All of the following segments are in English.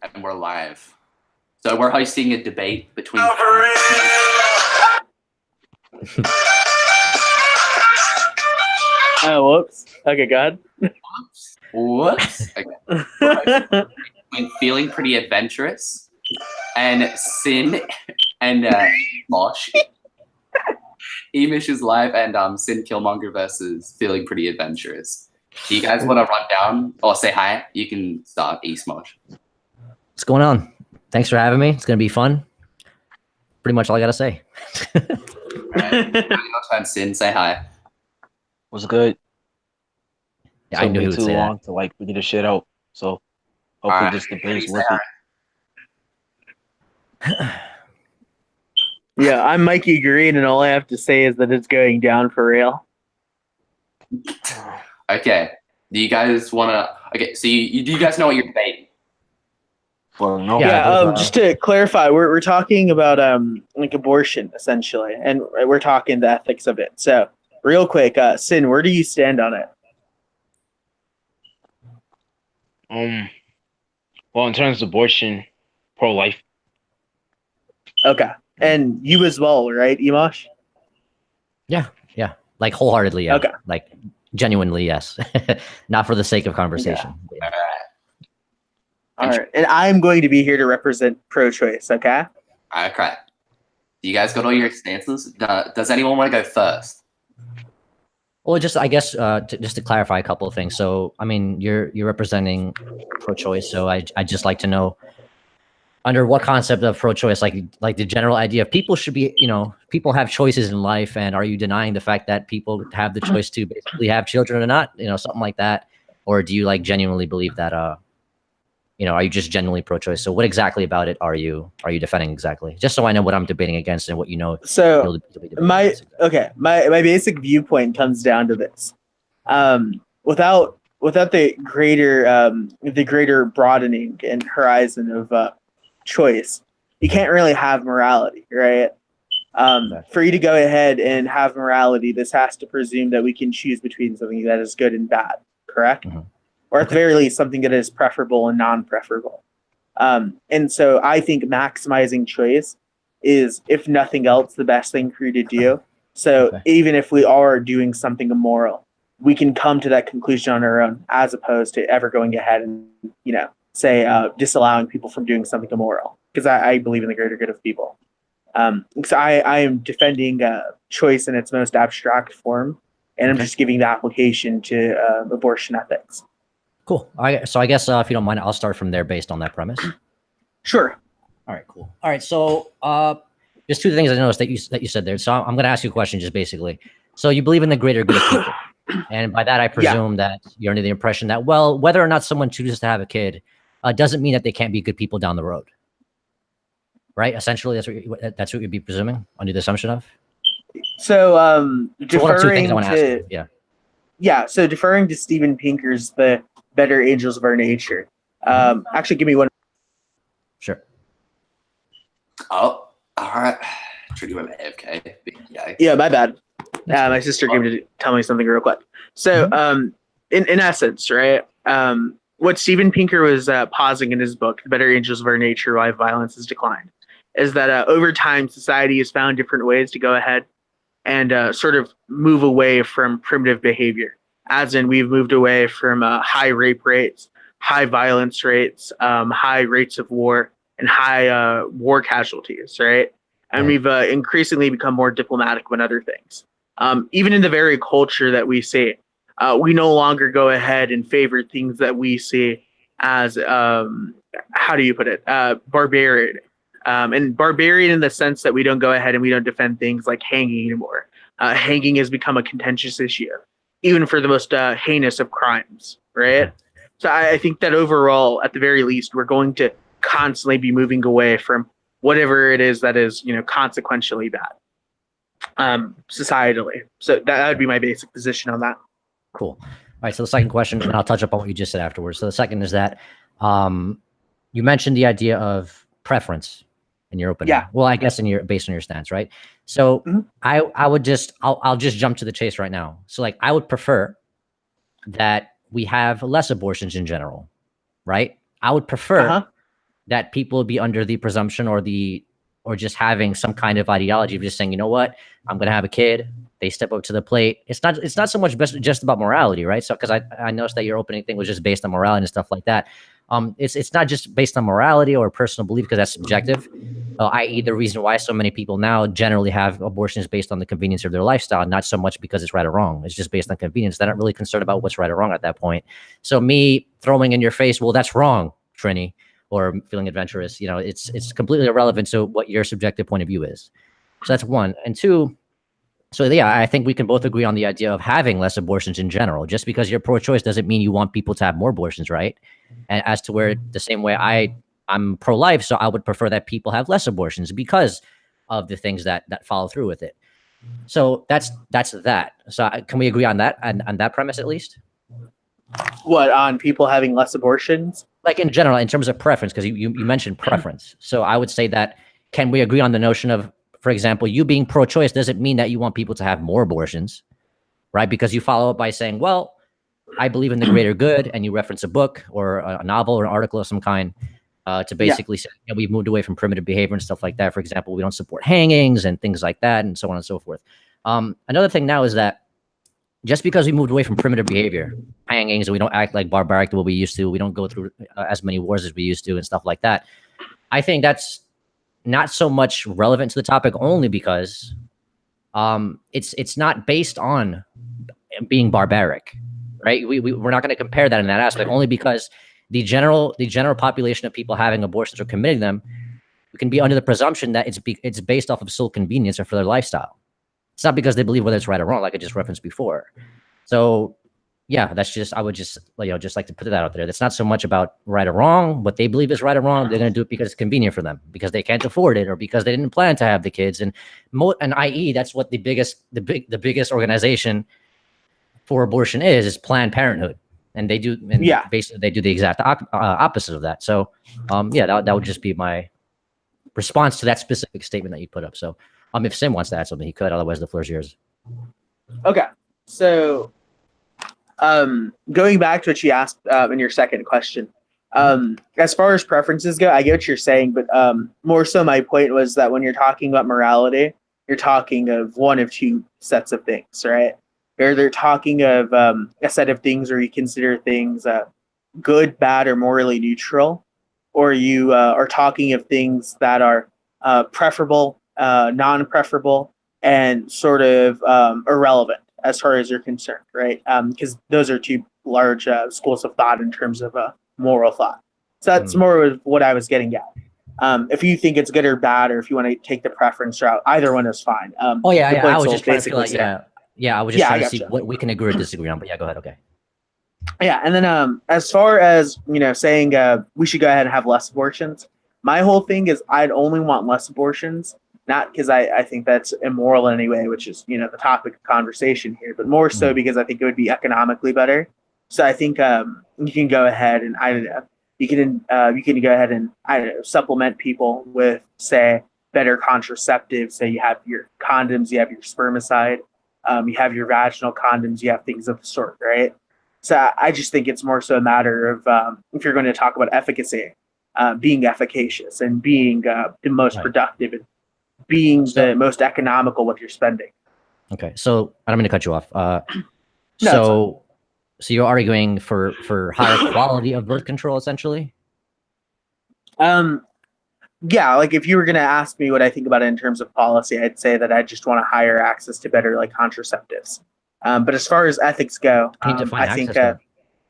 And we're live. So we're hosting a debate between. Oh, whoops. Okay, go ahead. Whoops. Okay. Between feeling pretty adventurous and Sin and Mosh. Emoshislive and Sin Killmonger versus feeling pretty adventurous. Do you guys want to run down or say hi? You can start, Mosh. What's going on? Thanks for having me. It's going to be fun. Pretty much all I got to say. All right. Your turn, Sin. Say hi. What's good? Yeah, I knew he would say long that. to like figure this shit out. So hopefully this debate's worth it. Yeah, I'm Mikey Green, and all I have to say is that it's going down for real. Okay. Do you guys want to? Okay. So do you guys know what you're debating? Well, no. Yeah. Just to clarify, we're talking about like abortion essentially, and we're talking the ethics of it. So real quick, Sin, where do you stand on it? Well, in terms of abortion, pro-life. Okay, and you as well, right, Emosh? Yeah. Like wholeheartedly, yeah. Okay. Like genuinely, yes. Not for the sake of conversation. Yeah. All right, and I'm going to be here to represent pro-choice. Okay. Okay. You guys got all your stances? Does anyone want to go first? Well, just I guess just to clarify a couple of things. So, I mean, you're representing pro-choice. So I just like to know under what concept of pro-choice, like the general idea of people should be, people have choices in life, and are you denying the fact that people have the choice to basically have children or not? Something like that, or do you like genuinely believe that? Are you just genuinely pro-choice? So what exactly about it are you defending exactly? Just so I know what I'm debating against and what you know. So my basic viewpoint comes down to this: without the greater broadening and horizon of choice, you can't really have morality, right? For you to go ahead and have morality, this has to presume that we can choose between something that is good and bad, correct? Mm-hmm. Or at the very least, something that is preferable and non-preferable. And so I think maximizing choice is, if nothing else, the best thing for you to do. So even if we are doing something immoral, we can come to that conclusion on our own, as opposed to ever going ahead and, say disallowing people from doing something immoral. Because I believe in the greater good of people. So I am defending choice in its most abstract form, and I'm just giving the application to abortion ethics. Cool. So I guess if you don't mind, I'll start from there based on that premise. Sure. All right, cool. All right, so there's two things I noticed that you said there. So I'm going to ask you a question just basically. So you believe in the greater good of people. And by that, I presume that you're under the impression that, well, whether or not someone chooses to have a kid doesn't mean that they can't be good people down the road. Right? Essentially, that's what you'd be presuming under the assumption of? So one or two things I want to ask you. Yeah. Yeah, so deferring to Steven Pinker's The Better Angels of Our Nature. Actually, give me one. Sure. Oh, all right. Treaty with AFK. Yeah, my bad. My sister came to tell me something real quick. So, in essence, right, what Steven Pinker was pausing in his book, The Better Angels of Our Nature, Why Violence Has Declined, is that over time, society has found different ways to go ahead and sort of move away from primitive behavior. As in, we've moved away from high rape rates, high violence rates, high rates of war, and high war casualties, right? And we've increasingly become more diplomatic about other things. Even in the very culture that we see, we no longer go ahead and favor things that we see as, how do you put it, barbarian. And barbarian in the sense that we don't go ahead and we don't defend things like hanging anymore. Hanging has become a contentious issue, even for the most heinous of crimes, right? So I think that overall, at the very least, we're going to constantly be moving away from whatever it is that is, consequentially bad, societally. So that would be my basic position on that. Cool. All right. So the second question, and I'll touch up on what you just said afterwards. So the second is that you mentioned the idea of preference in your opening. Yeah. Well, I guess based on your stance, right? So I'll just jump to the chase right now. So like I would prefer that we have less abortions in general, right? I would prefer that people be under the presumption or just having some kind of ideology of just saying, you know what, I'm gonna have a kid. They step up to the plate. It's not so much just about morality, right? So because I noticed that your opening thing was just based on morality and stuff like that. It's not just based on morality or personal belief because that's subjective. I.e., the reason why so many people now generally have abortions based on the convenience of their lifestyle, not so much because it's right or wrong. It's just based on convenience. They're not really concerned about what's right or wrong at that point. So me throwing in your face, well, that's wrong, Trini, or feeling adventurous, it's completely irrelevant to what your subjective point of view is. So that's one. And two, so yeah, I think we can both agree on the idea of having less abortions in general. Just because you're pro-choice doesn't mean you want people to have more abortions, right? And as to where the same way I'm pro-life, so I would prefer that people have less abortions because of the things that follow through with it. So that's that. So can we agree on that, on that premise at least? What, on people having less abortions? Like in general, in terms of preference, because you mentioned preference. So I would say that, can we agree on the notion of, for example, you being pro-choice doesn't mean that you want people to have more abortions, right? Because you follow up by saying, well, I believe in the greater good, and you reference a book or a novel or an article of some kind to basically say, we've moved away from primitive behavior and stuff like that. For example, we don't support hangings and things like that, and so on and so forth. Another thing now is that just because we moved away from primitive behavior, hangings, and we don't act like barbaric the way we used to, we don't go through as many wars as we used to and stuff like that. I think that's not so much relevant to the topic, only because it's not based on being barbaric, right? We're not going to compare that in that aspect, only because the general population of people having abortions or committing them, we can be under the presumption that it's based off of sole convenience or for their lifestyle. It's not because they believe whether it's right or wrong, like I just referenced before. So yeah, that's just, I would just like to put that out there. That's not so much about right or wrong. What they believe is right or wrong, they're going to do it because it's convenient for them, because they can't afford it, or because they didn't plan to have the kids. And i.e., that's what the biggest organization for abortion is Planned Parenthood. And they do, basically they do the exact opposite of that. So that would just be my response to that specific statement that you put up. So if Sim wants to add something, he could. Otherwise, the floor is yours. Okay. So going back to what you asked in your second question, as far as preferences go, I get what you're saying, but more so my point was that when you're talking about morality, you're talking of one of two sets of things, right? Or they're talking of a set of things where you consider things good, bad, or morally neutral, or you are talking of things that are preferable, non-preferable, and sort of irrelevant as far as you're concerned, right? Because those are two large schools of thought in terms of moral thought. So that's more of what I was getting at. If you think it's good or bad, or if you want to take the preference route, either one is fine. I was just trying to feel like, I was just trying to see what we can agree or disagree on. But yeah, go ahead. Okay. Yeah, and then as far as saying we should go ahead and have less abortions, my whole thing is I'd only want less abortions, not because I think that's immoral in any way, which is the topic of conversation here, but more so because I think it would be economically better. So I think you can go ahead and you can go ahead and supplement people with, say, better contraceptives. Say you have your condoms, you have your spermicide, you have your vaginal condoms, you have things of the sort, right? So I just think it's more so a matter of if you're going to talk about efficacy, being efficacious and being the most productive and being the most economical with your spending. Okay, so I'm going to cut you off. So you're arguing for higher quality of birth control, essentially? Yeah, like if you were going to ask me what I think about it in terms of policy, I'd say that I just want higher access to better contraceptives. But as far as ethics go, I think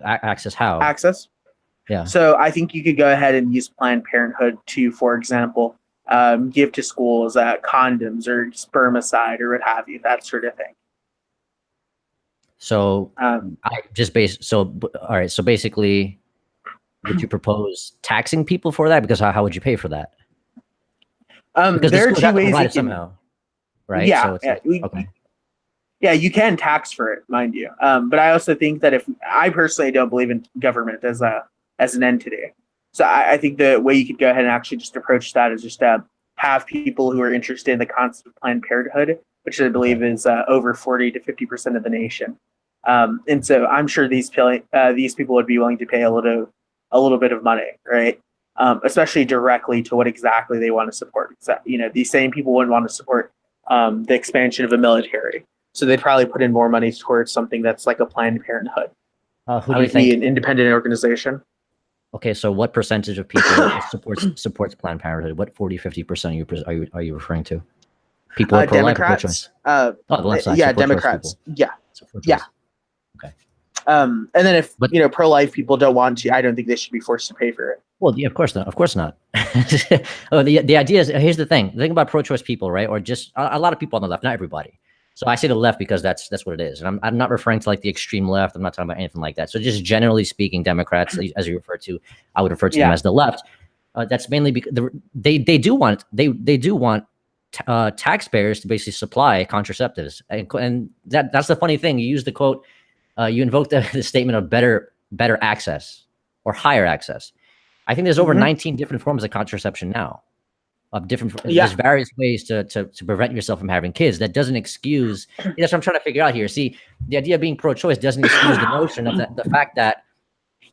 access how? Access? Yeah. So I think you could go ahead and use Planned Parenthood to, for example, give to schools condoms or spermicide or what have you, that sort of thing. So all right. So basically, would you propose taxing people for that? Because how would you pay for that? Because there are two ways you can, somehow, right? Yeah. So it's okay. Yeah, you can tax for it, mind you. But I also think that I personally don't believe in government as an entity. So I think the way you could go ahead and actually just approach that is just have people who are interested in the concept of Planned Parenthood, which I believe is over 40 to 50% of the nation. And so I'm sure these people would be willing to pay a little bit of money, right? especially directly to what exactly they want to support. These same people wouldn't want to support the expansion of a military. So they'd probably put in more money towards something that's like a Planned Parenthood. Who do you think? Be an independent organization. Okay, so what percentage of people supports Planned Parenthood? What 40-50% are you referring to? People Democrats. The left side. Yeah, Democrats. People. Yeah. Okay. And then if pro-life people don't want to, I don't think they should be forced to pay for it. Well, yeah, of course not. Of course not. The idea is, here's the thing about pro-choice people, right? Or just a lot of people on the left, not everybody. So I say the left because that's what it is. And I'm not referring to like the extreme left. I'm not talking about anything like that. So just generally speaking, Democrats, as you refer to, I would refer to them as the left. That's mainly because they do want taxpayers to basically supply contraceptives. And that's the funny thing. You use the quote, you invoke the statement of better access or higher access. I think there's over 19 different forms of contraception now. There's various ways to prevent yourself from having kids. That doesn't excuse. That's what I'm trying to figure out here. See, the idea of being pro-choice doesn't excuse the notion of the fact that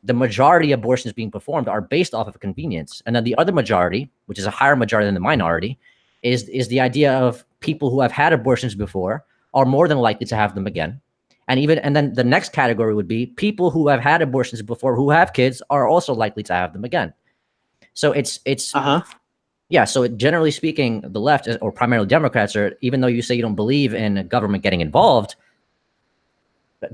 the majority of abortions being performed are based off of convenience, and then the other majority, which is a higher majority than the minority, is the idea of people who have had abortions before are more than likely to have them again. And then the next category would be people who have had abortions before who have kids are also likely to have them again. So it's yeah, so generally speaking, the left, or primarily Democrats, are, even though you say you don't believe in government getting involved,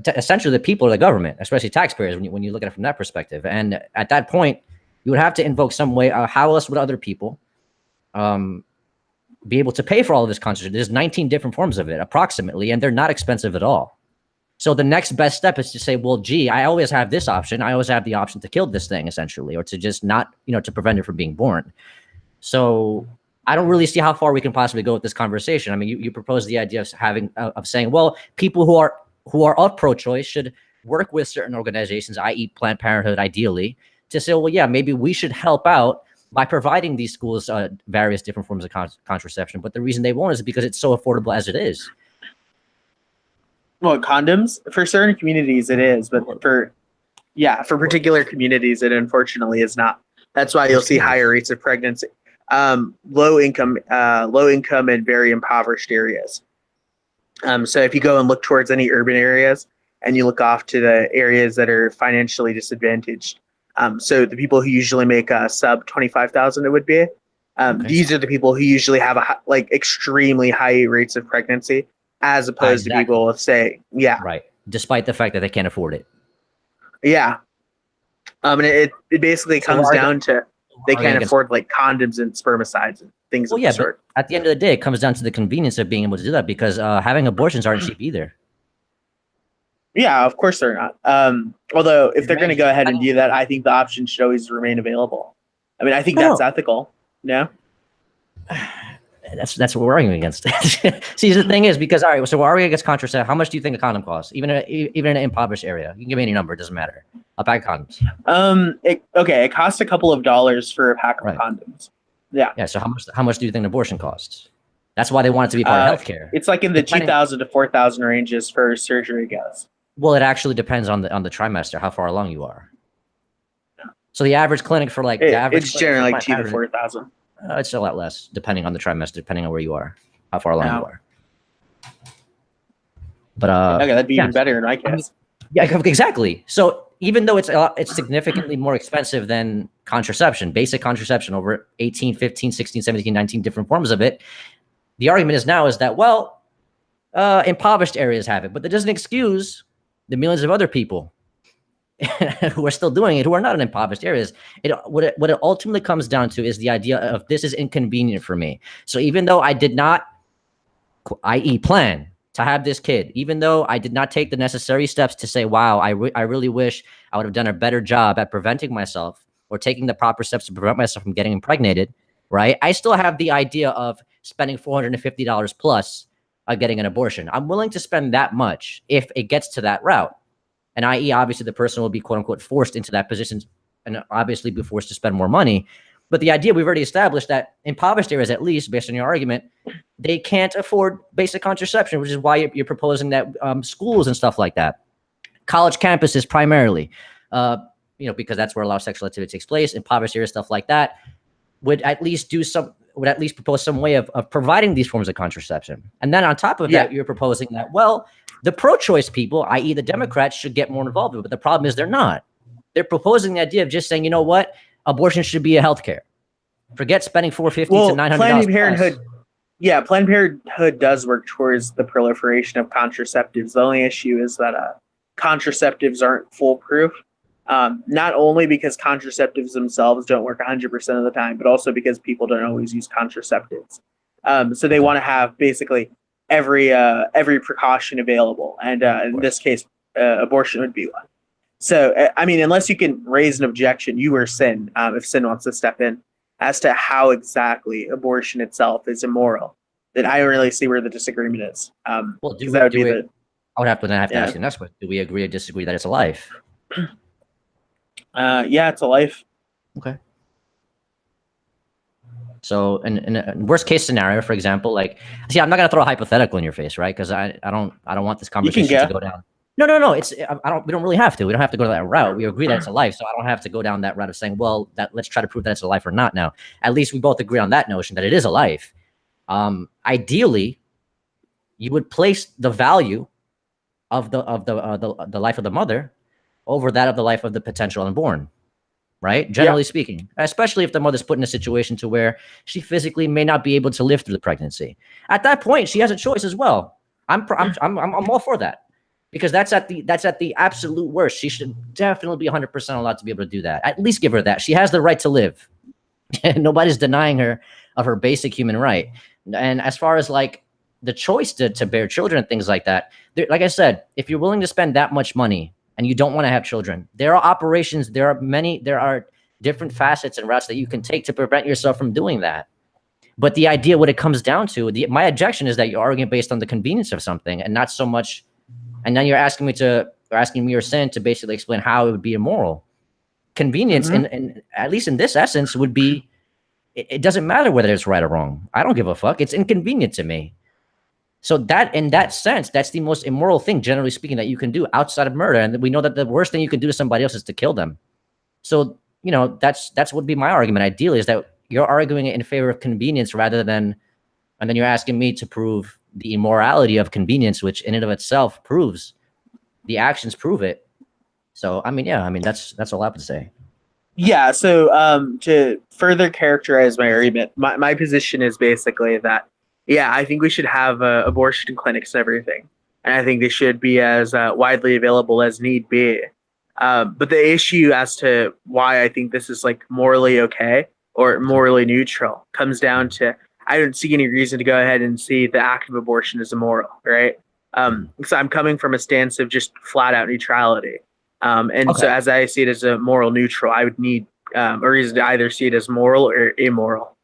essentially the people are the government, especially taxpayers, when you look at it from that perspective. And at that point, you would have to invoke some way. How else would other people be able to pay for all of this contraception? There's 19 different forms of it, approximately, and they're not expensive at all. So the next best step is to say, well, gee, I always have this option. I always have the option to kill this thing, essentially, or to just not, to prevent it from being born. So I don't really see how far we can possibly go with this conversation. I mean, you propose the idea of saying, well, people who are of pro-choice should work with certain organizations, i.e. Planned Parenthood, ideally, to say, well, yeah, maybe we should help out by providing these schools various different forms of contraception. But the reason they won't is because it's so affordable as it is. Well, condoms, for certain communities it is, but for particular communities it unfortunately is not. That's why you'll see higher rates of pregnancy. Low income and very impoverished areas. So if you go and look towards any urban areas and you look off to the areas that are financially disadvantaged, so the people who usually make sub 25,000, it would be, these are the people who usually have extremely high rates of pregnancy, as opposed to people with right, despite the fact that they can't afford it. Yeah. And it basically comes down to they can't afford condoms and spermicides and things of the sort. But at the end of the day, it comes down to the convenience of being able to do that, because having abortions aren't cheap either. Yeah, of course they're not. Although if they're going to go ahead and do that, I think the option should always remain available. I mean, I think that's ethical. No? That's what we're arguing against. See, the thing is, because, all right, so we're arguing against contraception. How much do you think a condom costs? Even in an impoverished area? You can give me any number. It doesn't matter. A pack of condoms. It costs a couple of dollars for a pack of condoms. Yeah. Yeah, so how much do you think an abortion costs? That's why they want it to be part of healthcare. It's like in the 2,000 to 4,000 ranges for surgery, I guess. Well, it actually depends on the trimester, how far along you are. So the average clinic for it's generally 2,000 to 4,000. It's a lot less, depending on the trimester, depending on where you are, how far along you are. But okay, that'd be even better in my case. Yeah, exactly. So even though it's significantly more expensive than contraception, basic contraception, over 18, 15, 16, 17, 19 different forms of it, the argument is that, well, impoverished areas have it, but that doesn't excuse the millions of other people who are still doing it, who are not in impoverished areas. What it ultimately comes down to is the idea of, this is inconvenient for me. So even though I did not, i.e. plan to have this kid, even though I did not take the necessary steps to say, wow, I really wish I would have done a better job at preventing myself, or taking the proper steps to prevent myself from getting impregnated, right? I still have the idea of spending $450 plus on getting an abortion. I'm willing to spend that much if it gets to that route. And i.e., obviously, the person will be, quote unquote, forced into that position, and obviously be forced to spend more money. But the idea, we've already established that impoverished areas, at least based on your argument, they can't afford basic contraception, which is why you're proposing that schools and stuff like that, college campuses primarily, because that's where a lot of sexual activity takes place, impoverished areas, stuff like that, would at least propose some way of providing these forms of contraception. And then on top of that, you're proposing that, well, the pro-choice people, i.e. the Democrats, should get more involved with it. But the problem is they're not. They're proposing the idea of just saying, you know what, abortion should be a healthcare. Forget spending $450 to $900. Planned Parenthood, Planned Parenthood does work towards the proliferation of contraceptives. The only issue is that contraceptives aren't foolproof. Not only because contraceptives themselves don't work 100% of the time, but also because people don't always use contraceptives. So they want to have basically every precaution available, and in this case, abortion would be one. So, I mean, unless you can raise an objection, you or Sin, if Sin wants to step in, as to how exactly abortion itself is immoral, then I don't really see where the disagreement is. I would have to ask you next question. Do we agree or disagree that it's a life? Yeah, it's a life. Okay. So in a worst case scenario, for example, I'm not gonna throw a hypothetical in your face, right? Because I don't want this conversation to go down. No. We don't really have to. We don't have to go that route. We agree that it's a life, so I don't have to go down that route of saying, well, let's try to prove that it's a life or not. Now, at least we both agree on that notion that it is a life. Ideally, you would place the value of the life of the mother over that of the life of the potential unborn, right? Generally speaking, especially if the mother's put in a situation to where she physically may not be able to live through the pregnancy. At that point, she has a choice as well. I'm all for that, because that's at the absolute worst. She should definitely be 100% allowed to be able to do that. At least give her that. She has the right to live. Nobody's denying her of her basic human right. And as far as the choice to bear children and things like that, like I said, if you're willing to spend that much money and you don't want to have children, there are operations, there are different facets and routes that you can take to prevent yourself from doing that. But the idea, what it comes down to, my objection is that you're arguing based on the convenience of something and not so much. And then you're asking me or Sin to basically explain how it would be immoral. Convenience, and at least in this essence, would be, it doesn't matter whether it's right or wrong. I don't give a fuck. It's inconvenient to me. So that, in that sense, that's the most immoral thing, generally speaking, that you can do outside of murder. And we know that the worst thing you can do to somebody else is to kill them. So, that's would be my argument. Ideally, is that you're arguing it in favor of convenience rather than, and then you're asking me to prove the immorality of convenience, which in and of itself proves, the actions prove it. So, that's all I have to say. Yeah. So, to further characterize my argument, my position is basically that, I think we should have abortion clinics and everything. And I think they should be as widely available as need be. But the issue as to why I think this is morally okay or morally neutral comes down to, I don't see any reason to go ahead and see the act of abortion as immoral, right? So I'm coming from a stance of just flat out neutrality. So as I see it as a moral neutral, I would need a reason to either see it as moral or immoral.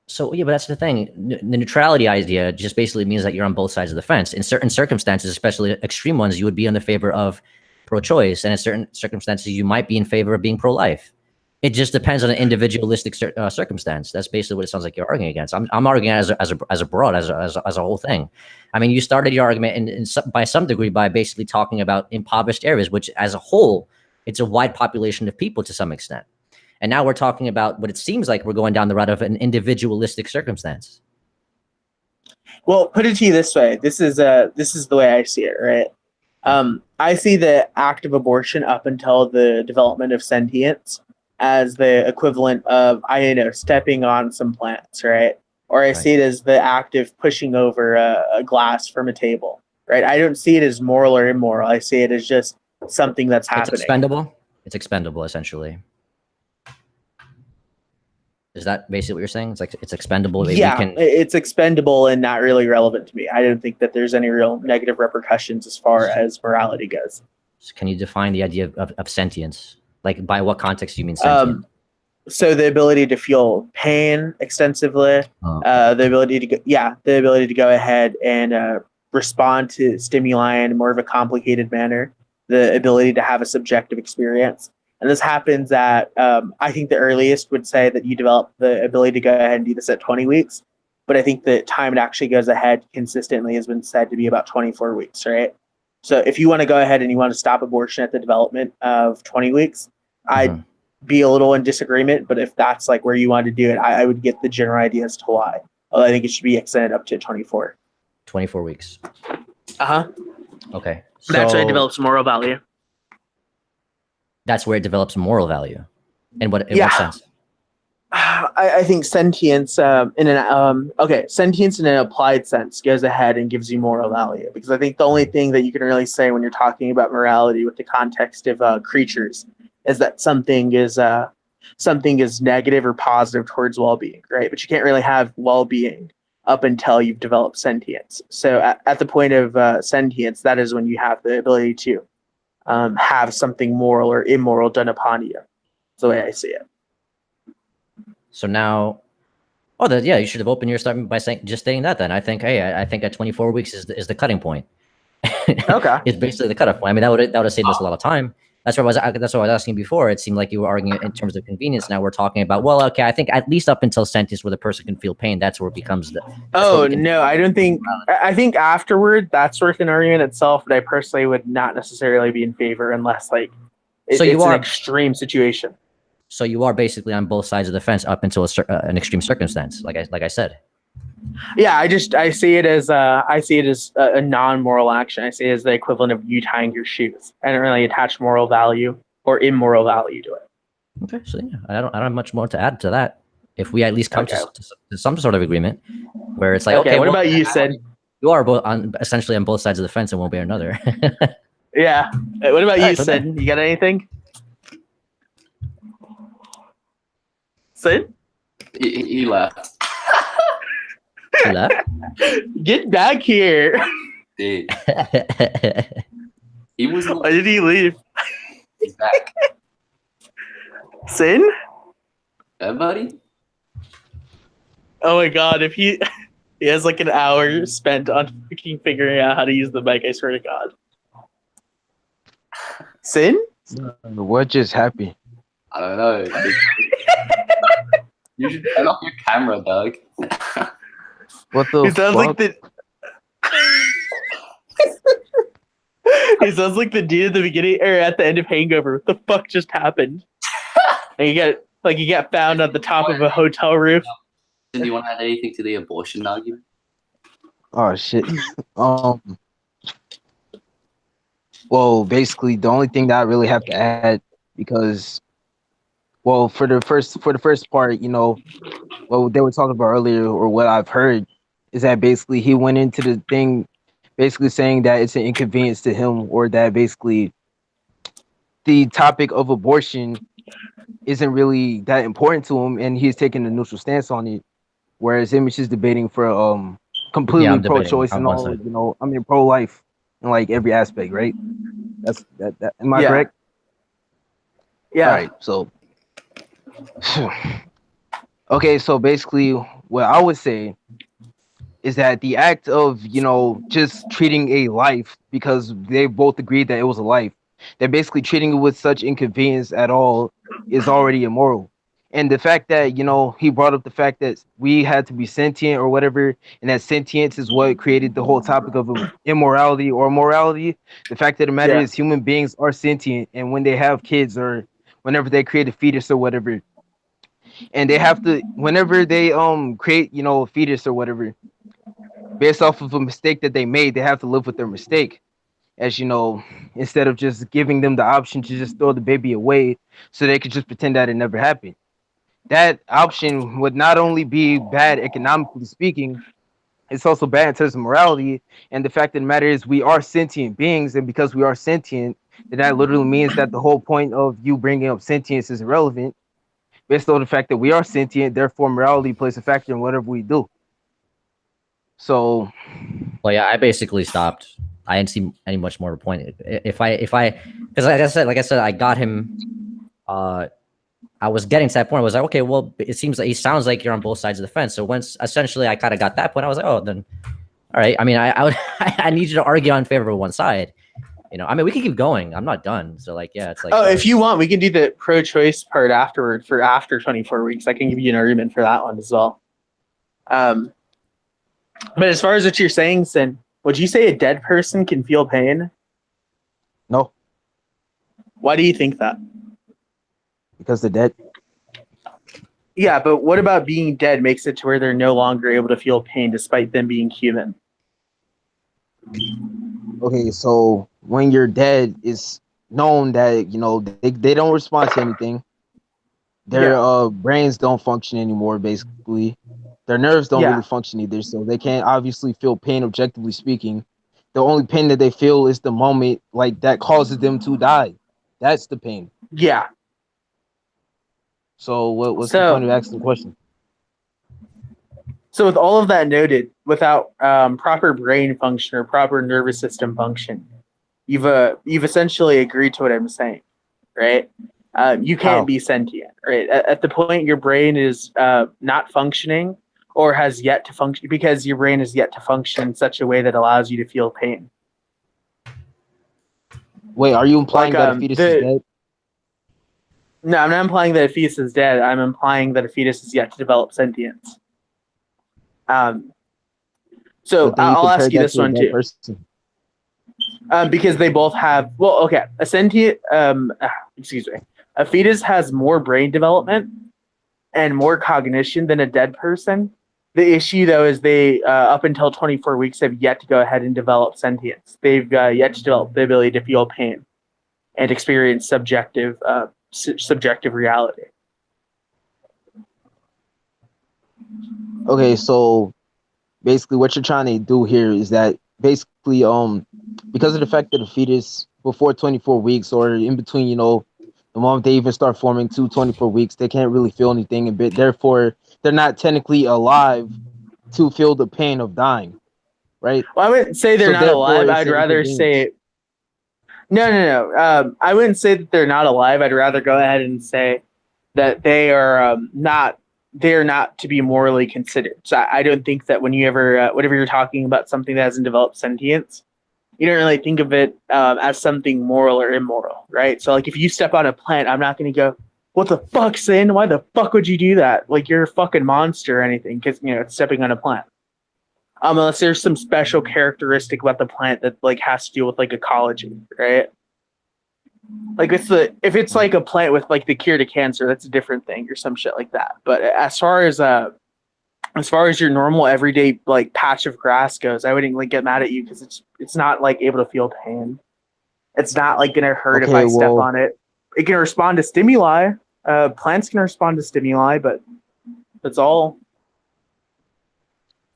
So, but that's the thing. The neutrality idea just basically means that you're on both sides of the fence. In certain circumstances, especially extreme ones, you would be in the favor of pro-choice, and in certain circumstances, you might be in favor of being pro-life. It just depends on an individualistic circumstance. That's basically what it sounds like you're arguing against. I'm arguing as a broad, as a whole thing. I mean, you started your argument by some degree by basically talking about impoverished areas, which as a whole, it's a wide population of people to some extent. And now we're talking about what it seems like we're going down the route of an individualistic circumstance. Well, put it to you this way. This is the way I see it, right? I see the act of abortion up until the development of sentience as the equivalent of, stepping on some plants, right? Or I see it as the act of pushing over a glass from a table, right? I don't see it as moral or immoral. I see it as just something that's happening. It's expendable, essentially. Is that basically what you're saying? It's expendable. It's expendable and not really relevant to me. I don't think that there's any real negative repercussions as far as morality goes. So can you define the idea of sentience? By what context do you mean sentient? So the ability to feel pain extensively, the ability to go ahead and respond to stimuli in more of a complicated manner, the ability to have a subjective experience. And this happens at, I think the earliest would say that you develop the ability to go ahead and do this at 20 weeks. But I think the time it actually goes ahead consistently has been said to be about 24 weeks, right? So if you want to go ahead and you want to stop abortion at the development of 20 weeks, I'd be a little in disagreement. But if that's like where you want to do it, I would get the general idea as to why. I think it should be extended up to 24. 24 weeks. Okay. So That's where it develops moral value. That's where it develops moral value. In what sense? I think sentience sentience in an applied sense goes ahead and gives you moral value, because I think the only thing that you can really say when you're talking about morality with the context of creatures is that something is negative or positive towards well-being, right? But you can't really have well-being up until you've developed sentience. So at the point of sentience, that is when you have the ability to have something moral or immoral done upon you. That's the way I see it. So now, you should have opened your statement by stating that. Then I think, I think at 24 weeks is the cutting point. Okay, it's basically the cutoff point. I mean, that would have saved us a lot of time. That's what I was asking before. It seemed like you were arguing in terms of convenience. Now we're talking about, I think at least up until sentience, where the person can feel pain, that's where it becomes the. No, I don't think. I think afterward, that's worth an argument itself. But I personally would not necessarily be in favor unless it's an extreme situation. So you are basically on both sides of the fence up until an extreme circumstance, like I said. Yeah, I see it as a non-moral action. I see it as the equivalent of you tying your shoes. I don't really attach moral value or immoral value to it. Okay, so yeah, I don't have much more to add to that. If we at least come to some sort of agreement where it's like, okay, what about you, Sid? You are essentially on both sides of the fence in one way or another. Yeah. What about you, Sid? You got anything? Sid? He left. He left? Get back here. Dude. He was. Why did he leave? He's back. Sin? Yeah, buddy. Oh my god, if he has like an hour spent on freaking figuring out how to use the mic, I swear to God. Sin? What just happened? I don't know. You should turn off your camera, Doug. What the It sounds fuck? like the He sounds like the dude at the beginning or at the end of Hangover. What the fuck just happened? And you got found on the top of a hotel roof. Do you want to add anything to the abortion argument? Oh shit. Well, basically the only thing that I really have to add, because for the first part, what they were talking about earlier, or what I've heard, is that basically he went into the thing basically saying that it's an inconvenience to him, or that basically the topic of abortion isn't really that important to him, and he's taking a neutral stance on it, whereas Image is debating for completely pro-choice and all. Pro-life in like every aspect, right? That's that. Am I correct? Yeah. All right. So, okay. So basically, what I would say is that the act of just treating a life, because they both agreed that it was a life, that basically treating it with such inconvenience at all is already immoral. And the fact that he brought up the fact that we had to be sentient or whatever, and that sentience is what created the whole topic of immorality or morality. The fact of the matter is, human beings are sentient, and when they have kids or whenever they create a fetus or whatever, and they have to, whenever they create a fetus or whatever, based off of a mistake that they made, they have to live with their mistake. As instead of just giving them the option to just throw the baby away so they could just pretend that it never happened. That option would not only be bad economically speaking, it's also bad in terms of morality. And the fact of the matter is, we are sentient beings, and because we are sentient, then that literally means that the whole point of you bringing up sentience is irrelevant, based on the fact that we are sentient. Therefore, morality plays a factor in whatever we do. So, well, yeah, I basically stopped. I didn't see any much more point. Because like I said, I got him. I was getting to that point. I was like, okay, well, it sounds like you're on both sides of the fence. So once essentially I kind of got that point, I was like, oh, then, all right. I mean, I need you to argue on favor of one side. I mean, we can keep going. I'm not done. So it's like. Oh, if you want, we can do the pro-choice part afterward for after 24 weeks. I can give you an argument for that one as well. But as far as what you're saying, Sin, would you say a dead person can feel pain? No, Why do you think that? because they're dead. Yeah, but what about being dead makes it to where they're no longer able to feel pain despite them being human? Okay, so when you're dead, it's known that they don't respond to anything. Their Yeah. brains don't function anymore. Basically, their nerves don't Yeah. really function either, so they can't obviously feel pain. Objectively speaking, the only pain that they feel is the moment like that causes them to die. That's the pain. Yeah. So what's the point So of asking the question? So with all of that noted, without proper brain function or proper nervous system function, you've essentially agreed to what I'm saying, right? You can't How? be sentient, right? At the point your brain is not functioning or has yet to function, because your brain is yet to function in such a way that allows you to feel pain. Wait, are you implying Like that a fetus is dead? No, I'm not implying that a fetus is dead. I'm implying that a fetus is yet to develop sentience. So But then you I'll ask compared you that this to a one dead too. person. Because they both have, well, okay, a sentient, excuse me, a fetus has more brain development and more cognition than a dead person. The issue, though, is they, up until 24 weeks, have yet to go ahead and develop sentience. They've yet to develop the ability to feel pain and experience subjective reality. Okay, so basically what you're trying to do here is that basically because of the fact that the fetus before 24 weeks or in between the moment they even start forming to 24 weeks, they can't really feel anything, and therefore they're not technically alive to feel the pain of dying, right? Well, I wouldn't say they're So not therefore alive. it's I'd an rather inconvenience. say no. I wouldn't say that they're not alive. I'd rather go ahead and say that they are not. They're not to be morally considered. So I don't think that when you ever, whenever you're talking about something that hasn't developed sentience, you don't really think of it as something moral or immoral, right? So like if you step on a plant, I'm not going to go, "What the fuck, Sin? Why the fuck would you do that? Like you're a fucking monster or anything?" Because it's stepping on a plant. Unless there's some special characteristic about the plant that like has to do with like ecology, right? Like if it's like a plant with like the cure to cancer, that's a different thing or some shit like that. But as far as your normal everyday like patch of grass goes, I wouldn't like get mad at you because it's not like able to feel pain. It's not like gonna hurt if Okay, I step well, on it. It can respond to stimuli. Plants can respond to stimuli, but that's all.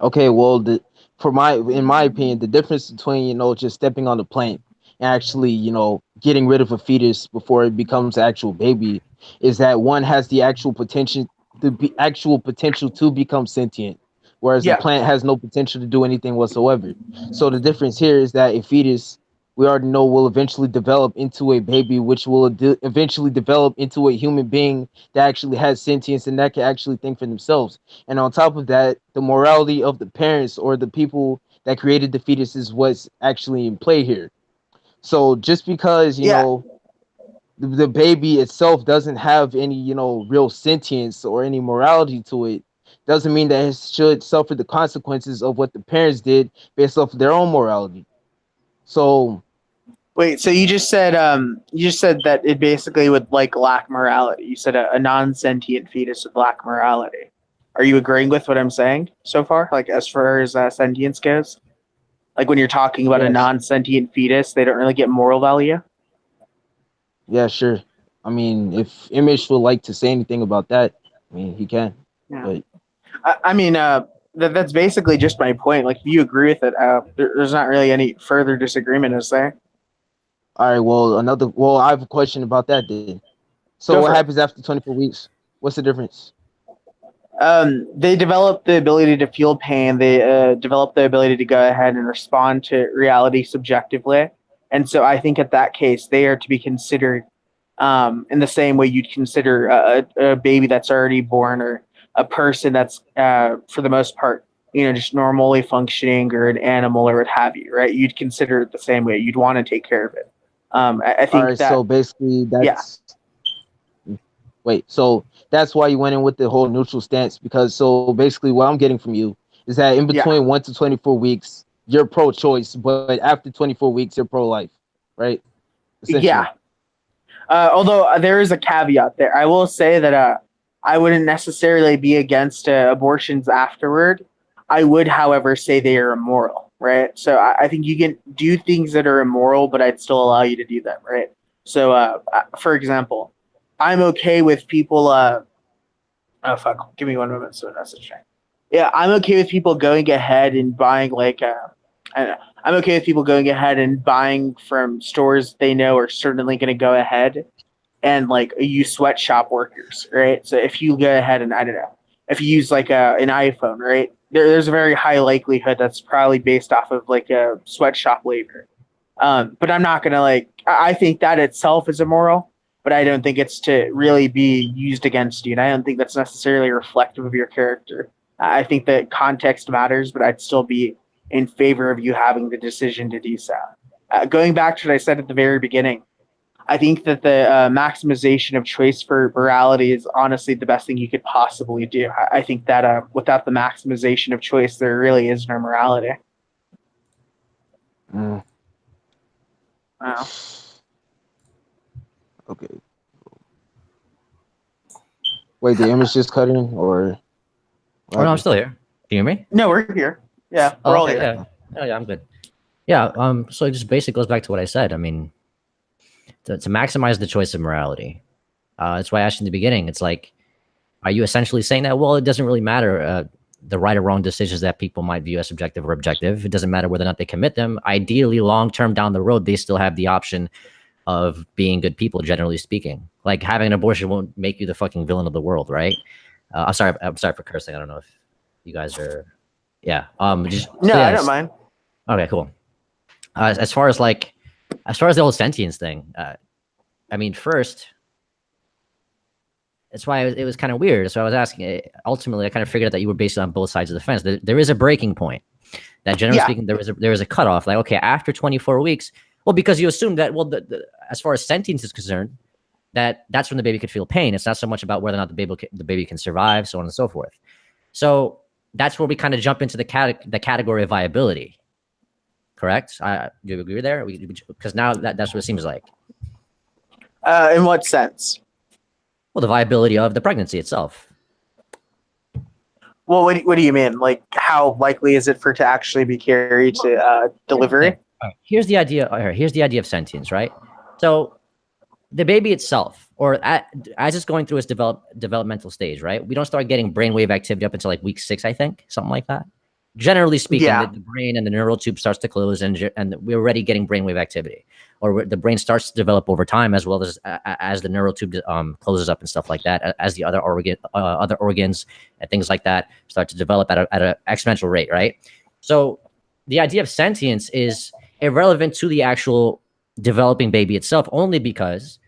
okay, well, in my opinion, the difference between just stepping on the plant and actually getting rid of a fetus before it becomes an actual baby is that one has the actual potential to become sentient, whereas the Yeah, plant has no potential to do anything whatsoever. So the difference here is that a fetus, we already know, will eventually develop into a baby, which will eventually develop into a human being that actually has sentience and that can actually think for themselves. And on top of that, the morality of the parents or the people that created the fetus is what's actually in play here. So just because, yeah, the baby itself doesn't have any, real sentience or any morality to it, doesn't mean that it should suffer the consequences of what the parents did based off of their own morality. So, Wait, so you just said that it basically would like lack morality. You said a non-sentient fetus would lack morality. Are you agreeing with what I'm saying so far? Like as far as sentience goes? Like when you're talking about a yes, non-sentient fetus, they don't really get moral value? yeah, sure. I mean, if Image would like to say anything about that, I mean, he can. Yeah. But I mean, that's basically just my point. Like if you agree with it, there's not really any further disagreement, is there? all right, well, I have a question about that then. So Go what for it. happens after 24 weeks? What's the difference? They develop the ability to feel pain. They develop the ability to go ahead and respond to reality subjectively. And so I think at that case, they are to be considered in the same way you'd consider a baby that's already born or a person that's, for the most part, just normally functioning or an animal or what have you, right? You'd consider it the same way. You'd want to take care of it. I All think right, so that, basically yeah, so that's why you went in with the whole neutral stance, because so basically what I'm getting from you is that in yeah. between 1 to 24 weeks, you're pro-choice, but after 24 weeks, you're pro-life, right? essentially. Yeah. Although there is a caveat there. I will say that I wouldn't necessarily be against abortions afterward. I would, however, say they are immoral, right? So I think you can do things that are immoral, but I'd still allow you to do them, right? So, for example, I'm okay with people. Oh fuck! Give me one moment. So that's a check. Yeah, I'm okay with people going ahead and buying like I don't know. I'm okay with people going ahead and buying from stores they know are certainly going to go ahead and like use sweatshop workers, right? So if you go ahead and I don't know, if you use like an iPhone, right? There's a very high likelihood that's probably based off of like a sweatshop labor. But I'm not gonna like. I think that itself is immoral, but I don't think it's to really be used against you, and I don't think that's necessarily reflective of your character. I think that context matters, but I'd still be in favor of you having the decision to do so. Going back to what I said at the very beginning, I think that the maximization of choice for morality is honestly the best thing you could possibly do. I think that without the maximization of choice, there really is no morality. Mm. Wow. Okay. Wait, the image just cut in, or? Oh, no, I'm still here. Can you hear me? No, we're here. Yeah, we're all here. Yeah. Oh, yeah, I'm good. Yeah. So it just basically goes back to what I said. I mean, to maximize the choice of morality. That's why I asked in the beginning. It's like, are you essentially saying that? Well, it doesn't really matter the right or wrong decisions that people might view as subjective or objective. It doesn't matter whether or not they commit them. Ideally, long term down the road, they still have the option of being good people, generally speaking. Like having an abortion won't make you the fucking villain of the world, right? I'm sorry for cursing. I don't know if you guys are. Yeah. I don't mind. Okay, cool. As far as the whole sentience thing, I mean, first, that's why it was kind of weird. So I was asking. Ultimately, I kind of figured out that you were based on both sides of the fence. There is a breaking point. That generally speaking, there is a cutoff. Like, okay, after 24 weeks, well, because you assume that, well, as far as sentience is concerned, that's when the baby could feel pain. It's not so much about whether or not the baby can survive, so on and so forth. So that's where we kind of jump into the category of viability. Correct? Do you agree there? Because now that's what it seems like. In what sense? Well, the viability of the pregnancy itself. Well, what do you mean? Like, how likely is it for it to actually be carried to delivery? Here's the idea. Here's the idea of sentience, right? So the baby itself, or as it's going through its developmental stage, right? We don't start getting brainwave activity up until like week 6, I think, something like that. Generally speaking, the brain and the neural tube starts to close, and we're already getting brainwave activity, or the brain starts to develop over time, as well as the neural tube closes up and stuff like that, as the other organs and things like that start to develop at an exponential rate, right? So the idea of sentience is irrelevant to the actual developing baby itself, only because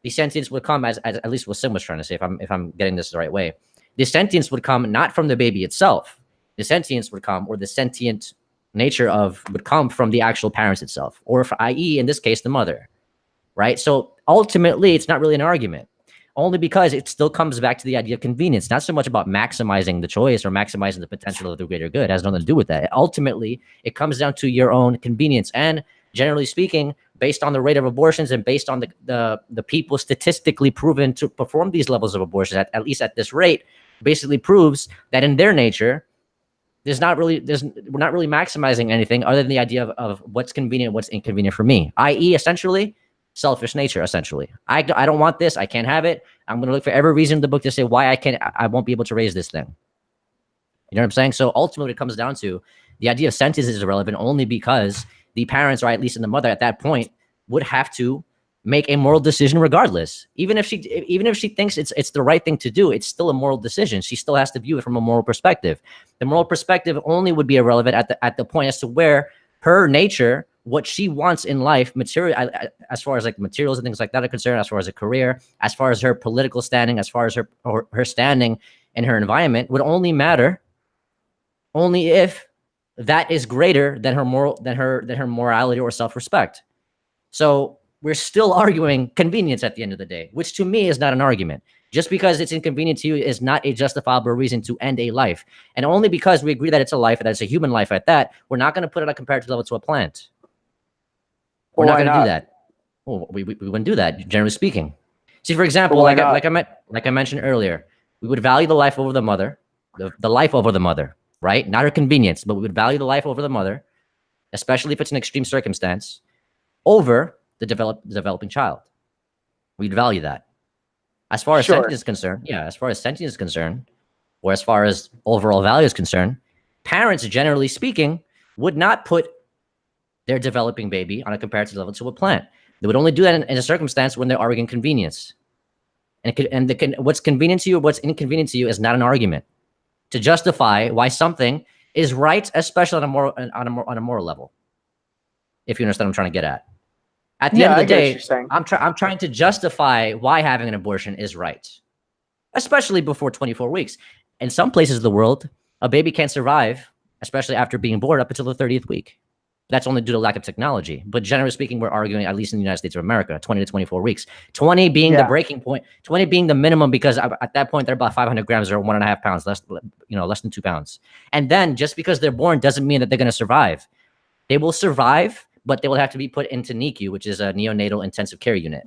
the sentience would come as at least what Sim was trying to say, if I'm getting this the right way. The sentience would come not from the baby itself. The sentience would come, or the sentient nature would come from the actual parents itself, or i.e., in this case, the mother, right? So ultimately, it's not really an argument, only because it still comes back to the idea of convenience, not so much about maximizing the choice or maximizing the potential of the greater good. It has nothing to do with that. Ultimately, it comes down to your own convenience. And generally speaking, based on the rate of abortions and based on the people statistically proven to perform these levels of abortions, at least at this rate, basically proves that in their nature, we're not really maximizing anything other than the idea of what's convenient, what's inconvenient for me, i.e., essentially, selfish nature. Essentially, I don't want this. I can't have it. I'm going to look for every reason in the book to say why I won't be able to raise this thing. You know what I'm saying? So ultimately, it comes down to the idea of sentience is irrelevant only because the parents, or at least in the mother at that point, would have to make a moral decision regardless. Even if she thinks it's the right thing to do, it's still a moral decision. She still has to view it from a moral perspective. The moral perspective only would be irrelevant at the point as to where her nature, what she wants in life, material, as far as like materials and things like that are concerned, as far as a career, as far as her political standing, as far as her standing in her environment, would only matter only if that is greater than her morality or self-respect. So we're still arguing convenience at the end of the day, which to me is not an argument. Just because it's inconvenient to you is not a justifiable reason to end a life. And only because we agree that it's a life, that it's a human life at that, we're not going to put it at a comparative level to a plant. We're not going to do that. Well, we wouldn't do that, generally speaking. See, for example, Well, why like I mentioned earlier, we would value the life over the mother, the life over the mother, right? Not her convenience, but we would value the life over the mother, especially if it's an extreme circumstance, over the developing child. We'd value that. As far as Sure. sentience is concerned, yeah, as far as sentience is concerned, or as far as overall value is concerned, parents, generally speaking, would not put their developing baby on a comparative level to a plant. They would only do that in a circumstance when they're arguing convenience. What's convenient to you or what's inconvenient to you is not an argument to justify why something is right, especially on a moral level. If you understand what I'm trying to get at. At the end of the day, I'm trying to justify why having an abortion is right, especially before 24 weeks. In some places of the world, a baby can't survive, especially after being born, up until the 30th week. That's only due to lack of technology. But generally speaking, we're arguing, at least in the United States of America, 20 to 24 weeks. 20 being the breaking point, 20 being the minimum, because at that point, they're about 500 grams or 1.5 pounds, less than 2 pounds. And then just because they're born doesn't mean that they're going to survive. They will survive, but they will have to be put into NICU, which is a neonatal intensive care unit.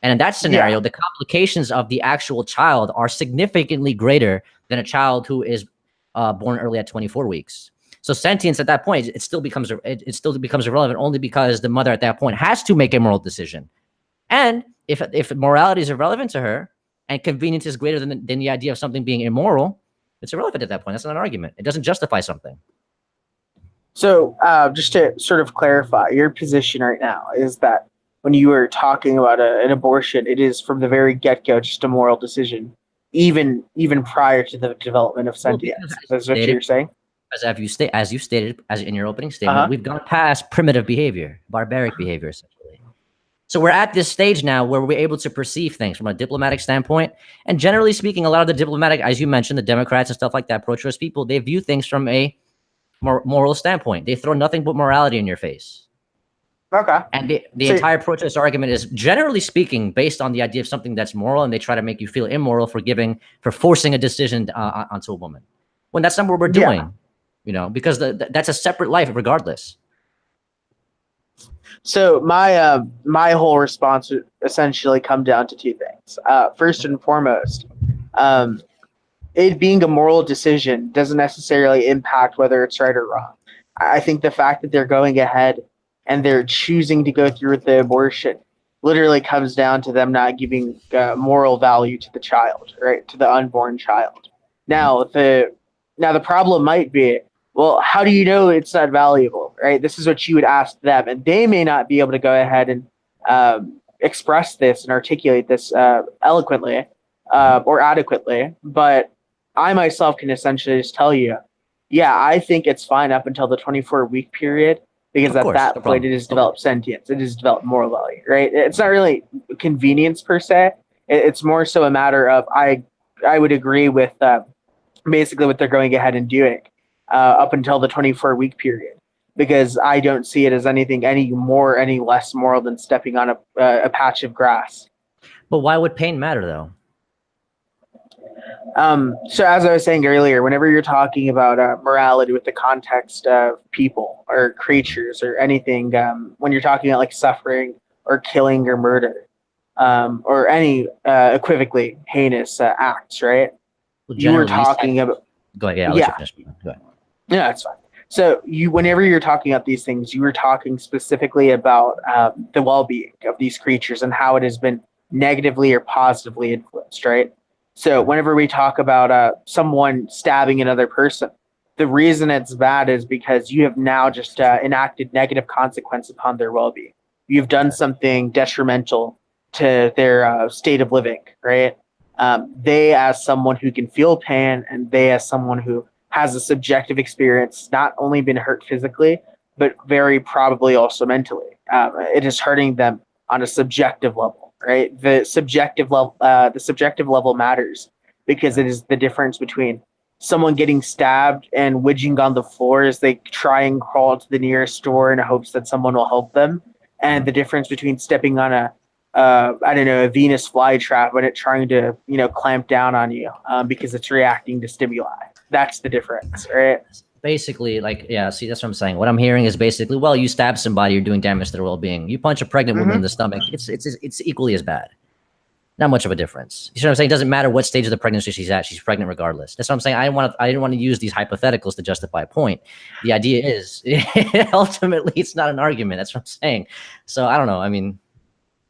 And in that scenario, the complications of the actual child are significantly greater than a child who is born early at 24 weeks. So sentience at that point, it still becomes irrelevant only because the mother at that point has to make a moral decision. And if morality is irrelevant to her and convenience is greater than the idea of something being immoral, it's irrelevant at that point. That's not an argument. It doesn't justify something. So just to sort of clarify, your position right now is that when you were talking about an abortion, it is from the very get-go just a moral decision, even prior to the development of sentience. That's what you're saying? As you stated in your opening statement, we've gone past primitive behavior, barbaric behavior, essentially. So we're at this stage now where we're able to perceive things from a diplomatic standpoint. And generally speaking, a lot of the diplomatic, as you mentioned, the Democrats and stuff like that, pro-choice people, they view things from a moral standpoint. They throw nothing but morality in your face. Okay. And the entire pro-choice argument is, generally speaking, based on the idea of something that's moral, and they try to make you feel immoral for forcing a decision onto a woman. When that's not what we're doing. Because that's a separate life regardless. So my whole response would essentially come down to two things. First and foremost, it being a moral decision doesn't necessarily impact whether it's right or wrong. I think the fact that they're going ahead and they're choosing to go through with the abortion literally comes down to them not giving moral value to the child, right? To the unborn child. Now the problem might be, well, how do you know it's not valuable, right? This is what you would ask them, and they may not be able to go ahead and express this and articulate this eloquently or adequately. But I myself can essentially just tell you, yeah, I think it's fine up until the 24-week period, because at that point it has developed sentience, it has developed moral value, right? It's not really convenience per se. It's more so a matter of I would agree with basically what they're going ahead and doing. Up until the 24-week period, because I don't see it as anything any less moral than stepping on a patch of grass. But why would pain matter, though? So as I was saying earlier, whenever you're talking about morality with the context of people or creatures or anything, when you're talking about like suffering or killing or murder, or any equivocally heinous acts, right? Well, you were talking about. Go ahead. Yeah, I'll let you finish. Go ahead. Yeah, that's fine. So whenever you're talking about these things, you were talking specifically about the well-being of these creatures and how it has been negatively or positively influenced, right? So whenever we talk about someone stabbing another person, the reason it's bad is because you have now just enacted negative consequence upon their well-being. You've done something detrimental to their state of living, right? They, as someone who can feel pain, and they, as someone who has a subjective experience, not only been hurt physically, but very probably also mentally. It is hurting them on a subjective level, right? The subjective level matters, because it is the difference between someone getting stabbed and widging on the floor as they try and crawl to the nearest store in hopes that someone will help them, and the difference between stepping on a Venus flytrap when it's trying to, clamp down on you because it's reacting to stimuli. That's the difference, right? basically like, yeah, see, that's what I'm saying. What I'm hearing is basically, well, you stab somebody, you're doing damage to their well-being. You punch a pregnant woman in the stomach, it's equally as bad. Not much of a difference. You know what I'm saying? It doesn't matter what stage of the pregnancy she's at, she's pregnant regardless. That's what I'm saying. I didn't want to use these hypotheticals to justify a point. The idea is ultimately it's not an argument. That's what I'm saying. So I don't know. I mean,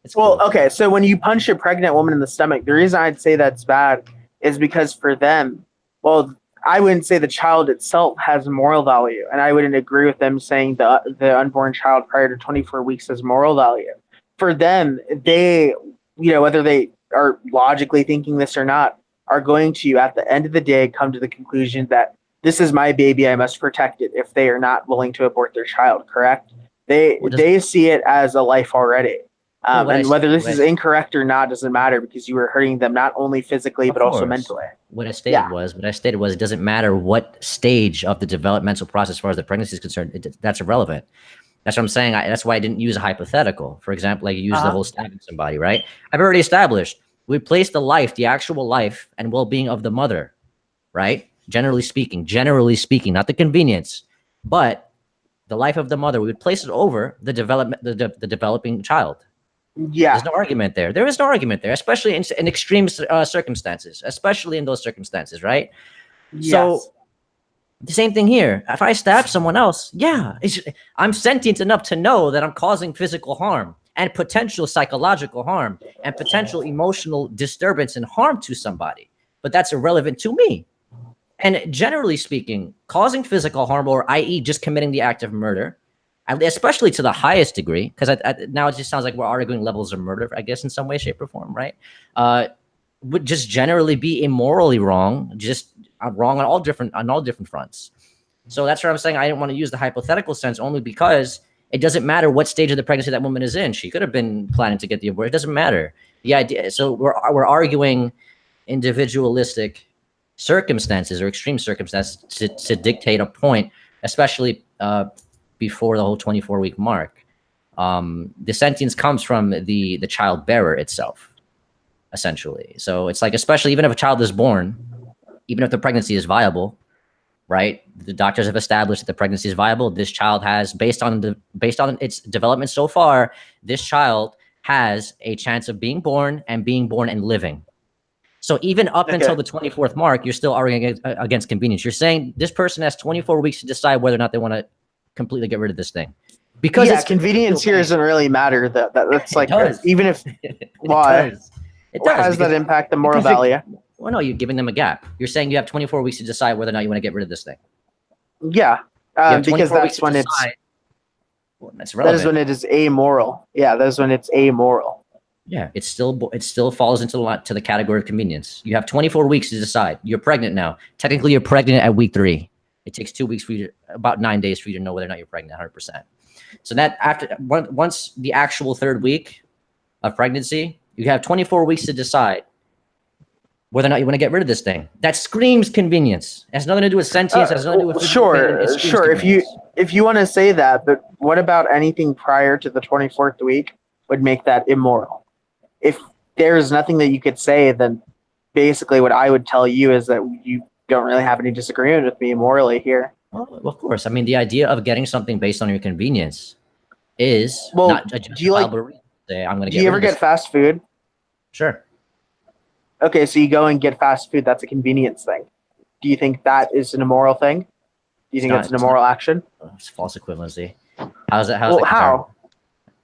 it's Well, cool. okay, so when you punch a pregnant woman in the stomach, the reason I'd say that's bad is because for them, well, I wouldn't say the child itself has moral value, and I wouldn't agree with them saying the unborn child prior to 24 weeks has moral value. For them, they, whether they are logically thinking this or not, are going to, at the end of the day, come to the conclusion that this is my baby, I must protect it if they are not willing to abort their child, correct? They see it as a life already. And whether this is incorrect or not doesn't matter because you were hurting them not only physically but also mentally. What I stated was it doesn't matter what stage of the developmental process as far as the pregnancy is concerned. That's irrelevant. That's what I'm saying. That's why I didn't use a hypothetical. For example, like you use the whole stabbing somebody, right? I've already established we place the life, the actual life and well-being of the mother, right? Generally speaking, not the convenience, but the life of the mother. We would place it over the developing child. Yeah. There's no argument there. There is no argument there, especially in extreme circumstances, especially in those circumstances, right? Yes. So the same thing here. If I stab someone else, I'm sentient enough to know that I'm causing physical harm and potential psychological harm and potential emotional disturbance and harm to somebody. But that's irrelevant to me. And generally speaking, causing physical harm, or i.e. just committing the act of murder, especially to the highest degree, because now it just sounds like we're arguing levels of murder, I guess, in some way, shape, or form, right? Would just generally be immorally wrong, just wrong on all different fronts. So that's what I'm saying. I didn't want to use the hypothetical sense only because it doesn't matter what stage of the pregnancy that woman is in. She could have been planning to get the abortion. It doesn't matter. The idea. So we're arguing individualistic circumstances or extreme circumstances to dictate a point, especially before the whole 24-week mark. The sentience comes from the child bearer itself, essentially. So it's like, especially even if a child is born, even if the pregnancy is viable, right? The doctors have established that the pregnancy is viable. This child has, based on its development so far, this child has a chance of being born and living. So even up until the 24th mark, you're still arguing against convenience. You're saying this person has 24 weeks to decide whether or not they want to completely get rid of this thing. Because it's convenience here doesn't really matter. That's like, even if, why? It does. How does that impact the moral value? Well, no, you're giving them a gap. You're saying you have 24 weeks to decide whether or not you want to get rid of this thing. Yeah, because that's when that's relevant. That is when it is amoral. Yeah, that is when it's amoral. Yeah, it still falls into the category of convenience. You have 24 weeks to decide. You're pregnant now. Technically, you're pregnant at week 3. It takes 2 weeks for you, about 9 days for you to know whether or not you're pregnant 100%. So that once the actual 3rd week of pregnancy, you have 24 weeks to decide whether or not you want to get rid of this thing. That screams convenience. It has nothing to do with sentience. It has nothing to do with sure. If you want to say that, but what about anything prior to the 24th week would make that immoral? If there's nothing that you could say, then basically what I would tell you is that you don't really have any disagreement with me morally here. Well, of course. I mean, the idea of getting something based on your convenience is not a justifiable reason. Do you ever get fast food? Sure. Okay, so you go and get fast food. That's a convenience thing. Do you think that is an immoral thing? Do you think it's an immoral action? It's false equivalency. How's that? How?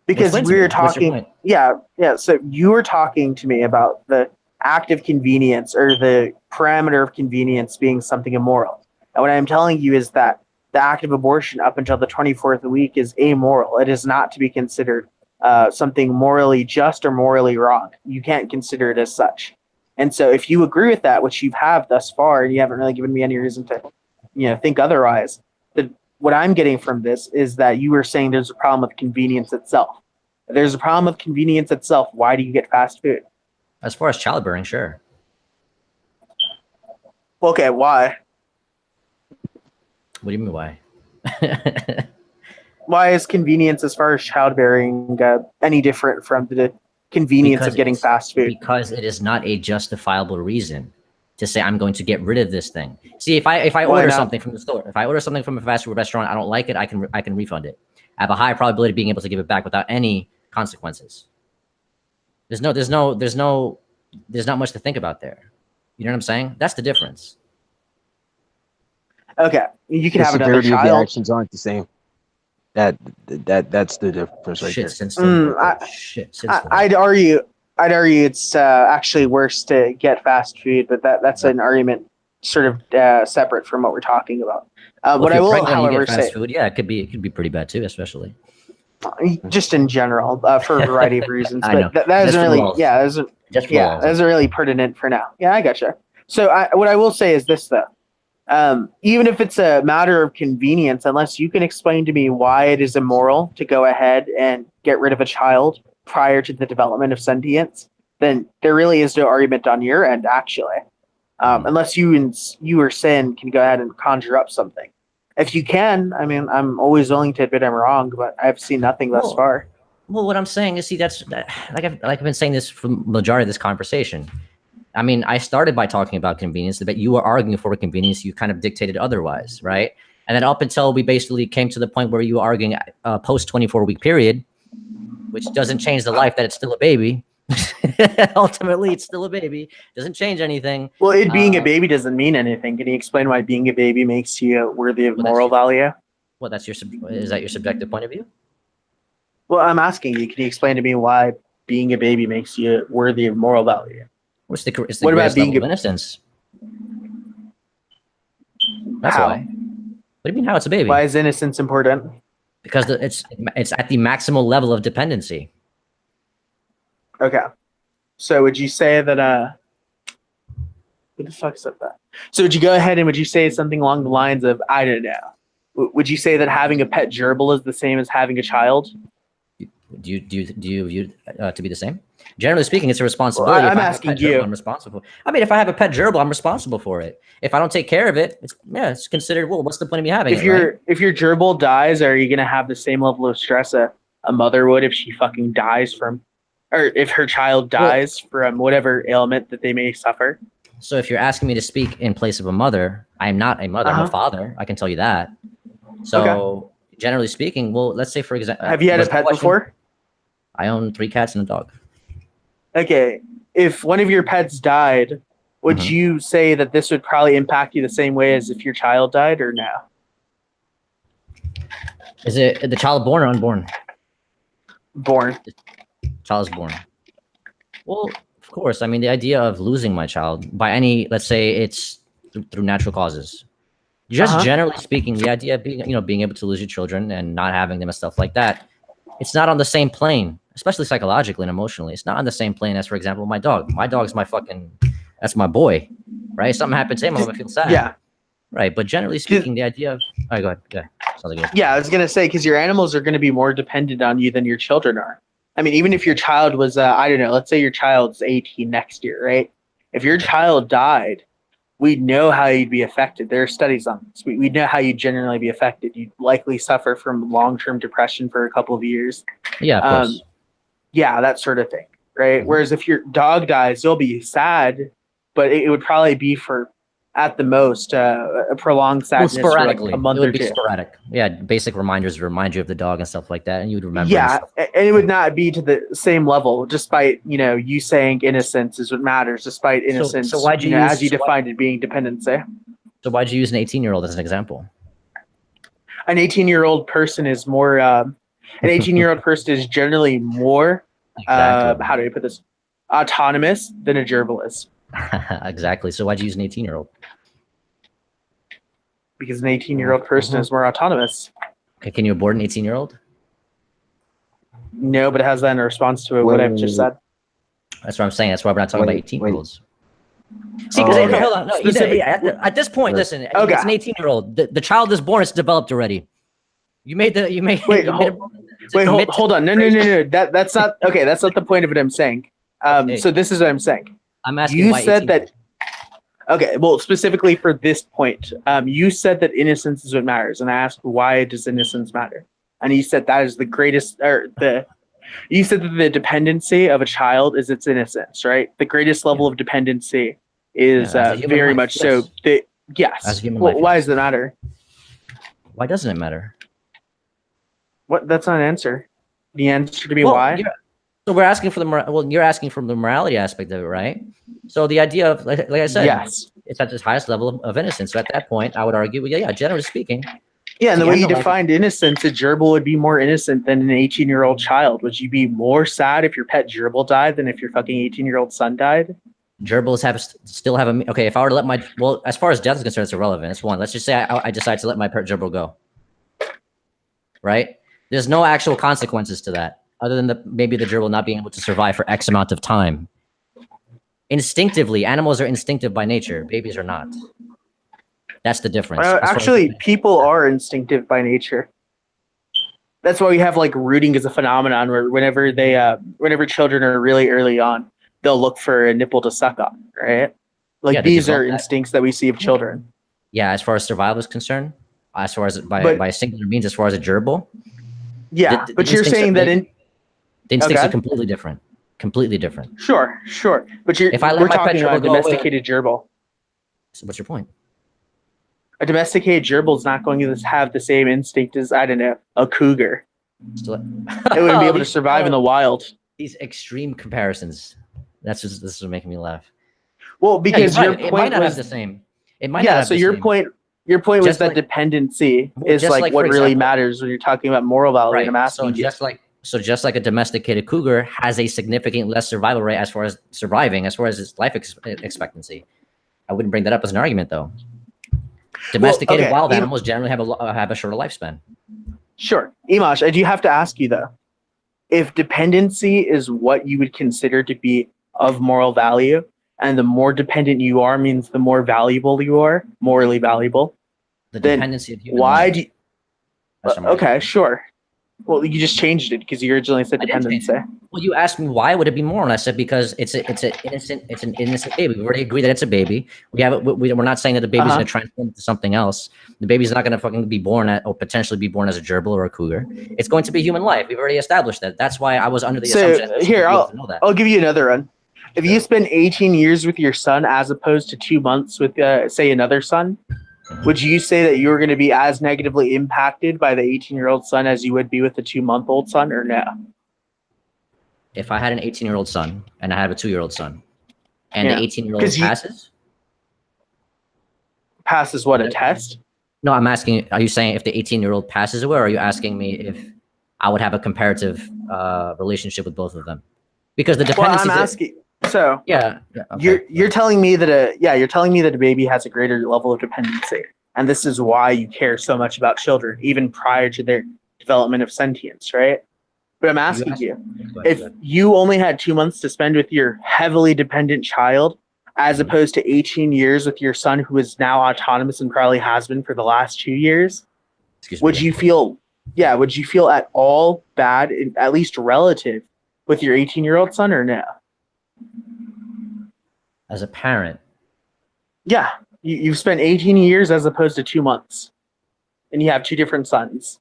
Because we were talking. Yeah. So you were talking to me about the act of convenience or the parameter of convenience being something immoral. And what I'm telling you is that the act of abortion up until the 24th week is amoral. It is not to be considered something morally just or morally wrong. You can't consider it as such. And so if you agree with that, which you have thus far, and you haven't really given me any reason to think otherwise, that what I'm getting from this is that you were saying there's a problem with convenience itself. If there's a problem with convenience itself, why do you get fast food? As far as childbearing, sure. Okay, why? What do you mean why? Why is convenience as far as childbearing any different from the convenience of getting fast food? Because it is not a justifiable reason. to say I'm going to get rid of this thing. See, if I Why order not? something from the store, if I order something from a fast food restaurant, I don't like it, I can refund it. I have a high probability of being able to give it back without any consequences. There's not much to think about there. You know what I'm saying? That's the difference. Okay, you can The have another severity of the child. actions aren't the same. That's the difference right Shit, there. sin still. I'd argue it's actually worse to get fast food, but that's an argument sort of separate from what we're talking about. What I will, however, say, food, yeah, it could be pretty bad too, especially. just in general, for a variety of reasons. I know. But that Just isn't for really, lulz. yeah, that isn't really pertinent for now. Yeah, I gotcha. So what I will say is this, though. Even if it's a matter of convenience, unless you can explain to me why it is immoral to go ahead and get rid of a child prior to the development of sentience, then there really is no argument on your end, actually. Unless you or Sin can go ahead and conjure up something. If you can, I mean, I'm always willing to admit I'm wrong, but I've seen nothing thus far. Well, what I'm saying is, see, like I've been saying this for the majority of this conversation. I mean, I started by talking about convenience, but you were arguing for convenience. You kind of dictated otherwise, right? And then up until we basically came to the point where you were arguing a post 24-week period, which doesn't change the life that it's still a baby. Ultimately, it's still a baby. Doesn't change anything. Well, it being a baby doesn't mean anything. Can you explain why being a baby makes you worthy of moral value? Well, is that your subjective point of view? Well, I'm asking you. Can you explain to me why being a baby makes you worthy of moral value? It's the What about greatest being level of innocence. That's How? why. What do you mean? How it's a baby? Why is innocence important? Because it's at the maximal level of dependency. Okay. So would you say that who the fuck said that? So would you go ahead and would you say something along the lines of, I don't know. Would you say that having a pet gerbil is the same as having a child? Do you view to be the same? Generally speaking, it's a responsibility. Well, I'm if I have a asking pet gerbil, you. I'm responsible. I mean, if I have a pet gerbil, I'm responsible for it. If I don't take care of it, it's considered. Well, what's the point of me having If it? if your gerbil dies, are you gonna have the same level of stress a mother would if she fucking dies from, or if her child dies from whatever ailment that they may suffer? So if you're asking me to speak in place of a mother, I'm not a mother. I'm a father. I can tell you that. So generally speaking, well, let's say for example, have you had a pet before? I own 3 cats and a dog. Okay, if one of your pets died, would you say that this would probably impact you the same way as if your child died, or no? Is it the child born or unborn? Born. Child is born. Well, of course. I mean, the idea of losing my child by any, let's say it's through natural causes. Just generally speaking, the idea of being able to lose your children and not having them and stuff like that, it's not on the same plane, especially psychologically and emotionally. It's not on the same plane as, for example, my dog. My dog's that's my boy, right? Something happens to him, I'm gonna feel sad. Yeah. Right. But generally speaking, the idea of, all right, go ahead. Yeah. Sounds like Yeah, I was gonna say, because your animals are gonna be more dependent on you than your children are. I mean, even if your child was, I don't know, let's say your child's 18 next year, right? If your child died, we'd know how you'd be affected. There are studies on this. We'd know how you'd generally be affected. You'd likely suffer from long-term depression for a couple of years. Yeah, of course. Yeah, that sort of thing, right? Whereas if your dog dies, you'll be sad, but it would probably be for, at the most, a prolonged sadness for like a month or two. Sporadic. Yeah, basic reminders to remind you of the dog and stuff like that, and you would remember. Yeah, and it would not be to the same level, despite you saying innocence is what matters, despite innocence. So why'd you as you defined it being dependency? So why'd you use an 18-year-old as an example? An 18-year-old person is more. An 18-year-old person is generally more. Exactly. How do I put this? Autonomous than a gerbil is. Exactly. So why'd you use an 18-year-old? Because an 18-year-old person is more autonomous. Okay, can you abort an 18-year-old? No, but it has that in response to what I've just said. That's what I'm saying. That's why we're not talking about 18-year-olds. See, Oh, okay. hold on. No, at this point, listen. It's an 18-year-old. The child is born. It's developed already. Wait, hold on. No. That's not okay. That's not the point of what I'm saying. So this is what I'm saying. I'm asking. You said that. Okay, well, specifically for this point, you said that innocence is what matters, and I asked why does innocence matter, and you said that is the greatest, you said that the dependency of a child is its innocence, right? The greatest level of dependency is Yeah, as a human very life, much so. yes. Yes. As a human Well, life, why yes. does it matter? Why doesn't it matter? What? That's not an answer. The answer to be Well, why? so we're asking for you're asking from the morality aspect of it, right? So the idea of, like I said, Yes. it's at the highest level of innocence. So at that point, I would argue, well, yeah, generally speaking, Yeah, and the the way you end of life- defined innocence, a gerbil would be more innocent than an 18-year-old child. Would you be more sad if your pet gerbil died than if your fucking 18-year-old son died? gerbils still have a okay. If I were to let as far as death is concerned, it's irrelevant. It's one. Let's just say I decide to let my pet gerbil go. Right? There's no actual consequences to that, other than maybe the gerbil not being able to survive for X amount of time. Instinctively, animals are instinctive by nature. Babies are not. That's the difference. Actually, people are instinctive by nature. That's why we have like rooting as a phenomenon, where whenever children are really early on, they'll look for a nipple to suck on, right? Like Yeah, they these are develop that. instincts that we see of children. Yeah, as far as survival is concerned, as far as But- by singular means, as far as a gerbil, Yeah, The but you're instincts saying are- that in the instincts Okay. are completely different. Completely different. sure, but If I let we're my pet talking about a gerbil go away- domesticated gerbil. So what's your point? A domesticated gerbil is not going to have the same instinct as, I don't know, a cougar. Still, It wouldn't be able to survive in the wild. These extreme comparisons. This is making me laugh. Well, Yeah, because you're your right. It might point not was have the same. It might not yeah. have So the your same. point was Just that like- dependency Well, is just like like, what for really example- matters when you're talking about moral value. And I'm Right. asking you. Just like a domesticated cougar has a significant less survival rate as far as surviving, as far as its life expectancy. I wouldn't bring that up as an argument, though. Domesticated okay, wild animals generally have a shorter lifespan. Sure, Emash, I do have to ask you though, if dependency is what you would consider to be of moral value, and the more dependent you are means the more valuable you are, morally valuable. The Then dependency of human Why life. do you, That's what I'm okay, arguing. sure. Well, you just changed it because you originally said I didn't change dependency. Well, you asked me why would it be moral, and I said because it's an innocent baby. We already agreed that it's a baby. We're not saying that the baby's Uh-huh. going to transform into something else. The baby's not going to fucking be born or potentially be born as a gerbil or a cougar. It's going to be human life. We've already established that. That's why I was under the So assumption that here, you have to know that. I'll give you another one. If you spend 18 years with your son as opposed to 2 months with, say, another son, would you say that you're going to be as negatively impacted by the 18-year-old son as you would be with the 2-month-old son, or no? If I had an 18-year-old son and I have a 2-year-old son, and Yeah. the 18-year-old 'Cause passes, Passes what, a test? no, I'm asking, are you saying if the 18-year-old passes away, or are you asking me if I would have a comparative relationship with both of them? Because the Well, dependency. I'm asking. So Yeah. Okay. you're telling me that a baby has a greater level of dependency, and this is why you care so much about children, even prior to their development of sentience, right? But I'm asking asked- you, Go ahead, if go ahead. you only had 2 months to spend with your heavily dependent child, as opposed to 18 years with your son who is now autonomous and probably has been for the last 2 years, Excuse me. would you feel at all bad, at least relative, with your 18-year-old son, or no? As a parent, Yeah, you've spent 18 years as opposed to 2 months, and you have two different sons.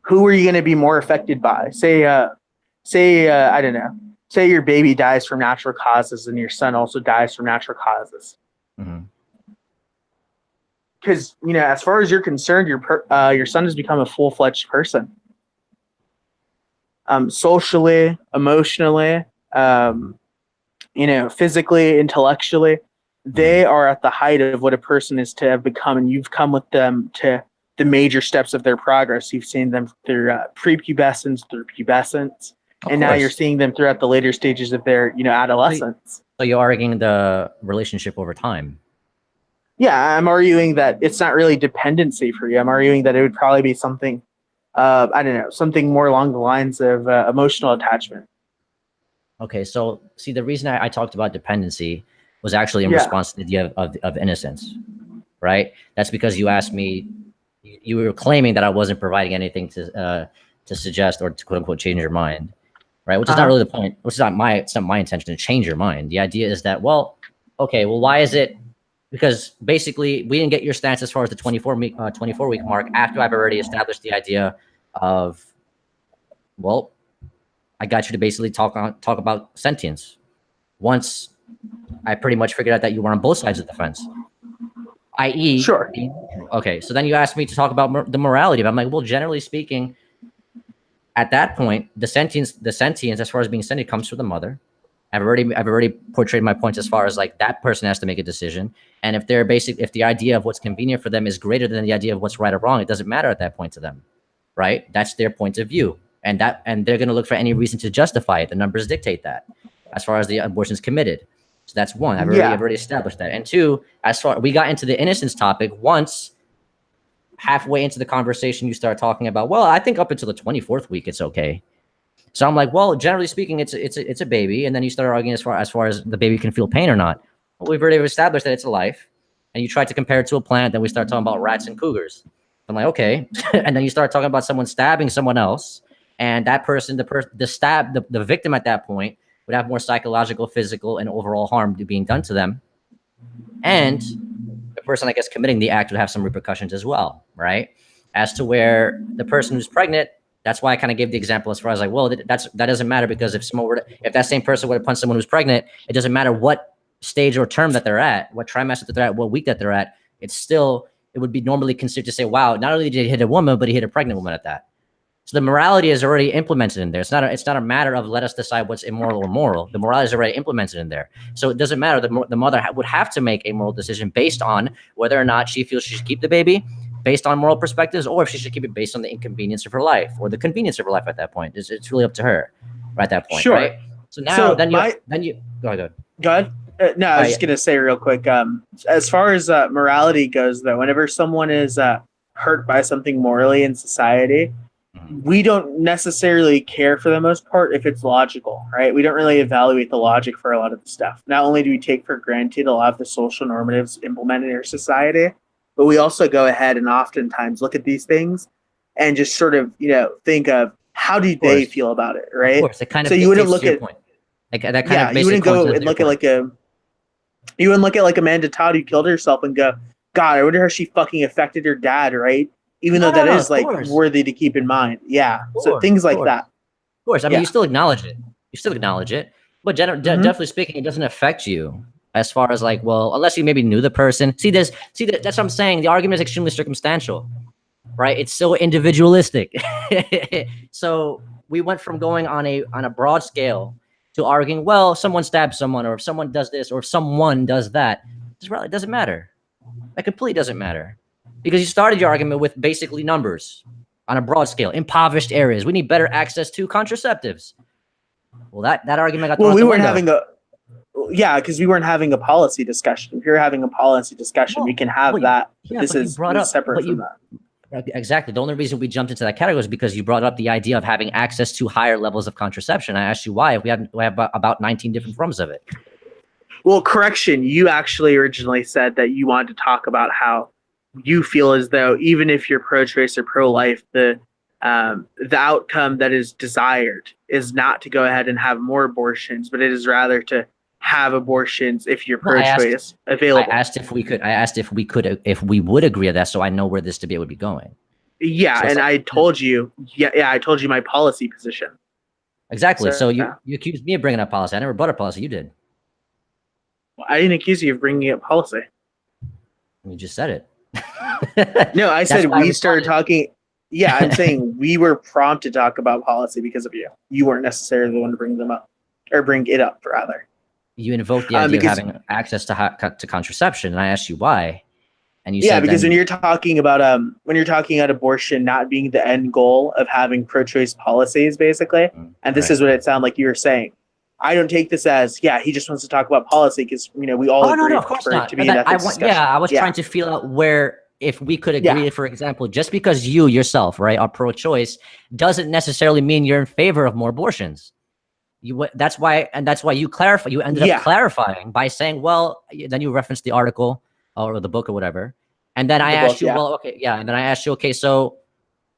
Who are you going to be more affected by? Say, I don't know. Say your baby dies from natural causes, and your son also dies from natural causes. mhm. Because as far as you're concerned, your son has become a full-fledged person, socially, emotionally, physically, intellectually. They are at the height of what a person is to have become, and you've come with them to the major steps of their progress. You've seen them through prepubescence, through pubescence, Of and now course. you're seeing them throughout the later stages of their adolescence. So you're arguing the relationship over time. Yeah, I'm arguing that it's not really dependency for you. I'm arguing that it would probably be something, I don't know, something more along the lines of emotional attachment. Okay, so see, the reason I talked about dependency was actually in Yeah. response to the idea of innocence, right? That's because you asked me, you were claiming that I wasn't providing anything to suggest or to quote unquote change your mind, right? Which is not Uh-huh. really the point. Which is it's not my intention to change your mind. The idea is that, well, why is it? Because basically, we didn't get your stance as far as the 24-week mark after I've already established the idea of, well, I got you to basically talk about sentience. Once I pretty much figured out that you were on both sides of the fence. I.e., Sure. okay. So then you asked me to talk about the morality. But I'm like, well, generally speaking, at that point, the sentience, as far as being sentient, comes from the mother. I've already portrayed my points as far as like that person has to make a decision, and if the idea of what's convenient for them is greater than the idea of what's right or wrong, it doesn't matter at that point to them, right? That's their point of view, and they're going to look for any reason to justify it. The numbers dictate that, as far as the abortion's committed. So that's one. I've already established that, and two, as far we got into the innocence topic once. Halfway into the conversation, you start talking about, well, I think up until the 24th week, it's okay. So I'm like, well, generally speaking, it's a baby, and then you start arguing as far as the baby can feel pain or not. Well, we've already established that it's a life, and you try to compare it to a plant. Then we start talking about rats and cougars. I'm like, okay, and then you start talking about someone stabbing someone else, and that person, the victim at that point would have more psychological, physical, and overall harm being done to them, and the person, I guess, committing the act would have some repercussions as well, right? As to where the person who's pregnant. That's why I kind of gave the example as far as like, well, that doesn't matter because if that same person would have punched someone who's pregnant, it doesn't matter what stage or term that they're at, what trimester that they're at, what week that they're at. It would be normally considered to say, wow, not only did he hit a woman, but he hit a pregnant woman at that. So the morality is already implemented in there. It's not a matter of let us decide what's immoral or moral. The morality is already implemented in there. So it doesn't matter. The mother would have to make a moral decision based on whether or not she feels she should keep the baby, based on moral perspectives, or if she should keep it based on the inconvenience of her life or the convenience of her life at that point. It's really up to her at that point, sure. Right? So now, then you go ahead. Go ahead. No, I was just gonna say real quick. As far as morality goes, though, whenever someone is hurt by something morally in society, we don't necessarily care for the most part if it's logical, right? We don't really evaluate the logic for a lot of the stuff. Not only do we take for granted a lot of the social normatives implemented in our society, but we also go ahead and oftentimes look at these things and just sort of, think of how do they feel about it, right? Of course, it kind of. So you wouldn't look at point. Like that kind of. You wouldn't go and look at you wouldn't look at Amanda Todd who killed herself and go, God, I wonder how she fucking affected her dad, right? Even though that is worthy to keep in mind. Yeah. So things like that. Of course. I mean, you still acknowledge it. But definitely speaking, it doesn't affect you. As far as like, well, unless you maybe knew the person. That's what I'm saying. The argument is extremely circumstantial, right? It's so individualistic. So we went from going on a broad scale to arguing, well, if someone stabs someone, or if someone does this, or if someone does that. It doesn't matter. That completely doesn't matter. Because you started your argument with basically numbers on a broad scale. Impoverished areas. We need better access to contraceptives. Well, that argument got thrown out the window. Because we weren't having a policy discussion. If you're having a policy discussion, we can have that. Yeah, this is separate from that. Exactly. The only reason we jumped into that category is because you brought up the idea of having access to higher levels of contraception. I asked you why. We have about 19 different forms of it. Well, correction. You actually originally said that you wanted to talk about how you feel as though even if you're pro-choice or pro-life, the outcome that is desired is not to go ahead and have more abortions, but it is rather to have abortions if you're pro-choice available. I asked if we would agree on that, so I know where this debate would be going. Yeah, so I told you. I told you my policy position. Exactly. So you accused me of bringing up policy. I never brought up policy. You did. Well, I didn't accuse you of bringing up policy. You just said it. No, I said we started talking. Yeah, I'm saying we were prompted to talk about policy because of you. You weren't necessarily the one to bring them up, or bring it up, rather. You invoked the idea of having access to contraception, and I asked you why. And you said because when you're talking about abortion not being the end goal of having pro-choice policies, basically, and this is what it sounded like you were saying. I don't take this as he just wants to talk about policy because we all agree no, of course not. To be an ethics discussion. I was trying to feel out where if we could agree, for example, just because you yourself, right, are pro-choice doesn't necessarily mean you're in favor of more abortions. That's why you clarify. You ended up clarifying by saying, well, then you referenced the article or the book or whatever, and then I asked you, and then I asked you, okay, so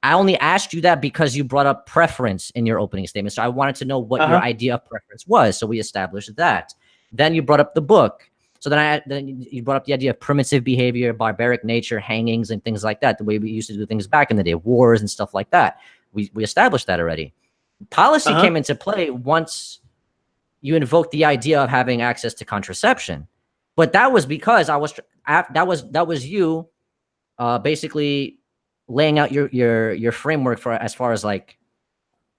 I only asked you that because you brought up preference in your opening statement, so I wanted to know what your idea of preference was. So we established that. Then you brought up the book. So then you brought up the idea of primitive behavior, barbaric nature, hangings, and things like that. The way we used to do things back in the day, wars and stuff like that. We established that already. Policy came into play once you invoked the idea of having access to contraception, but that was because that was you basically laying out your framework for as far as like,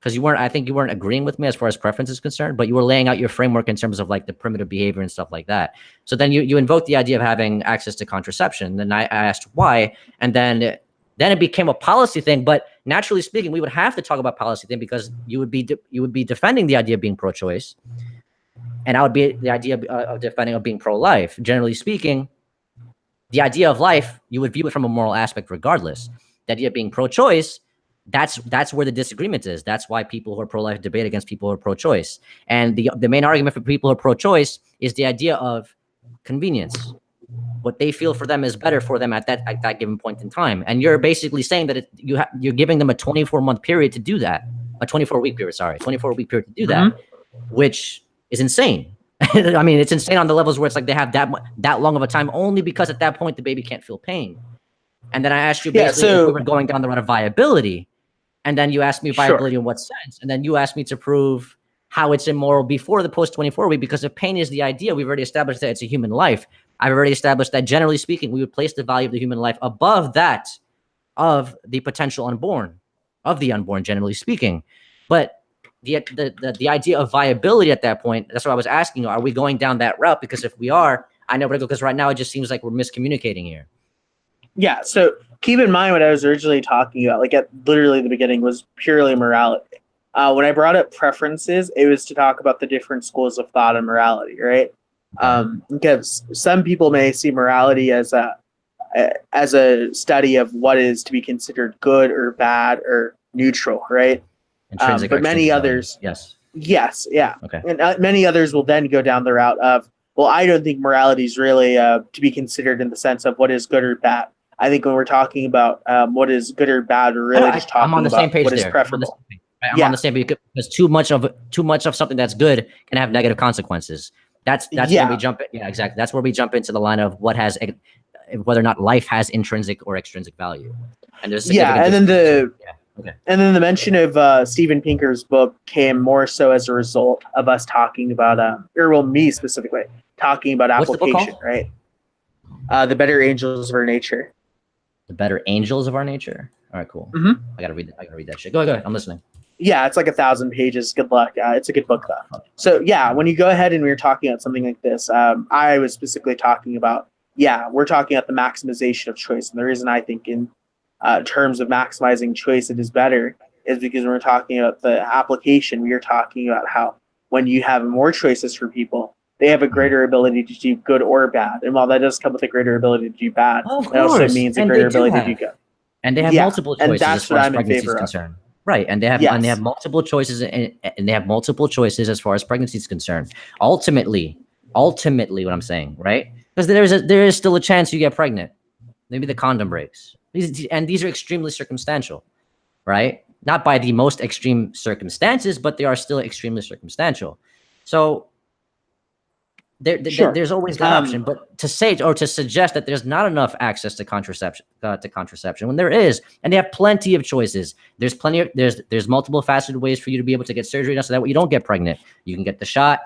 because I think you weren't agreeing with me as far as preference is concerned, but you were laying out your framework in terms of like the primitive behavior and stuff like that. So then you invoked the idea of having access to contraception. Then I asked why, and then it became a policy thing. But naturally speaking, we would have to talk about policy thing because you would be defending the idea of being pro-choice, and I would be the idea of defending of being pro-life. Generally speaking, the idea of life, you would view it from a moral aspect regardless. The idea of being pro-choice, that's where the disagreement is. That's why people who are pro-life debate against people who are pro-choice. And the main argument for people who are pro-choice is the idea of convenience. What they feel for them is better for them at that given point in time. And you're basically saying that you're giving them a 24-month period to do that, a 24-week period. Sorry, 24-week period to do that, which is insane. I mean, it's insane on the levels where it's like they have that long of a time only because at that point the baby can't feel pain. And then I asked you basically if we were going down the road of viability. And then you asked me viability in what sense? And then you asked me to prove how it's immoral before the post-24 week, because if pain is the idea, we've already established that it's a human life. I've already established that generally speaking, we would place the value of the human life above that of the potential unborn, generally speaking. But the idea of viability at that point, that's what I was asking you, are we going down that route? Because if we are, I know where to go, because right now it just seems like we're miscommunicating here. Yeah, so keep in mind what I was originally talking about, like at literally the beginning, was purely morality. When I brought up preferences, it was to talk about the different schools of thought and morality, right? Because some people may see morality as a study of what is to be considered good or bad or neutral, right? But many others, yes, yeah. Okay. And many others will then go down the route of, well, I don't think morality is really to be considered in the sense of what is good or bad. I think when we're talking about what is good or bad, we're really just talking about what is preferable. I'm on the same page because too much of something that's good can have negative consequences. That's when we jump. Yeah, exactly. That's where we jump into the line of whether or not life has intrinsic or extrinsic value. And there's and then the mention of Steven Pinker's book came more so as a result of us talking about me specifically talking about application, right? The Better Angels of Our Nature. The Better Angels of Our Nature. All right, cool. I gotta read that shit. Go ahead. I'm listening. Yeah, it's like 1,000 pages. Good luck. It's a good book though. So yeah, when you go ahead and we're talking about something like this, I was specifically talking about, we're talking about the maximization of choice. And the reason I think in terms of maximizing choice, it is better is because when we're talking about the application, we are talking about how when you have more choices for people, they have a greater ability to do good or bad. And while that does come with a great ability to do bad, it also means a greater ability to do good. And they have multiple choices as far as pregnancy is concerned. Right. And they have multiple choices and they have multiple choices as far as pregnancy is concerned. Ultimately what I'm saying, right? Because there is still a chance you get pregnant. Maybe the condom breaks. These are extremely circumstantial, right? Not by the most extreme circumstances, but they are still extremely circumstantial. So there's always that option, but to say or to suggest that there's not enough access to contraception when there is, and they have plenty of choices. There's multiple faceted ways for you to be able to get surgery done so that way you don't get pregnant. You can get the shot.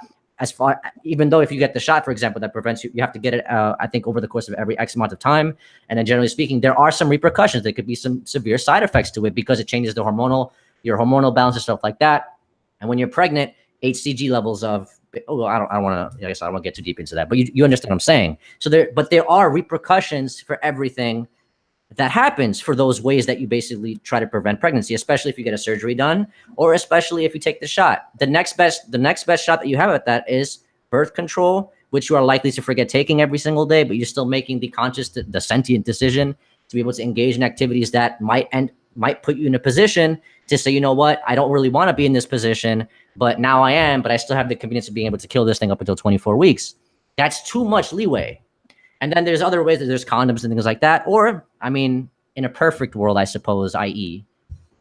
Even though if you get the shot, for example, that prevents you have to get it, I think, over the course of every X amount of time. And then generally speaking, there are some repercussions. There could be some severe side effects to it because it changes your hormonal balance and stuff like that. And when you're pregnant, HCG levels of, I don't want to get too deep into that, but you understand what I'm saying. So there are repercussions for everything that happens for those ways that you basically try to prevent pregnancy, especially if you get a surgery done, or especially if you take the shot. The next best shot that you have at that is birth control, which you are likely to forget taking every single day, but you're still making the conscious, the sentient decision to be able to engage in activities that might put you in a position to say, you know what, I don't really want to be in this position, but now I am, but I still have the convenience of being able to kill this thing up until 24 weeks. That's too much leeway. And then there's other ways that there's condoms and things like that. Or, I mean, in a perfect world, I suppose, i.e.,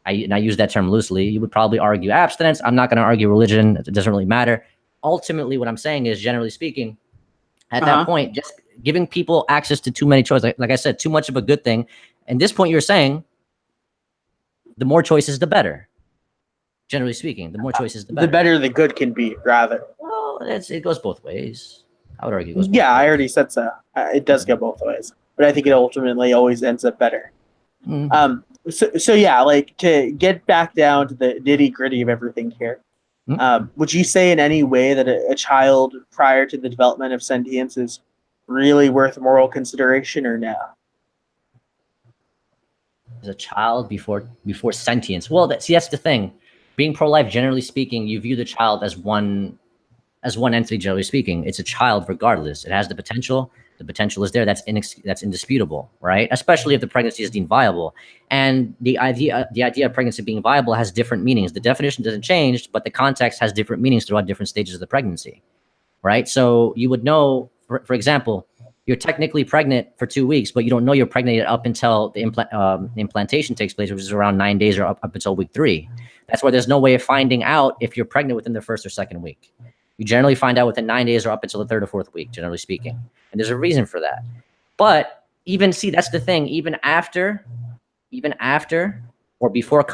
and I use that term loosely, you would probably argue abstinence. I'm not going to argue religion. It doesn't really matter. Ultimately, what I'm saying is, generally speaking, at that point, just giving people access to too many choices, like I said, too much of a good thing. And this point, you're saying the more choices, the better. Generally speaking, the more choices, the better. The better the good can be, rather. Well, it goes both ways. I would argue it goes both Yeah, I ways. already said so. It does go both ways, but I think it ultimately always ends up better. Mm. So yeah, like to get back down to the nitty gritty of everything here. Would you say in any way that a child prior to the development of sentience is really worth moral consideration, or no? As a child before sentience. Well, that's the thing. Being pro-life, generally speaking, you view the child as one entity. Generally speaking, it's a child regardless. It has the potential. The potential is there. That's indisputable, right? Especially if the pregnancy is deemed viable. And the idea of pregnancy being viable has different meanings. The definition doesn't change, but the context has different meanings throughout different stages of the pregnancy, right? So you would know, for example, you're technically pregnant for 2 weeks, but you don't know you're pregnant up until the implantation takes place, which is around 9 days or up until week 3. That's why there's no way of finding out if you're pregnant within the first or second week. You generally find out within 9 days or up until the third or fourth week, generally speaking. And there's a reason for that. But that's the thing, even after or before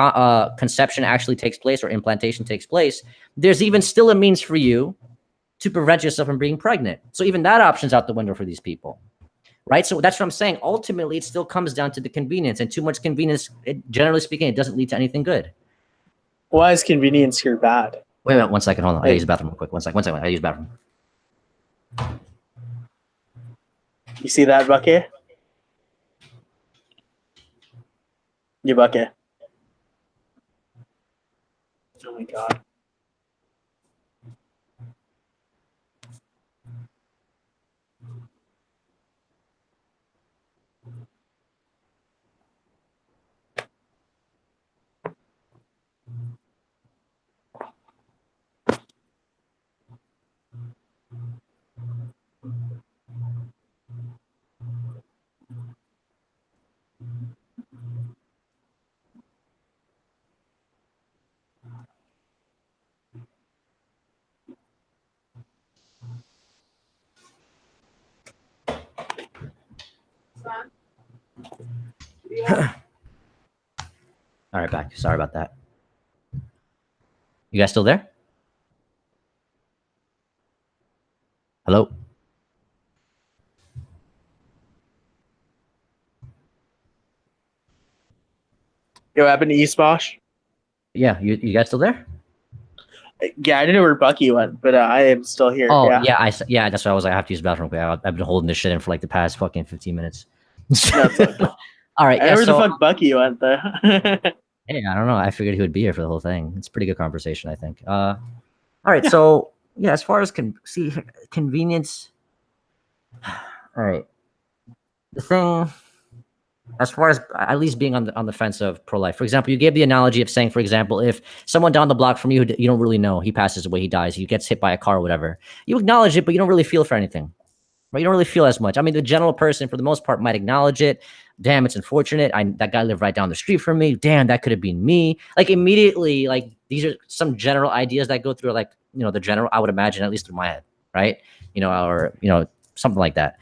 conception actually takes place or implantation takes place, there's even still a means for you to prevent yourself from being pregnant. So even that option's out the window for these people, right? So that's what I'm saying. Ultimately, it still comes down to the convenience, and too much convenience, generally speaking, it doesn't lead to anything good. Why is convenience here bad? Wait a minute, 1 second, hold on. I use the bathroom real quick. One second, I use the bathroom. You see that, Bucky? You Bucky. Oh my god. All right, back. Sorry about that. You guys still there? Hello? Yo, what happened to Eastbosh? Yeah, you guys still there? Yeah, I didn't know where Bucky went, but I am still here. Oh, yeah. Yeah, that's why I was like, I have to use the bathroom. I've been holding this shit in for like the past fucking 15 minutes. That's okay. All right. I know where the fuck Bucky went, though. Hey, I don't know. I figured he would be here for the whole thing. It's a pretty good conversation, I think. All right. Yeah. So, yeah, as far as convenience. All right. The thing, as far as at least being on the fence of pro-life, for example, you gave the analogy of saying, for example, if someone down the block from you who you don't really know, he passes away, he dies, he gets hit by a car or whatever, you acknowledge it, but you don't really feel for anything. Right? You don't really feel as much. I mean, the general person, for the most part, might acknowledge it. Damn, it's unfortunate. That guy lived right down the street from me. Damn, that could have been me. Like immediately, like these are some general ideas that go through, like, the general, I would imagine, at least through my head, right? Or something like that.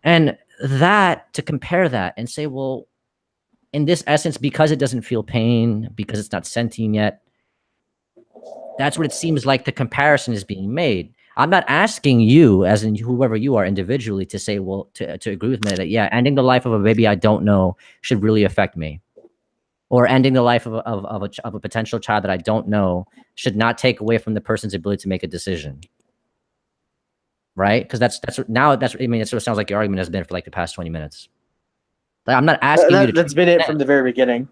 And that, to compare that and say, well, in this essence, because it doesn't feel pain, because it's not sentient yet, that's what it seems like the comparison is being made. I'm not asking you, as in whoever you are individually, to say, well, to agree with me that, yeah, ending the life of a baby I don't know should really affect me. Or ending the life of a potential child that I don't know should not take away from the person's ability to make a decision. Right? Because that's what it sort of sounds like your argument has been for like the past 20 minutes. Like, I'm not asking you to. That's been it from the very beginning.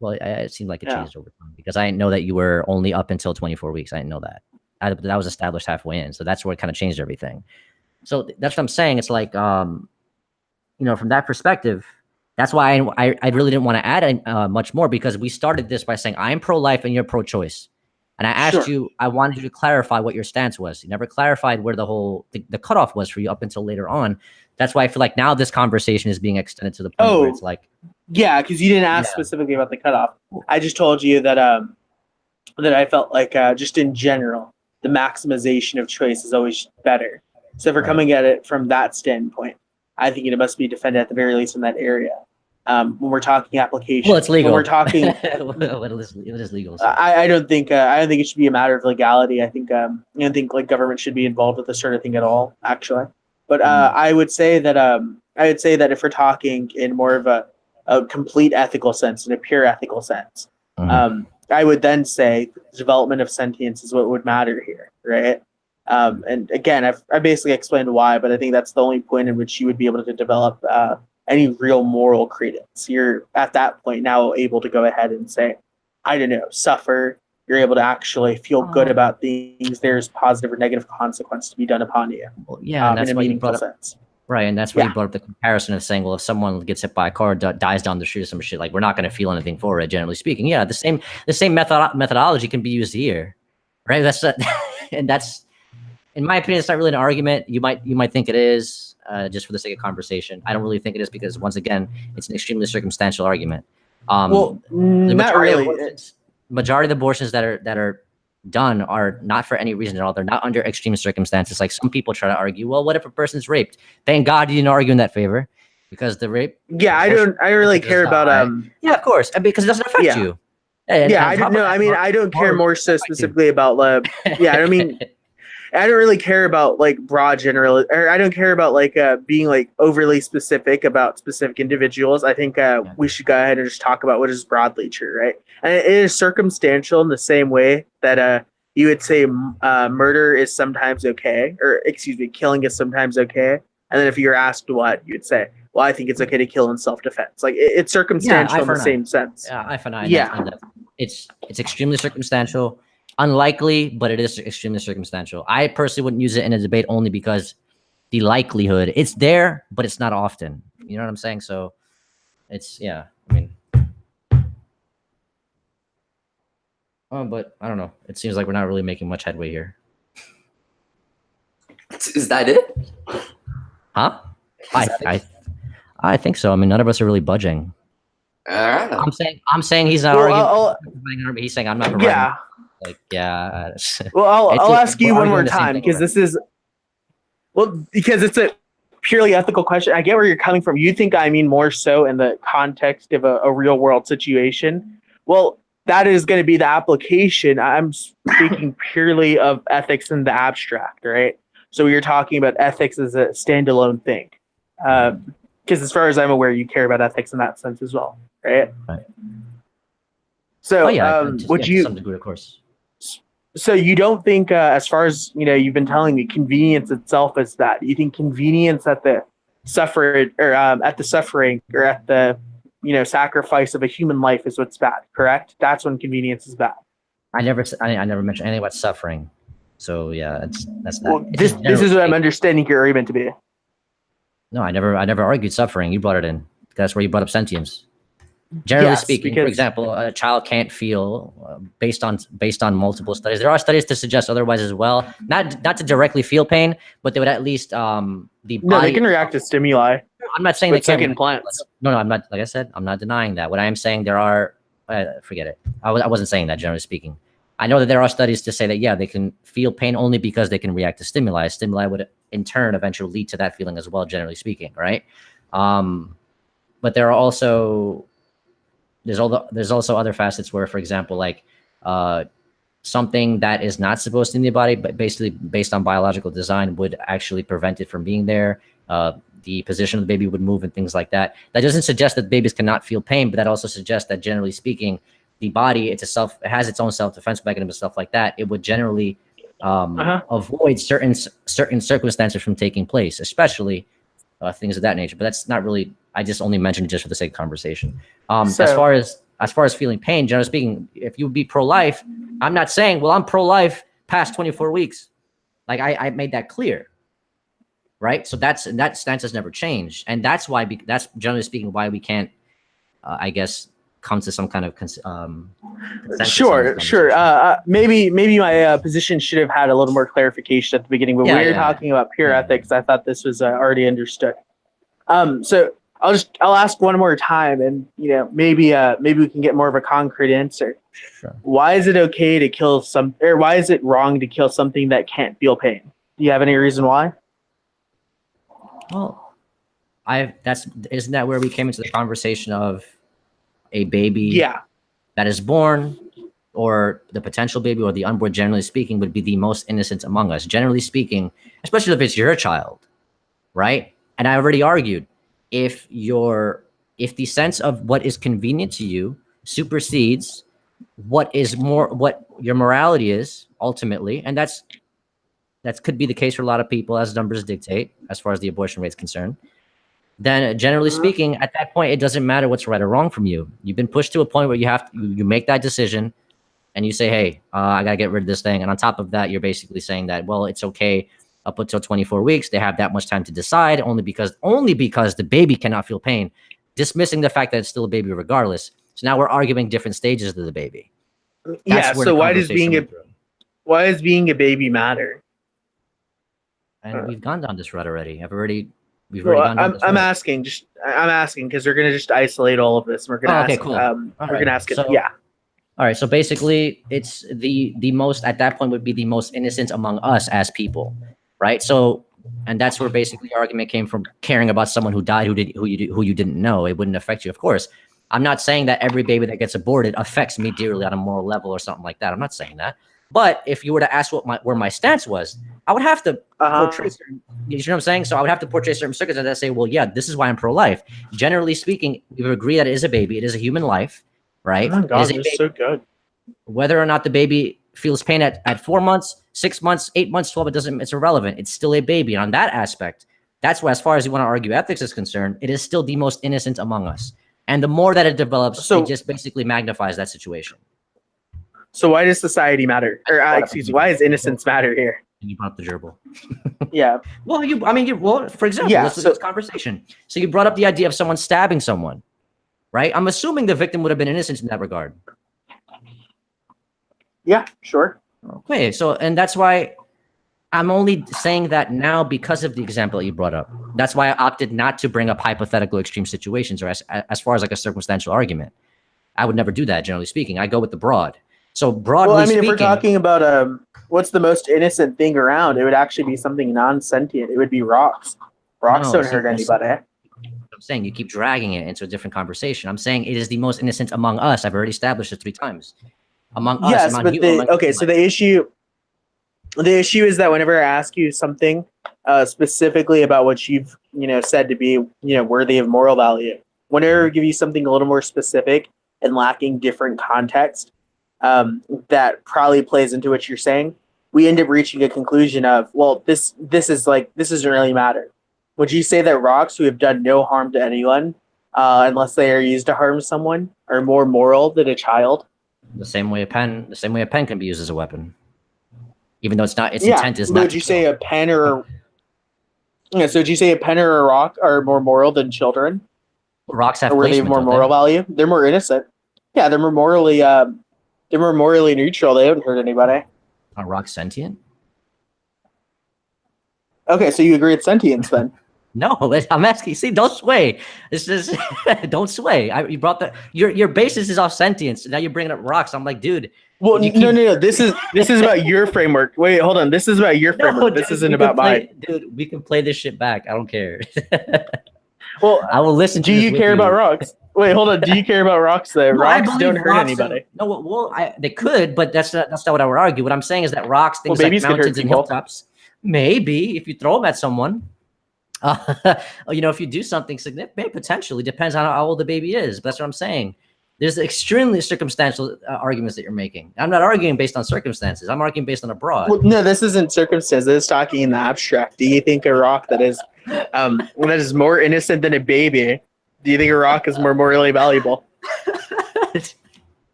Well, it seemed like it changed over time because I didn't know that you were only up until 24 weeks. I didn't know that. That was established halfway in. So that's where it kind of changed everything. So that's what I'm saying. It's like, from that perspective, that's why I really didn't want to add much more, because we started this by saying I'm pro-life and you're pro-choice. And I asked you, I wanted you to clarify what your stance was. You never clarified where the cutoff was for you up until later on. That's why I feel like now this conversation is being extended to the point where it's like. Yeah, because you didn't ask specifically about the cutoff. I just told you that I felt like just in general, the maximization of choice is always better. So if we're coming at it from that standpoint, I think it must be defended at the very least in that area. when we're talking application. Well, it's legal. When we're talking, what is legal? So. I don't think it should be a matter of legality. I don't think like government should be involved with this sort of thing at all, actually. But I would say that if we're talking in more of a complete ethical sense, in a pure ethical sense, I would then say the development of sentience is what would matter here, right? And again, I basically explained why, but I think that's the only point in which you would be able to develop any real moral credence. You're at that point now able to go ahead and say, I don't know, suffer. You're able to actually feel good about things. There's positive or negative consequence to be done upon you. Well, yeah, and that's in a why you meaningful brought up, sense. right, and that's why you brought up the comparison of saying, well, if someone gets hit by a car, dies down the street or some shit, like we're not going to feel anything for it, generally speaking. Yeah, the same methodology can be used here, right? That's and that's, in my opinion, it's not really an argument. You might think it is, just for the sake of conversation. I don't really think it is because, once again, it's an extremely circumstantial argument. Well, not really. Majority of the abortions that are done are not for any reason at all. They're not under extreme circumstances. Like some people try to argue, well, what if a person's raped? Thank God you didn't argue in that favor, because the rape. Yeah, I don't really care about Yeah, of course, because it doesn't affect you. I don't know. I mean, I don't care more so specifically about yeah. I mean, I don't really care about like broad general, or I don't care about like being like overly specific about specific individuals. I think we should go ahead and just talk about what is broadly true, right? And it is circumstantial in the same way that you would say murder is sometimes okay, or excuse me, killing is sometimes okay. And then if you're asked what, you'd say, well, I think it's okay to kill in self-defense. Like it's circumstantial in the same sense. Yeah, I find it's extremely circumstantial. Unlikely, but it is extremely circumstantial. I personally wouldn't use it in a debate only because the likelihood, it's there, but it's not often. You know what I'm saying? So it's, yeah, I mean, but I don't know. It seems like we're not really making much headway here. Is that it? Huh? I think so. I mean, none of us are really budging. All right. I'm saying he's not arguing. He's saying I'm not. Yeah. Like, yeah. Well, I'll ask you one more time because because it's a purely ethical question. I get where you're coming from. You think I mean more so in the context of a real world situation. Well, that is going to be the application. I'm speaking purely of ethics in the abstract, right? So you're talking about ethics as a standalone thing. Because as far as I'm aware, you care about ethics in that sense as well, right? Right. So, to some degree, of course. So you don't think, as far as you've been telling me, convenience itself is that? You think convenience at the suffering, or at the sacrifice of a human life is what's bad, correct? That's when convenience is bad. I never mentioned anything about suffering. So yeah, that's that. Well, this is what I'm understanding your argument to be. No, I never argued suffering. You brought it in. That's where you brought up sentience. Generally speaking, for example, a child can't feel based on multiple studies. There are studies to suggest otherwise as well. Not to directly feel pain, but they would at least the body. No, they can react to stimuli. I'm not saying they can't implants. No, I'm not. Like I said, I'm not denying that. What I am saying, there are. Forget it. I wasn't saying that. Generally speaking, I know that there are studies to say that they can feel pain only because they can react to stimuli. Stimuli would in turn eventually lead to that feeling as well. Generally speaking, right? But there are also there's also other facets where, for example, like something that is not supposed to be in the body, but basically based on biological design, would actually prevent it from being there. The position of the baby would move and things like that. That doesn't suggest that babies cannot feel pain, but that also suggests that generally speaking, the body it has its own self-defense mechanism and stuff like that. It would generally avoid certain circumstances from taking place, especially things of that nature. But that's not really. I just only mentioned it just for the sake of conversation. As far as feeling pain, generally speaking, if you would be pro-life, I'm not saying, well, I'm pro-life past 24 weeks. Like I made that clear, right? So that stance has never changed, and that's why that's generally speaking why we can't, I guess, come to some kind of Sure. Maybe my position should have had a little more clarification at the beginning, but when you're talking about pure ethics, I thought this was already understood. So I'll ask one more time, and maybe we can get more of a concrete answer. Sure. Why is it okay to kill or why is it wrong to kill something that can't feel pain? Do you have any reason why? Well, isn't that where we came into the conversation of a baby Yeah. that is born, or the potential baby, or the unborn, generally speaking, would be the most innocent among us, generally speaking, especially if it's your child, right? And I already argued, if the sense of what is convenient to you supersedes what your morality is ultimately, and that could be the case for a lot of people, as numbers dictate, as far as the abortion rate is concerned, then generally speaking, at that point, it doesn't matter what's right or wrong from you. You've been pushed to a point where you make that decision, and you say, hey, I got to get rid of this thing. And on top of that, you're basically saying that, well, it's okay up until 24 weeks. They have that much time to decide, only because the baby cannot feel pain, dismissing the fact that it's still a baby regardless. So now we're arguing different stages of the baby. So why does being a baby matter? And we've gone down this route already. I'm asking because we're gonna just isolate all of this. And we're gonna ask. Cool. We're gonna ask it. All right. So basically, it's the most, at that point, would be the most innocent among us as people, right? So, and that's where basically the argument came from, caring about someone who died who you didn't know. It wouldn't affect you, of course. I'm not saying that every baby that gets aborted affects me dearly on a moral level or something like that. I'm not saying that. But if you were to ask where my stance was, I would have to portray certain, you know what I'm saying? So I would have to portray certain circumstances that say, well, yeah, this is why I'm pro-life. Generally speaking, we would agree that it is a baby. It is a human life, right? Oh my God, it's so good. Whether or not the baby feels pain at 4 months, 6 months, 8 months, 12, it's irrelevant. It's still a baby. And on that aspect, that's why, as far as you want to argue ethics is concerned, it is still the most innocent among us. And the more that it develops, it just basically magnifies that situation. So why does society matter? Or why does innocence matter here? And you brought up the gerbil. Yeah. Well, for example, let's look at this conversation. So you brought up the idea of someone stabbing someone, right? I'm assuming the victim would have been innocent in that regard. Yeah, sure. Okay, so, and that's why I'm only saying that now because of the example that you brought up. That's why I opted not to bring up hypothetical extreme situations, or as far as like a circumstantial argument. I would never do that, generally speaking. I go with the broad. So broadly speaking, if we're talking about what's the most innocent thing around, it would actually be something non-sentient. It would be rocks. Rocks don't hurt anybody. I'm saying you keep dragging it into a different conversation. I'm saying it is the most innocent among us. I've already established it 3 times. Among us. Yes, but so the issue is that whenever I ask you something specifically about what you've said to be worthy of moral value, whenever I give you something a little more specific and lacking different context, that probably plays into what you're saying, we end up reaching a conclusion of, well, this doesn't really matter. Would you say that rocks who have done no harm to anyone, unless they are used to harm someone, are more moral than a child? The same way a pen can be used as a weapon, even though its intent is not. Would you say a pen or so would you say a pen or a rock are more moral than children? Rocks have or were they more moral value? They're more innocent. Yeah, they're more morally neutral. They don't hurt anybody. Are rocks sentient? Okay, so you agree it's sentience then? No, I'm asking. See, don't sway. This is don't sway. You brought your basis is off sentience. Now you're bringing up rocks. I'm like, dude. Well, no. This is about your framework. Wait, hold on. This is about your framework. This isn't about mine. Dude, we can play this shit back. I don't care. Well, I will listen. Do you care about rocks? Wait, hold on. Do you care about rocks? Though rocks don't hurt anybody. No, well, they could, but that's not what I would argue. What I'm saying is that rocks, things like mountains and hilltops, maybe if you throw them at someone. If you do something significant, potentially depends on how old the baby is. But that's what I'm saying. There's extremely circumstantial arguments that you're making. I'm not arguing based on circumstances. I'm arguing based on a broad. Well, no, this isn't circumstances. This is talking in the abstract. Do you think a rock that is more innocent than a baby? Do you think a rock is more morally valuable?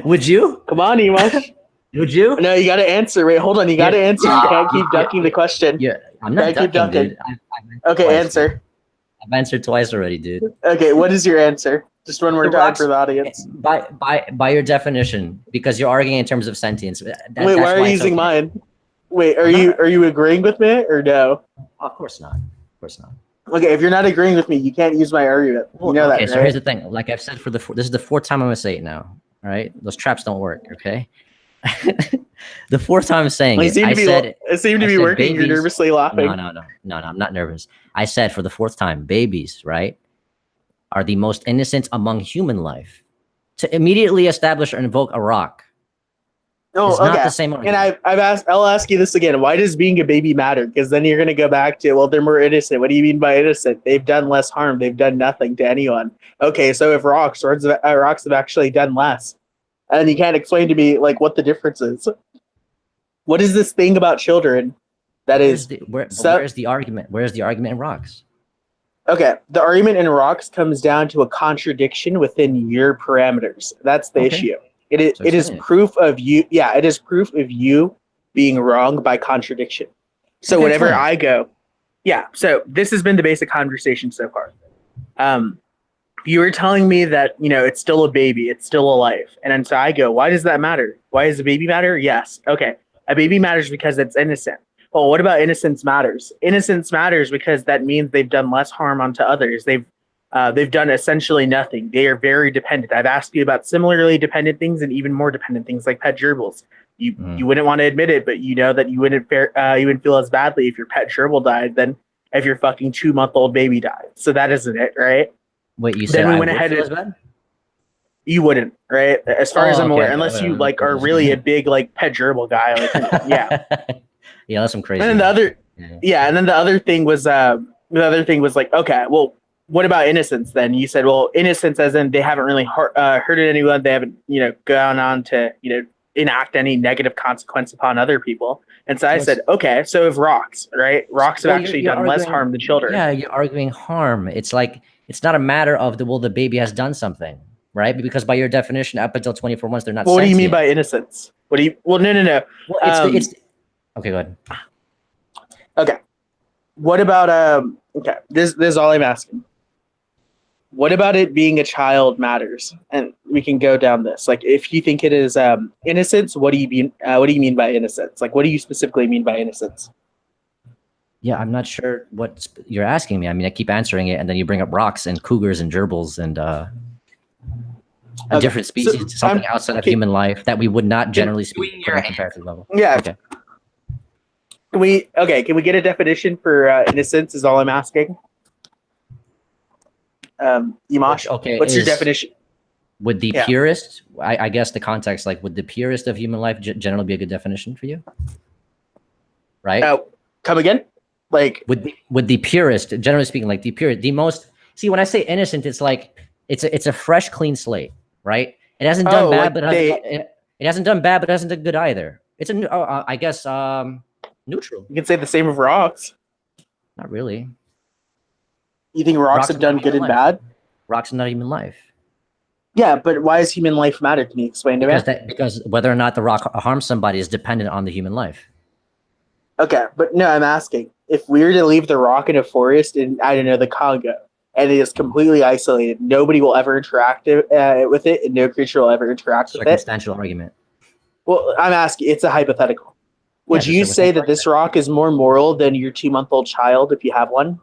Would you? Come on, Emosh. Would you? No, you got to answer. Wait, hold on. You got to answer. You can't keep ducking the question. Yeah, I'm not ducking, dude. Okay, answer. I've answered twice already, dude. Okay, what is your answer? Just one more time for the audience. By your definition, because you're arguing in terms of sentience. Wait, why are you using mine? Wait, are you agreeing with me or no? Of course not. Of course not. Okay, if you're not agreeing with me, you can't use my argument. You know that, right? So here's the thing. Like I've said this is the 4th time I'm gonna say it now. All right, those traps don't work. Okay. The fourth time I'm saying It it, seemed I to be, said it seemed to I be said working. You're babies. nervously laughing. No, I'm not nervous. I said for the fourth time, babies, right, are the most innocent among human life. To immediately establish or invoke a rock is Oh, not okay. the same And argument. I'll ask you this again. Why does being a baby matter? Because then you're going to go back to, well, they're more innocent. What do you mean by innocent? They've done less harm. They've done nothing to anyone. Okay, so if rocks have actually done less, and you can't explain to me like what the difference is. What is this thing about children that is Where's the argument? Where's the argument in rocks? okay? The argument in rocks comes down to a contradiction within your parameters. That's the Okay. issue. It is So it is explain it. proof of you. Yeah, it is proof of you being wrong by contradiction. So Okay, whenever explain it. I go, yeah. So this has been the basic conversation so far. You were telling me that it's still a baby, it's still a life, and then so I go, why does that matter? Why does a baby matter? Yes, okay, a baby matters because it's innocent. Well, what about innocence matters? Innocence matters because that means they've done less harm onto others. They've done essentially nothing. They are very dependent. I've asked you about similarly dependent things and even more dependent things like pet gerbils. You wouldn't want to admit it, but you know that you wouldn't feel as badly if your pet gerbil died than if your fucking 2-month-old baby died. So that isn't it, right? Wait, you said Then we I went would ahead feel and- as bad? You wouldn't, right? As far as I'm aware, okay, unless you okay. are really a big pet gerbil guy. Yeah. Yeah, that's some crazy. And then the other, Yeah. and then the other thing was like, okay, well, what about innocence then? You said, well, innocence as in they haven't really hurted anyone. They haven't, gone on to, enact any negative consequence upon other people. And so I said, okay, so if rocks, right? Rocks have Well, actually you're done less arguing- harm than children. Yeah, you're arguing harm. It's like it's not a matter of the baby has done something, right? Because by your definition, up until 24 months, they're not. Well, what do you mean sentient. by innocence? What do you? Well, no. Well, it's okay. Go ahead. Okay. What about okay, this is all I'm asking. What about it being a child matters? And we can go down this. Like if you think it is innocence, what do you mean by innocence? Like what do you specifically mean by innocence? Yeah, I'm not sure what you're asking me. I mean, I keep answering it, and then you bring up rocks and cougars and gerbils and a Okay, different species, so something outside of human life that we would not generally speak between put your on a comparative level. Yeah. Okay. Can we get a definition for innocence is all I'm asking? Emosh, Okay, what's your is- definition? Would the Yeah. purest, I guess the context, like, would the purest of human life generally be a good definition for you? Right? Come again? Like Would the purest, generally speaking, like the most, see, when I say innocent, it's like, it's a fresh, clean slate, right? It hasn't done bad, like but it hasn't done bad, but it hasn't done good either. It's I guess, neutral. you can say the same of rocks. Not really. You think rocks Rocks have are done not good and human life. bad? Rocks are not human life. Yeah, but why does human life matter? Can you explain to me? Because whether or not the rock harms somebody is dependent on the human life. Okay, but no, I'm asking if we were to leave the rock in a forest in, I don't know, the Congo, and it is completely isolated, nobody will ever interact with it, and no creature will ever interact with it. Circumstantial argument. Well, I'm asking, it's a hypothetical. Would Yeah, you it's a say that this rock is more moral than your 2-month-old child if you have one?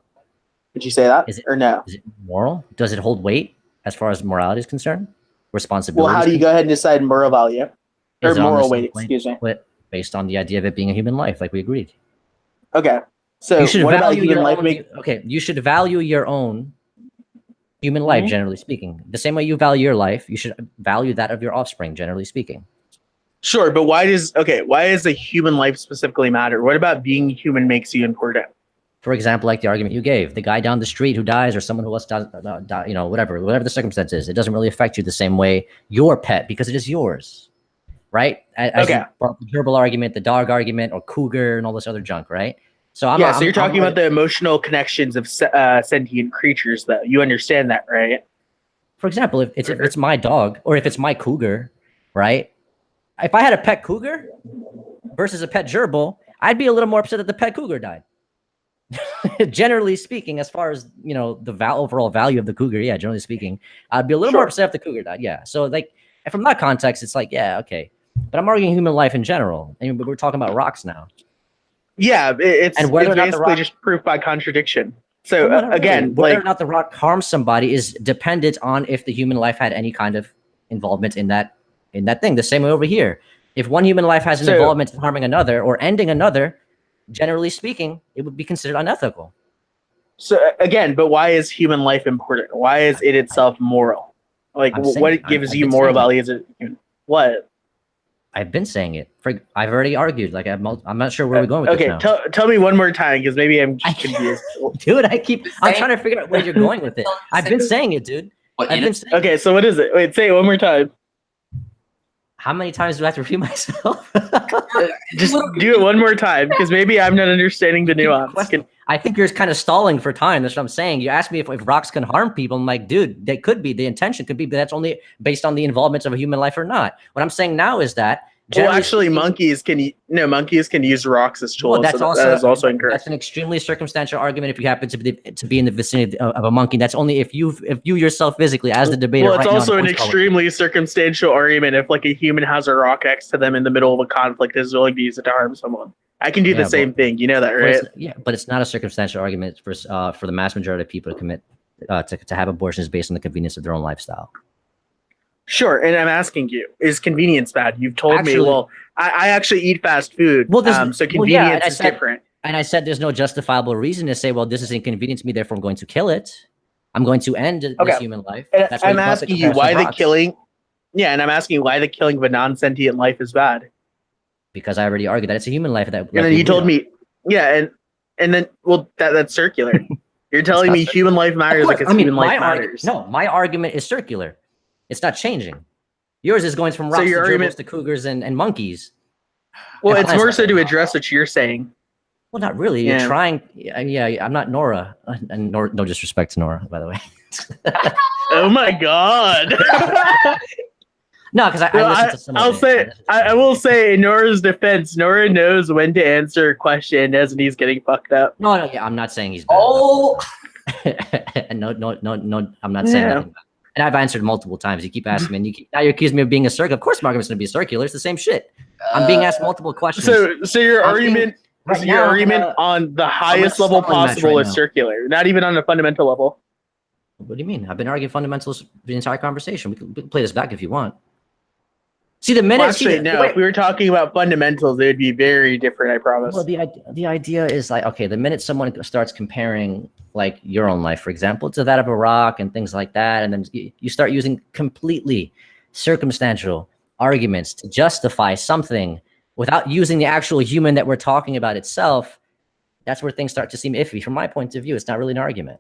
Would you say that? Is it- Or no? Is it moral? Does it hold weight as far as morality is concerned? Responsibility. Well, how do you go ahead and decide moral value? Or Is it on moral the weight, same plane excuse me. split based on the idea of it being a human life, like we agreed. Okay. So You should what about value human your life own. Okay, you should value your own human life, Mhm. generally speaking. The same way you value your life, you should value that of your offspring, generally speaking. Sure, but why does a human life specifically matter? What about being human makes you important? For example, like the argument you gave, the guy down the street who dies, or someone who else does, whatever the circumstance is, it doesn't really affect you the same way your pet, because it is yours, right? As Okay. you brought the gerbil argument, the dog argument, or cougar, and all this other junk, right? So So you're talking about the emotional connections of sentient creatures, though. You understand that, right? For example, if it's my dog or if it's my cougar, right? If I had a pet cougar versus a pet gerbil, I'd be a little more upset that the pet cougar died. Generally speaking, as far as the overall value of the cougar, yeah, generally speaking, I'd be a little more upset if the cougar died. Yeah. So like from that context, it's like, yeah, okay. But I'm arguing human life in general. And we're talking about rocks now. Yeah, it's whether or not the basically rock- just proof by contradiction. So Well, not again, really. Whether like or not the rock harms somebody is dependent on if the human life had any kind of involvement in that thing. The same way over here, If one human life has an So- involvement in harming another or ending another, generally speaking, it would be considered unethical. So again, but why is human life important? Why is it itself moral? Like, I'm saying- what gives I've you been moral saying value as a human? What? I've been saying it. I've already argued. Like I'm not sure where we're going with Okay, this now. tell me one more time because maybe I'm I- confused. Dude, I'm trying to figure out where you're going with it. I've been saying it, dude. What, I've been innocence? saying Okay, so what is it? Wait, say it one more time. How many times do I have to repeat myself? Just do it one more time because maybe I'm not understanding the nuance. I think you're kind of stalling for time. That's what I'm saying. You asked me if rocks can harm people. I'm like, dude, they could be. The intention could be, but that's only based on the involvement of a human life or not. What I'm saying now is that Well, generally actually, speaking- monkeys can use rocks as tools. Well, that's so also that is also incorrect. That's an extremely circumstantial argument. If you happen to be in the vicinity of a monkey, that's only if you yourself physically, as the debater. Well, it's right now, also an voice caller. extremely circumstantial argument if like a human has a rock next to them in the middle of a conflict is willing to use it to harm someone. I can do Yeah, the same thing. You know that, But right? but it's not a circumstantial argument for the mass majority of people to commit to have abortions based on the convenience of their own lifestyle. Sure. And I'm asking you, is convenience bad? You've told me, Actually- well, I actually eat fast food. Well, so and convenience I is said- different. And I said there's no justifiable reason to say, well, this is inconvenient to me, therefore I'm going to kill it. I'm going to end Okay. this human life. And That's why I'm you brought the asking you comparison why of the rocks. killing. Yeah, and I'm asking you why the killing of a non-sentient life is bad. Because I already argued that it's a human life that. And then you told me, yeah, and then well, that's circular. You're telling not me circular. human life matters because human life matters. My argument is circular. It's not changing. Yours is going from rocks to your gerbils argument- to cougars and monkeys. Well, and it's more plants. so to address what you're saying. Well, not really. Yeah. You're trying. Yeah, I'm not Nora. And no disrespect to Nora, by the way. Oh my god. No, because I listened to some of it. I will say in Nora's defense, Nora knows when to answer a question as he's getting fucked up. No, yeah, I'm not saying he's bad. Oh, No, I'm not saying Yeah. nothing bad. And I've answered multiple times. You keep asking me, and now you're accusing me of being a circular. Of course, my argument's going to be circular. It's the same shit. I'm being asked multiple questions. So your I'm being- argument right so now, your I'm argument gonna- on the highest stall level on that possible right is now. circular, not even on a fundamental level. What do you mean? I've been arguing fundamentals the entire conversation. We can play this back if you want. See, the minute Well, actually, no. If we were talking about fundamentals, it would be very different. I promise. Well, the idea is like, okay, the minute someone starts comparing like your own life, for example, to that of a rock and things like that, and then you start using completely circumstantial arguments to justify something without using the actual human that we're talking about itself, that's where things start to seem iffy. From my point of view, it's not really an argument.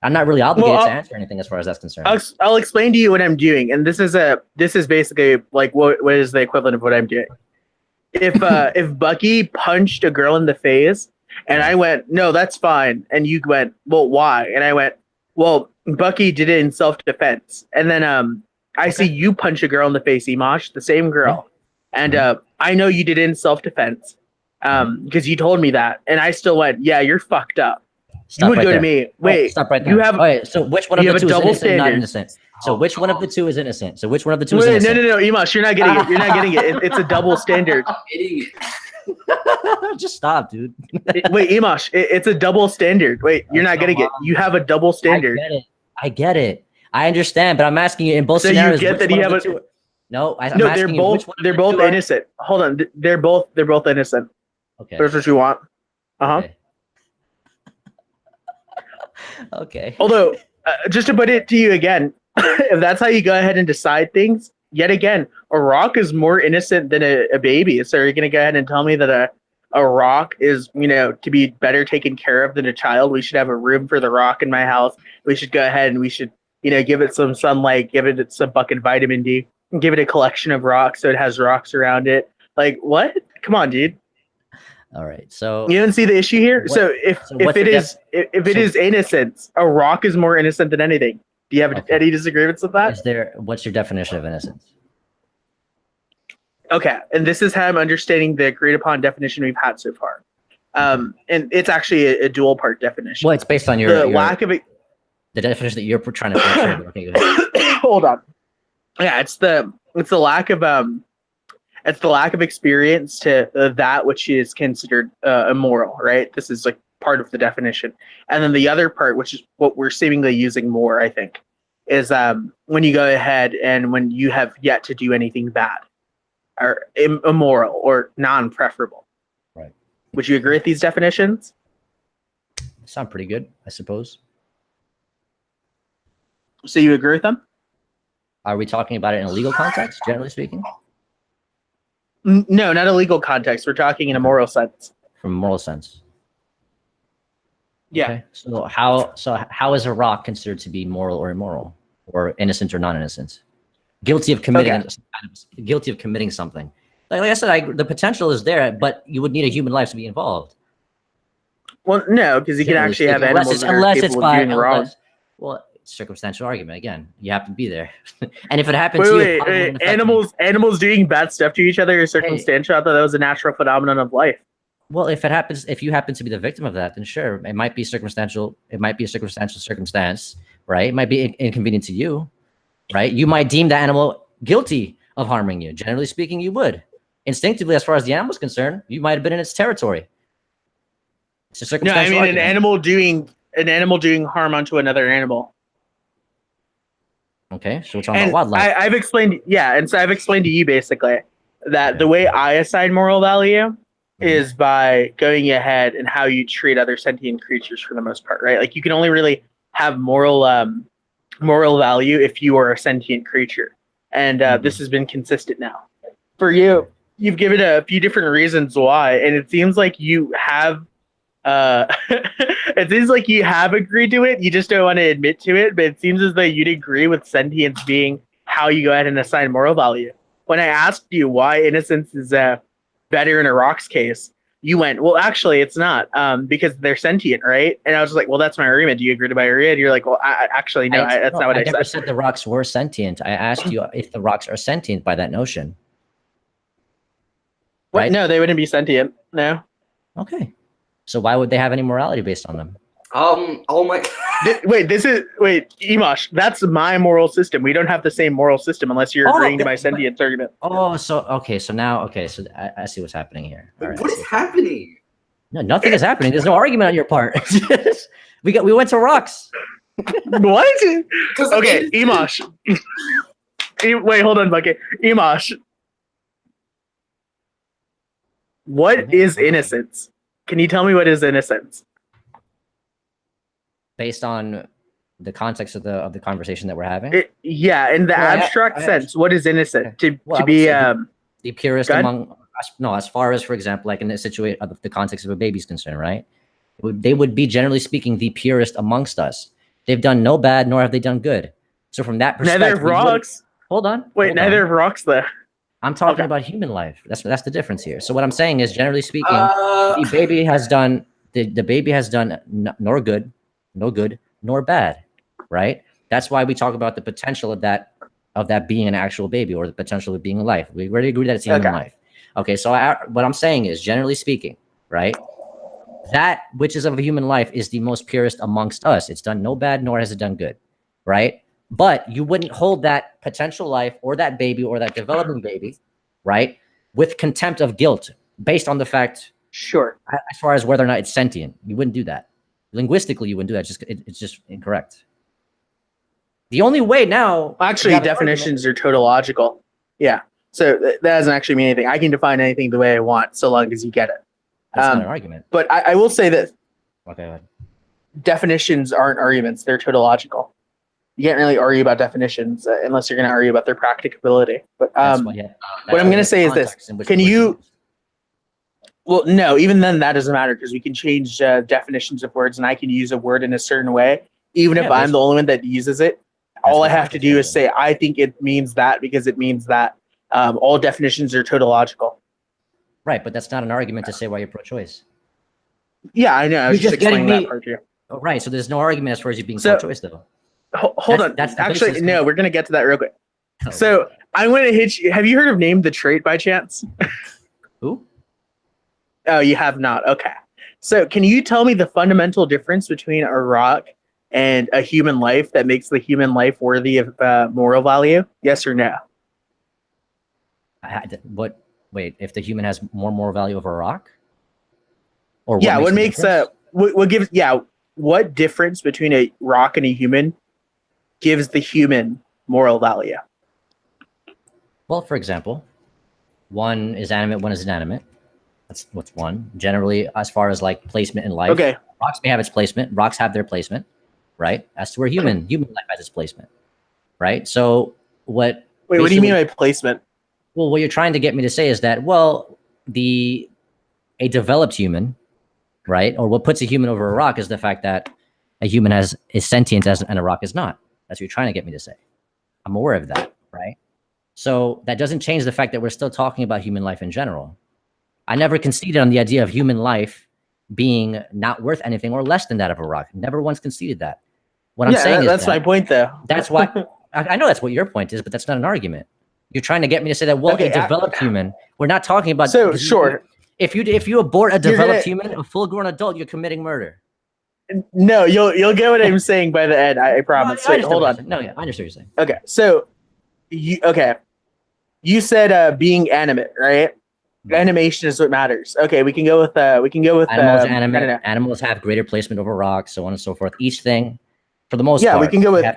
I'm not really obligated to answer anything as far as that's concerned. I'll explain to you what I'm doing, and this is basically like what is the equivalent of what I'm doing. If Bucky punched a girl in the face, and I went, no, that's fine, and you went, well, why? And I went, well, Bucky did it in self-defense, and then I see you punch a girl in the face, Emosh, the same girl, and I know you did it in self-defense, because you told me that, and I still went, yeah, you're fucked up. Stop You would right go there. to me. Oh, Wait, stop right there. you have. All right, so which one of you the have a two is double innocent and not standard. innocent? So which one of the two is innocent? So which one of the two is Wait, no, innocent? no, Emosh, you're not getting it. You're not getting it. It's a double standard. I'm getting it. Just stop, dude. Wait, Emosh, it's a double standard. Wait, you're not getting it. You have a double standard. I get it. I understand, but I'm asking you in both So you scenarios. get which that one you of have the a- two- No, I'm No, asking you which one of they're the both two are- innocent. Hold on, they're both innocent. Okay. That's what you want. Okay. Okay. Although, just to put it to you again, if that's how you go ahead and decide things, yet again, a rock is more innocent than a baby. So you're gonna go ahead and tell me that a rock is, to be better taken care of than a child? We should have a room for the rock in my house. We should go ahead and we should, give it some sunlight, give it some bucket vitamin D, and give it a collection of rocks so it has rocks around it. Like what? Come on, dude. All right. So You don't see the issue here. What- So if what's it the is if it is innocence, a rock is more innocent than anything. Do you have Okay. any disagreements with that? what's your definition of innocence? Okay, and this is how I'm understanding the agreed upon definition we've had so far. And it's actually a dual part definition. Well, it's based on the your lack of it. the definition that you're trying to portray. Okay, go ahead. Hold on. Yeah, it's the lack of experience to that which is considered immoral, right? This is like part of the definition. And then the other part, which is what we're seemingly using more, I think, is when you go ahead and when you have yet to do anything bad. are immoral or non-preferable. Right. Would you agree with these definitions? Sound pretty good, I suppose. So you agree with them? Are we talking about it in a legal context, generally speaking? No, not a legal context. We're talking in a moral sense. From a moral sense. Yeah. Okay. So how is a rock considered to be moral or immoral, or innocent or non-innocent? Guilty of committing guilty of committing something. Like I said, the potential is there, but you would need a human life to be involved. Well, no, because you can Generally actually have speaking, animals that are capable of doing wrong. Well, circumstantial argument again. You have to be there, and if it happens to you, it probably wouldn't affect you. Animals doing bad stuff to each other is circumstantial. I thought that was a natural phenomenon of life. Well, if you happen to be the victim of that, then sure, it might be circumstantial. It might be a circumstantial circumstance, right? It might be inconvenient to you, right? You might deem the animal guilty of harming you. Generally speaking, you would. Instinctively, as far as the animal is concerned, you might have been in its territory. It's a circumstantial argument. an animal doing harm onto another animal. Okay, so we're talking about wildlife. I've explained, and so I've explained to you basically that the way I assign moral value is by going ahead and how you treat other sentient creatures for the most part, right? Like you can only really have moral value if you are a sentient creature, and this has been consistent now. For you, you've given a few different reasons why, and it seems like you have. It seems like you have agreed to it. You just don't want to admit to it, but it seems as though you'd agree with sentience being how you go ahead and assign moral value. When I asked you why innocence is better in a rock's case, you went, well, actually, it's not, because they're sentient, right? And I was just like, well, that's my argument. Do you agree to my argument? And you're like, well, that's not what I said. I never said the rocks were sentient. I asked you if the rocks are sentient by that notion. What? Right? No, they wouldn't be sentient. No. Okay. So why would they have any morality based on them? Oh my. Wait, Emosh, that's my moral system. We don't have the same moral system unless you're agreeing to my sentience argument. Oh, so I see what's happening here. All right, what is happening? No, nothing is happening. There's no argument on your part. we went to rocks. What? Okay, Emosh. Wait, hold on, Bucky. Emosh. What is innocence? Can you tell me what is innocence? Based on the context of the conversation that we're having? In the abstract sense, what is innocent? Okay. To be the purest among as far as, for example, like in the situation of the context of a baby's concerned, right? They would be, generally speaking, the purest amongst us. They've done no bad, nor have they done good. So from that perspective, neither of rocks. Hold on. Wait, neither of rocks though. I'm talking about human life. That's the difference here. So what I'm saying is, generally speaking, the baby has done nor good, no good, nor bad, right? That's why we talk about the potential of that being an actual baby, or the potential of being a life. We already agree that it's a human life. Okay, so what I'm saying is, generally speaking, right, that which is of a human life is the most purest amongst us. It's done no bad, nor has it done good, right? But you wouldn't hold that potential life or that baby or that developing baby, right, with contempt of guilt based on the fact, sure, as far as whether or not it's sentient. You wouldn't do that. Linguistically, you wouldn't do that. It's just incorrect. The only way now... Actually, definitions are tautological. Yeah. So that doesn't actually mean anything. I can define anything the way I want, so long as you get it. That's not an argument. But I will say that okay, go ahead. Definitions aren't arguments. They're tautological. You can't really argue about definitions unless you're going to argue about their practicability. But what I'm going to say is this. Can you... Well, no, even then that doesn't matter, because we can change definitions of words, and I can use a word in a certain way, even if I'm the only one that uses it. All I have to do is say, I think it means that because it means that. All definitions are tautological. Right, but that's not an argument to say why you're pro-choice. Yeah, I know. I was just explaining that part to you. Oh, right, so there's no argument as far as you being pro-choice, though. Hold on. Actually, no, we're going to get to that real quick. Oh, so I'm going to hit you. Have you heard of Name the Trait by chance? Who? Oh, you have not. Okay. So can you tell me the fundamental difference between a rock and a human life that makes the human life worthy of moral value? Yes or no? What? Wait, if the human has more moral value over a rock? Or what makes what difference between a rock and a human gives the human moral value? Well, for example, One is animate, one is inanimate. That's what's one. Generally, as far as like placement in life, Okay. rocks may have its placement. Rocks have their placement, right? As to where human life has its placement, right? So what? Wait, what do you mean by placement? Well, what you're trying to get me to say is that, well, a developed human, right? Or what puts a human over a rock is the fact that a human is sentient and a rock is not. That's what you're trying to get me to say. I'm aware of that, right? So that doesn't change the fact that we're still talking about human life in general. I never conceded on the idea of human life being not worth anything or less than that of a rock. Never once conceded that. What I'm saying is that's my point, though. That's why I know that's what your point is, but that's not an argument. You're trying to get me to say that, well, a developed human, we're not talking about. So sure. If you abort a developed human, a full-grown adult, you're committing murder. No, you'll get what I'm saying by the end. I promise. No, Wait, hold on. No, yeah, I understand what you're saying. Okay, so you said being animate, right? Animation is what matters. Okay, we can go with animals. Animals have greater placement over rocks, so on and so forth. Each thing, for the most part,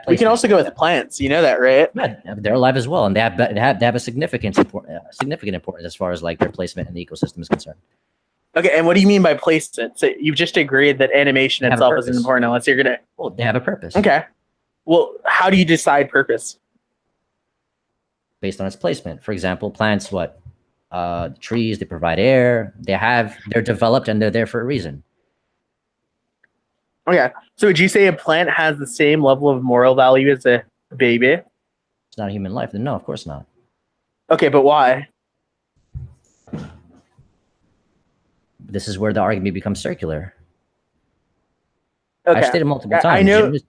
we can also go with plants. You know that, right? Yeah, they're alive as well, and they have a significant importance as far as like their placement in the ecosystem is concerned. Okay, and what do you mean by placement? So you've just agreed that animation itself isn't important unless you're gonna. Well, they have a purpose. Okay. Well, how do you decide purpose? Based on its placement. For example, plants, trees, they provide air. They're developed and they're there for a reason. Okay. So would you say a plant has the same level of moral value as a baby? It's not a human life. Then no, of course not. Okay, but why? This is where the argument becomes circular. Okay. I've stated multiple times.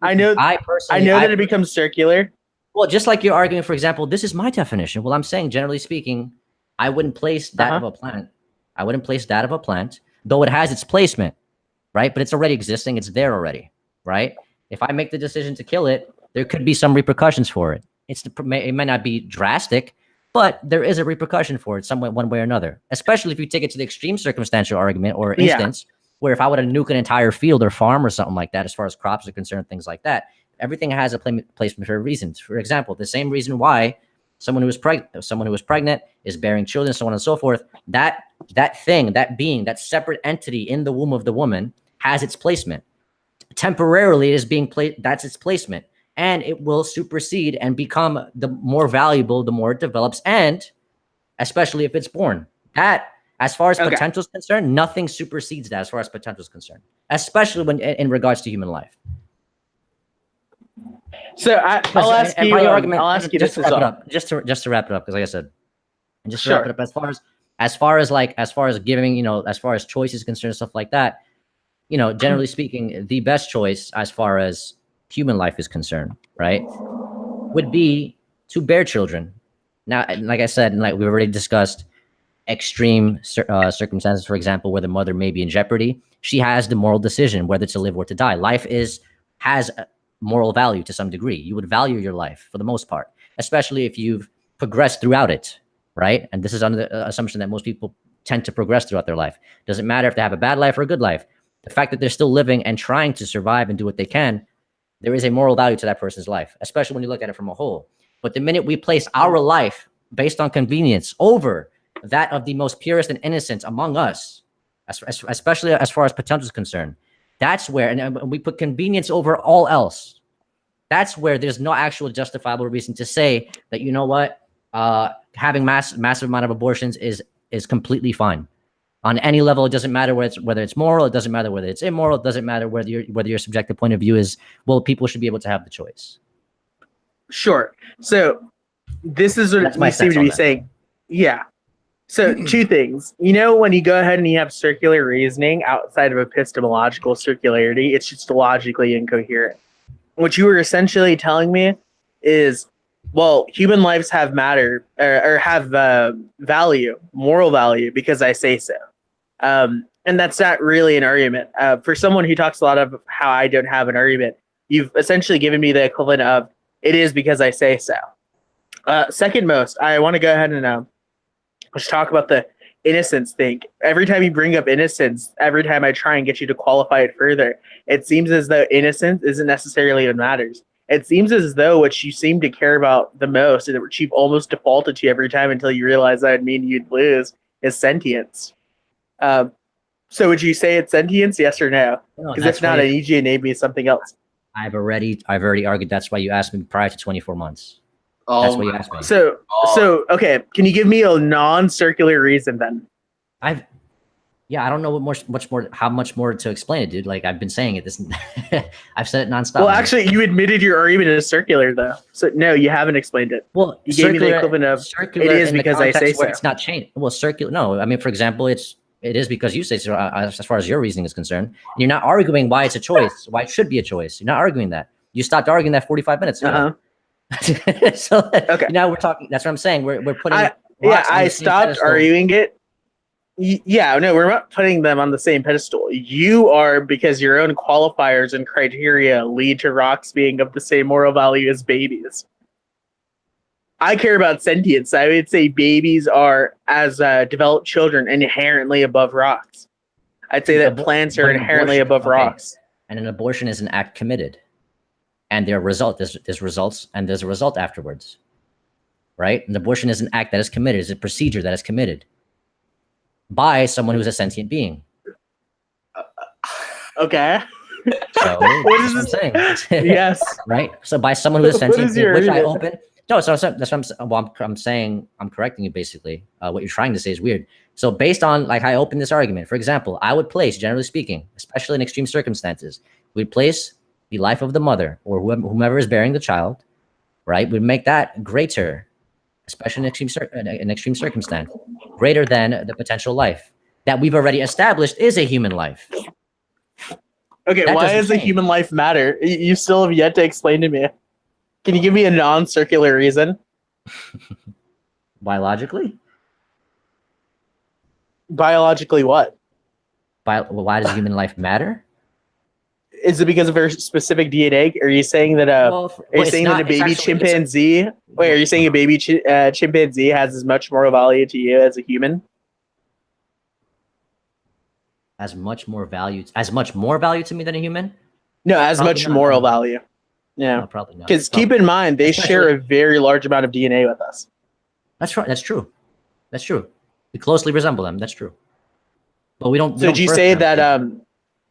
I know that it becomes circular. Well, just like you're arguing, for example, this is my definition. Well, I'm saying, generally speaking, I wouldn't place that of a plant. I wouldn't place that of a plant, though it has its placement, right? But it's already existing. It's there already, right? If I make the decision to kill it, there could be some repercussions for it. It may not be drastic, but there is a repercussion for it, one way or another. Especially if you take it to the extreme circumstantial argument or instance, where if I were to nuke an entire field or farm or something like that, as far as crops are concerned, things like that, everything has a placement for a reason. For example, the same reason why someone who is pregnant is bearing children, so on and so forth. That thing, that being, that separate entity in the womb of the woman has its placement. Temporarily, it is being placed. That's its placement. And it will supersede and become the more valuable the more it develops, and especially if it's born. That, as far as potential is concerned, nothing supersedes that as far as potential is concerned, especially when in regards to human life. So I'll ask you just to wrap it up, because like I said, and just to wrap it up, as far as giving, as far as choice is concerned, stuff like that, generally speaking, the best choice as far as human life is concerned, right, would be to bear children. Now, like I said, and like we've already discussed, extreme circumstances, for example, where the mother may be in jeopardy, she has the moral decision whether to live or to die. Life has moral value to some degree. You would value your life for the most part, especially if you've progressed throughout it, right? And this is under the assumption that most people tend to progress throughout their life. Doesn't matter if they have a bad life or a good life. The fact that they're still living and trying to survive and do what they can, there is a moral value to that person's life, especially when you look at it from a whole. But the minute we place our life based on convenience over that of the most purest and innocent among us, especially as far as potential is concerned, that's where, and we put convenience over all else, that's where there's no actual justifiable reason to say that, you know what, having massive amount of abortions is completely fine. On any level, it doesn't matter whether it's moral, it doesn't matter whether it's immoral, it doesn't matter whether your subjective point of view is, well, people should be able to have the choice. Sure. So this is what you seem to be saying. Yeah. So two things. When you go ahead and you have circular reasoning outside of epistemological circularity, it's just logically incoherent. What you were essentially telling me is, well, human lives have matter or have value, moral value, because I say so. And that's not really an argument. For someone who talks a lot of how I don't have an argument, you've essentially given me the equivalent of, it is because I say so. Second most, I want to go ahead and let's talk about the innocence thing. Every time you bring up innocence, every time I try and get you to qualify it further, it seems as though innocence isn't necessarily what matters. it seems as though what you seem to care about the most, and which you've almost defaulted to every time until you realize that would mean you'd lose, is sentience. So would you say it's sentience, yes or no? No, Because that's if not, why I need you to name me something else. I've already argued. That's why you asked me prior to 24 months. Oh, That's what you my asked me. So, Oh. so okay, can you give me a non-circular reason then? Yeah, I don't know how much more to explain it, dude. Like I've been saying it. I've said it nonstop. Well, man. actually, you admitted your argument is circular, though. So no, you haven't explained it. Well, You gave me the equivalent of, circular "It is in the because I say context where so." It's not changed. Well, circular. No, I mean, for example, it is because you say so. As far as your reasoning is concerned, and you're not arguing why it's a choice, why it should be a choice. You're not arguing that. You stopped arguing that 45 minutes ago. So Okay. now we're talking. That's what I'm saying. We're putting. Yeah, rocks on I the same stopped pedestal. arguing it. Yeah, no, we're not putting them on the same pedestal. You are, because your own qualifiers and criteria lead to rocks being of the same moral value as babies. I care about sentience. I would say babies are, as developed children, inherently above rocks. I'd say that plants are But an inherently abortion- above okay. rocks. And an abortion is an act committed, and there's results, and there's a result afterwards, right? An abortion is an act that is committed, is a procedure that is committed by someone who's a sentient being. Okay. So What is that's what I'm saying. Yes. Right. So by someone who's a What sentient is being, your which I argument? open. No, so that's what I'm saying. I'm correcting you basically. What you're trying to say is weird. So based on like I opened this argument, for example, I would place, generally speaking, especially in extreme circumstances, we'd place the life of the mother or whomever is bearing the child, right? We'd make that greater, especially in extreme circumstance, greater than the potential life that we've already established is a human life. Okay, That why doesn't does a change. human life matter? You still have yet to explain to me. Can you give me a non-circular reason? Biologically? Biologically, what? Why does human life matter? Is it because of very specific DNA? Are you saying that are you saying that a baby chimpanzee? Wait, are you saying a baby chimpanzee has as much moral value to you as a human? As much more value to me than a human? No, as Probably much not, moral no. value. Yeah, No, probably not. because keep in mind they share a very large amount of DNA with us. That's right. That's true. That's true. We closely resemble them. That's true. But we don't. So would you say that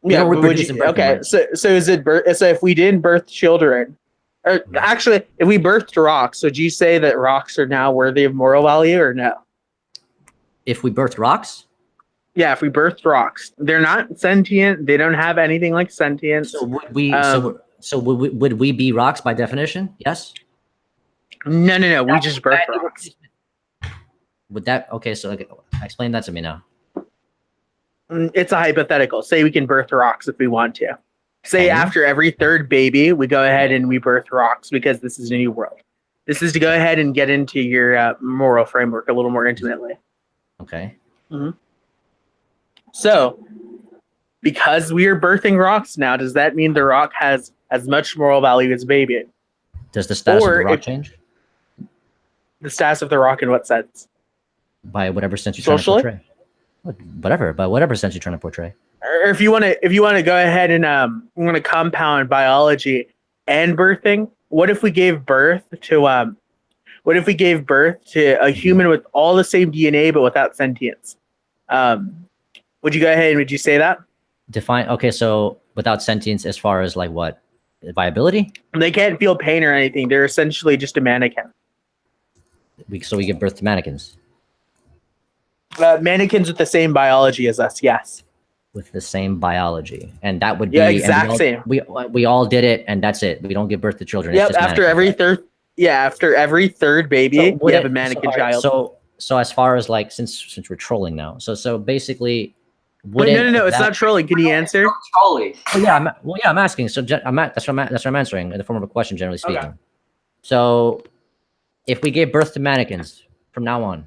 We yeah, don't but would reproduce you, and birth them, okay, right? so is it so if we didn't birth children, or actually if we birthed rocks, would you say that rocks are now worthy of moral value or no? If we birth rocks, Yeah, if we birthed rocks, they're not sentient. They don't have anything like sentience. so would we? Um, Would we be rocks by definition? Yes. No. We just birthed rocks. Would that? Okay. So explain that to me now. It's a hypothetical. Say we can birth rocks if we want to. Say Okay. after every third baby, we go ahead and we birth rocks because this is a new world. This is to go ahead and get into your moral framework a little more intimately. Okay. So, because we are birthing rocks now, does that mean the rock has as much moral value as a baby? Does the status of Or the rock if- change The status of the rock in what sense? by whatever sense you're trying Socially? to portray? Whatever, by whatever sense you're trying to portray. Or if you want to go ahead and you want to compound biology and birthing, what if we gave birth to a human with all the same DNA but without sentience? Would you go ahead and would you say that? Define. Okay, so without sentience, as far as like what viability? They can't feel pain or anything. They're essentially just a mannequin. So we give birth to mannequins Mannequins with the same biology as us, yes. with the same biology, and that would be Yeah, and exact same. We all did it, and that's it. We don't give birth to children. Yep, It's just after every third baby, So we would have it- a mannequin so, alright, child. So as far as like since we're trolling now, so basically, Wait, no, it's not trolling. Can you answer? Trolley. Oh, yeah, I'm asking. So that's what I'm answering in the form of a question, generally speaking. Okay. So, if we gave birth to mannequins from now on,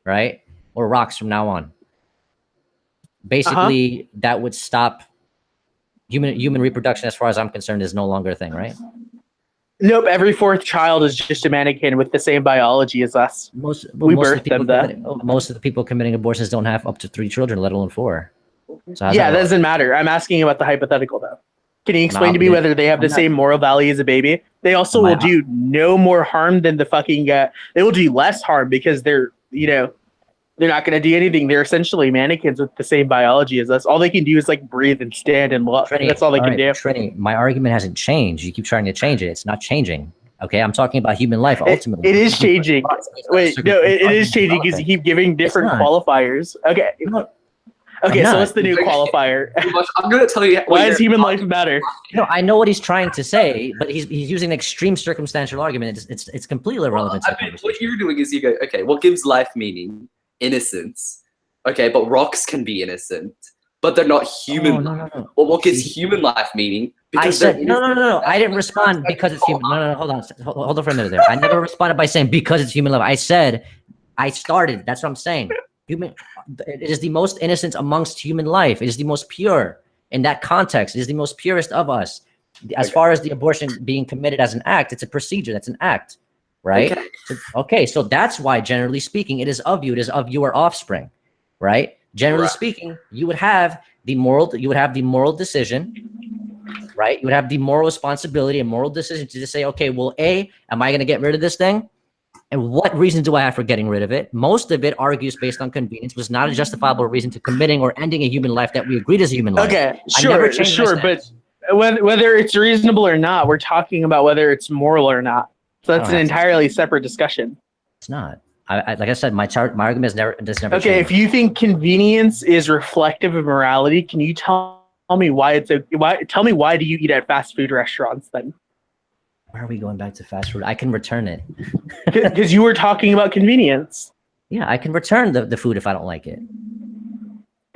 right, or rocks from now on, basically that would stop human reproduction. As far as I'm concerned, is no longer a thing, right? Nope, every fourth child is just a mannequin with the same biology as us. Most of birthed the people them, though. most of the people committing abortions don't have up to 3 children, let alone 4. So how's Yeah, that work? doesn't matter. I'm asking about the hypothetical though. Can you explain to me whether they have the same moral value as a baby? They also will do no more harm than the fucking. They will do less harm because they're they're not going to do anything. They're essentially mannequins with the same biology as us. All they can do is like breathe and stand and look. That's all they can do. Trini, my argument hasn't changed. You keep trying to change it. It's not changing. Okay, I'm talking about human life ultimately. It is changing. Wait, no, it is changing because you keep giving different qualifiers. Okay. Okay, so what's the new qualifier? I'm going to tell you. Why does human life matter? I know what he's trying to say, but he's using an extreme circumstantial argument. It's completely irrelevant. What you're doing is you go, okay, what gives life meaning? Innocence. Okay, but rocks can be innocent, but they're not human. No. Well, what gives human life meaning? I said no. I didn't respond because it's human. No. Hold on for a minute there. I never responded by saying because it's human life. I said I started. That's what I'm saying. It is the most innocent amongst human life. It is the most pure in that context. It is the most purest of us. As far as the abortion being committed as an act, it's a procedure. That's an act, right? Okay. So that's why, generally speaking, it is of you. It is of your offspring, right? Generally speaking, you would have the moral decision, right? You would have the moral responsibility and moral decision to just say, okay, well, A, am I going to get rid of this thing? And what reason do I have for getting rid of it? Most of it argues based on convenience, was not a justifiable reason to committing or ending a human life that we agreed is a human life. Okay, sure, but whether it's reasonable or not, we're talking about whether it's moral or not. So that's an entirely separate discussion. It's not. Like I said, my argument is never. Okay, changed. If you think convenience is reflective of morality, can you tell me why Tell me why do you eat at fast food restaurants then? Why are we going back to fast food? I can return it. Because you were talking about convenience. Yeah, I can return the food if I don't like it.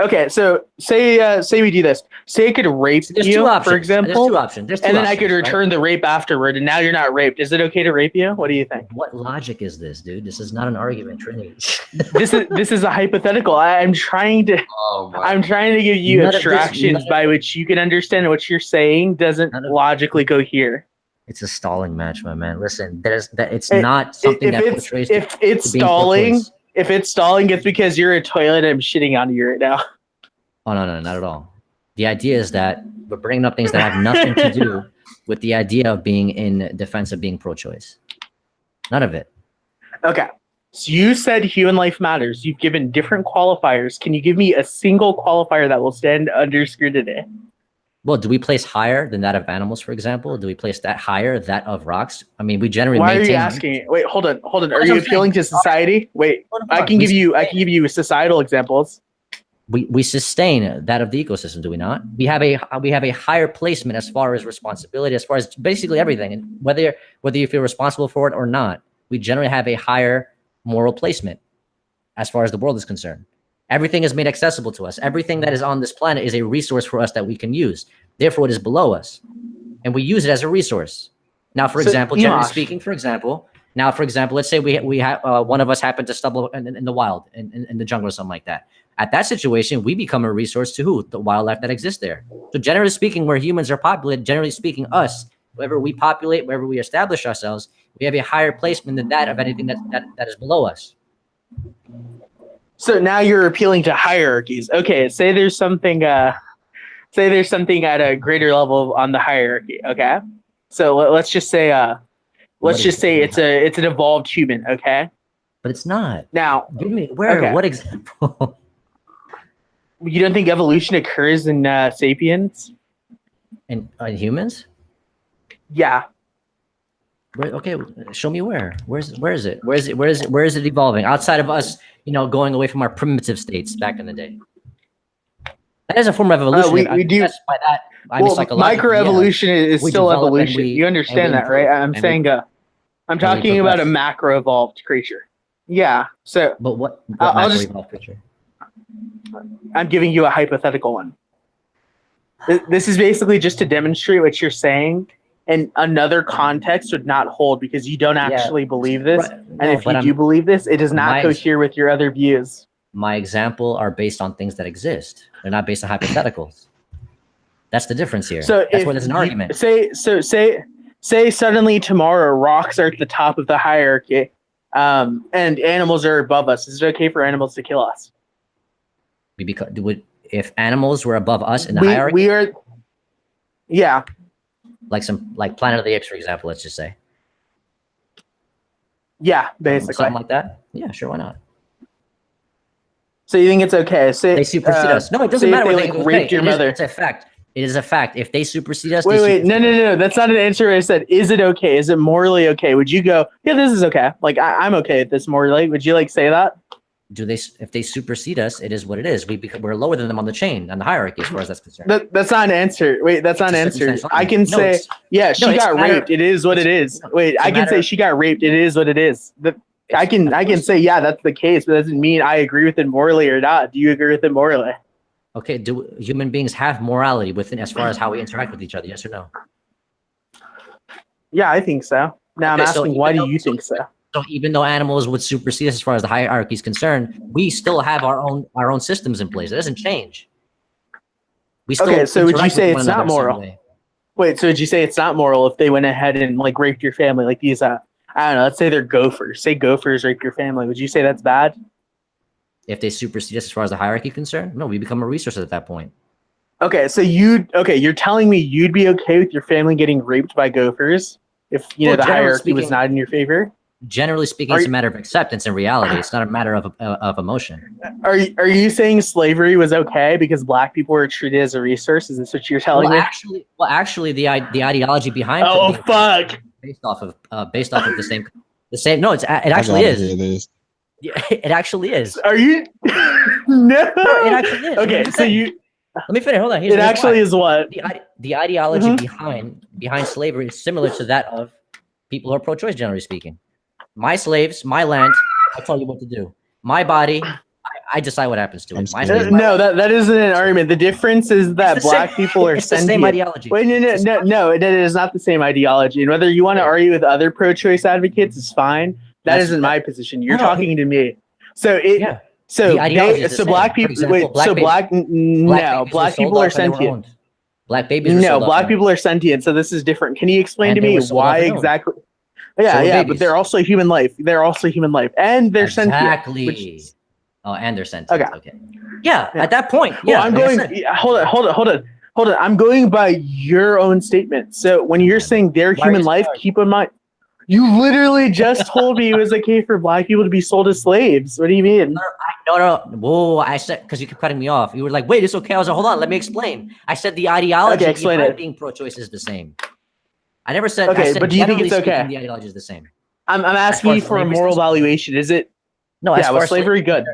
Okay, so say we do this. Say I could rape you, for example. There's two options. And then I could return the rape afterward, and now you're not raped. Is it okay to rape you? What do you think? What logic is this, dude? This is not an argument, Trinity. This is a hypothetical. I'm trying to give you abstractions by which you can understand what you're saying doesn't logically go here. It's a stalling match, my man. Listen, it's not something that portrays. If it's stalling, it's because you're a toilet and I'm shitting on you right now. Oh no, not at all. The idea is that we're bringing up things that have nothing to do with the idea of being in defense of being pro-choice. None of it. Okay. So you said human life matters. You've given different qualifiers. Can you give me a single qualifier that will stand under scrutiny? Well, do we place higher than that of animals, for example? Do we place that higher, that of rocks? I mean, we generally Why are you asking? Wait, hold on. Are you appealing to society? Wait, I can give you societal examples. We sustain that of the ecosystem, do we not? We have a higher placement as far as responsibility, as far as basically everything, and whether you feel responsible for it or not. We generally have a higher moral placement as far as the world is concerned. Everything is made accessible to us. Everything that is on this planet is a resource for us that we can use. Therefore, it is below us, and we use it as a resource. Now, for example, generally speaking, let's say we have one of us happened to stumble in the wild, in the jungle or something like that. At that situation, we become a resource to who? The wildlife that exists there. So generally speaking, where humans are populated, generally speaking, us, wherever we populate, wherever we establish ourselves, we have a higher placement than that of anything that is below us. So now you're appealing to hierarchies. Okay, say there's something at a greater level on the hierarchy. Okay, so let's just say it's an evolved human. Okay, but it's not. Now, give me what example? You don't think evolution occurs in sapiens? In humans? Yeah. Okay, show me where. Where is it? Where is it evolving outside of us? Going away from our primitive states back in the day. That is a form of evolution. We do. By that, I mean microevolution is still evolution. You understand that, right? I'm talking about a macro evolved creature. Yeah. So, but what macro evolved creature? I'm giving you a hypothetical one. This is basically just to demonstrate what you're saying. And another context would not hold because you don't actually believe this. Right. And if you do believe this, it does not cohere with your other views. My example are based on things that exist. They're not based on hypotheticals. That's the difference here. So that's where there's an argument. Say suddenly tomorrow rocks are at the top of the hierarchy, and animals are above us. Is it okay for animals to kill us? If animals were above us in the hierarchy, Yeah. Like Planet of the Apes, for example. Let's just say. Yeah, basically. Something like that. Yeah, sure. Why not? So you think it's okay? Say They supersede us. No, it doesn't matter. They What like they raped your mother. It's a fact. It is a fact. If they supersede us, Wait, no. That's not an answer. I said, is it okay? Is it morally okay? Would you go, yeah, this is okay? Like, I'm okay with this morally. Would you like say that? If they supersede us, it is what it is. We're lower than them on the chain, on the hierarchy, as far as that's concerned. That's not an answer. Wait, that's not an answer. I can say, yeah, she got raped. It is what it is. Wait, I can say she got raped. It is what it is. I can say, yeah, that's the case, but that doesn't mean I agree with it morally or not. Do you agree with it morally? Okay, do human beings have morality within as far as how we interact with each other? Yes or no? Yeah, I think so. Now I'm asking, why do you think so? So even though animals would supersede us as far as the hierarchy is concerned, we still have our own systems in place. It doesn't change. We still okay, so would you say it's not moral? Wait, so would you say it's not moral if they went ahead and like raped your family? Like these, I don't know, let's say they're gophers. Say gophers rape your family. Would you say that's bad? If they supersede us as far as the hierarchy is concerned, no, we become a resource at that point. Okay, so you're telling me you'd be okay with your family getting raped by gophers if the hierarchy was not in your favor? Generally speaking, it's a matter of acceptance and reality. It's not a matter of emotion. Are you saying slavery was okay because black people were treated as a resource? Is this what you're telling me? Actually, the ideology behind fuck based off of the same. No, it actually is. Yeah, it actually is. Are you? No, it actually is. Okay, so let me finish. Hold on. It actually is what the ideology behind slavery is similar to that of people who are pro-choice, generally speaking. My slaves, my land. I tell you what to do. My body. I decide what happens to it. No, that isn't an argument. The difference is that black people are sentient. The same ideology. Wait, no, it is not the same ideology. And whether you want to argue with other pro-choice advocates is fine. That isn't my position. You're talking to me. So black people. Black people are sentient. Black babies. No, black people are sentient. So this is different. Can you explain to me why exactly? Yeah, but they're also human life. And they're sentient. Exactly. And they're sentient. Okay. Yeah, at that point. Yeah, I'm going. Hold on. I'm going by your own statement. So when you're saying they're human life, keep in mind. You literally just told me it was okay for black people to be sold as slaves. What do you mean? No. Whoa, I said, because you kept cutting me off. You were like, wait, it's okay. I was like, hold on, let me explain. I said the ideology behind being pro-choice is the same. I never said, okay, but do you think it's okay? The ideology is the same. I'm asking you for a moral valuation. Is it? No, was slavery good?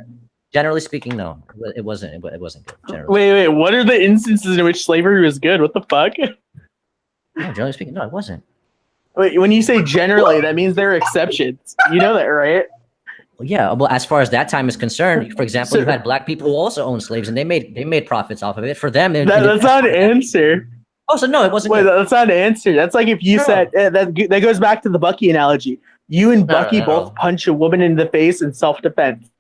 Generally speaking, no. It wasn't. It wasn't good. Generally. Wait. What are the instances in which slavery was good? What the fuck? No, generally speaking, no, it wasn't. Wait, when you say generally, that means there are exceptions. You know that, right? Well, yeah. Well, as far as that time is concerned, for example, you had black people who also owned slaves, and they made profits off of it. For them, that's not an answer. Oh, so no, it wasn't. Wait, that's not an answer. That's like if you said that goes back to the Bucky analogy. You and Bucky both punch a woman in the face in self-defense.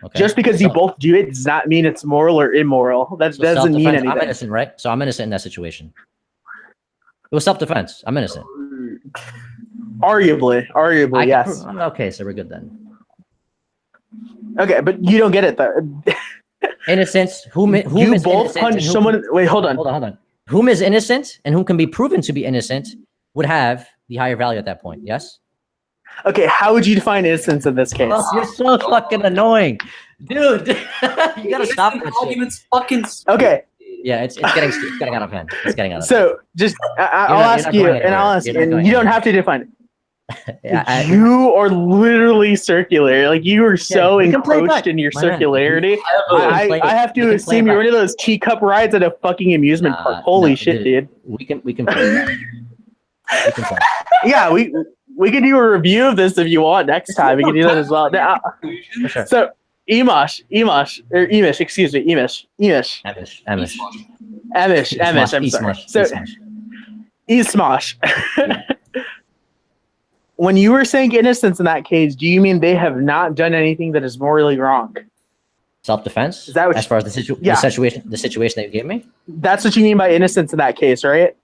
Okay. Just because you both do it does not mean it's moral or immoral. That doesn't mean anything. I'm innocent, right? So I'm innocent in that situation. It was self-defense. I'm innocent. Arguably, yes. Okay, so we're good then. Okay, but you don't get it though. Innocence. You both punch someone. Wait, hold on. Whom is innocent and whom can be proven to be innocent would have the higher value at that point. Yes. Okay, how would you define innocence in this case? Oh, you're so fucking annoying, dude. You gotta stop that argument's fucking stupid. Okay. Yeah, it's getting out of hand. It's getting out of hand. So just I'll ask you, and you don't have to define it. You are literally circular. Like you are so encroached in your circularity. I have to assume you're one of those teacup rides at a fucking amusement park. Holy shit, dude. We can play that. We can play. Yeah, we can do a review of this if you want next time. We can do that as well. Sure. So Emish, excuse me, Emish. I'm sorry. So Esmosh. When you were saying innocence in that case, do you mean they have not done anything that is morally wrong? Self-defense? Is that what as far as the situation that you gave me? That's what you mean by innocence in that case, right?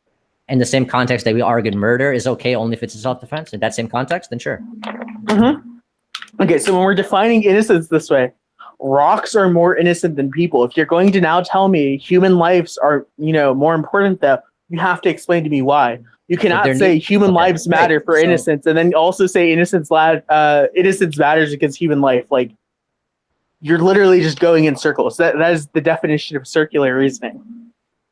In the same context that we argued murder is okay only if it's a self-defense. In that same context, then sure. Mm-hmm. Okay, so when we're defining innocence this way, rocks are more innocent than people. If you're going to now tell me human lives are, more important though, you have to explain to me why. You cannot there say need- human okay, lives right, matter for so- innocence, and then also say innocence matters against human life. Like, you're literally just going in circles. That is the definition of circular reasoning.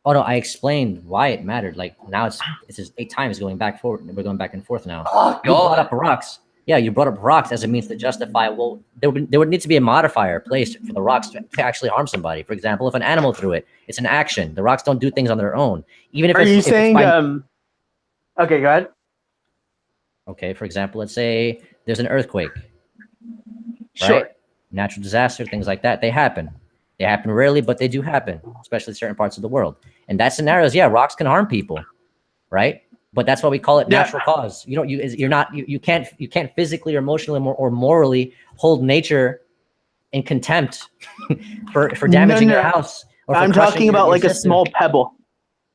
Oh no, I explained why it mattered. Like now it's just 8 times going back forward. We're going back and forth now. Oh You brought god. up rocks. Yeah, you brought up rocks as a means to justify. Well, there would need to be a modifier placed for the rocks to actually harm somebody. For example, if an animal threw it, it's an action. The rocks don't do things on their own. Even if Are it's, you if saying? it's by, Okay, go ahead. okay, for example, let's say there's an earthquake. Sure. Right? Natural disaster, things like that. They happen. They happen rarely, but they do happen, especially in certain parts of the world. And that scenarios, yeah, rocks can harm people, right? But that's why we call it Yeah. natural cause. You can't physically or emotionally or morally hold nature in contempt for damaging your house. Or for I'm crushing talking your about like a sister. small pebble.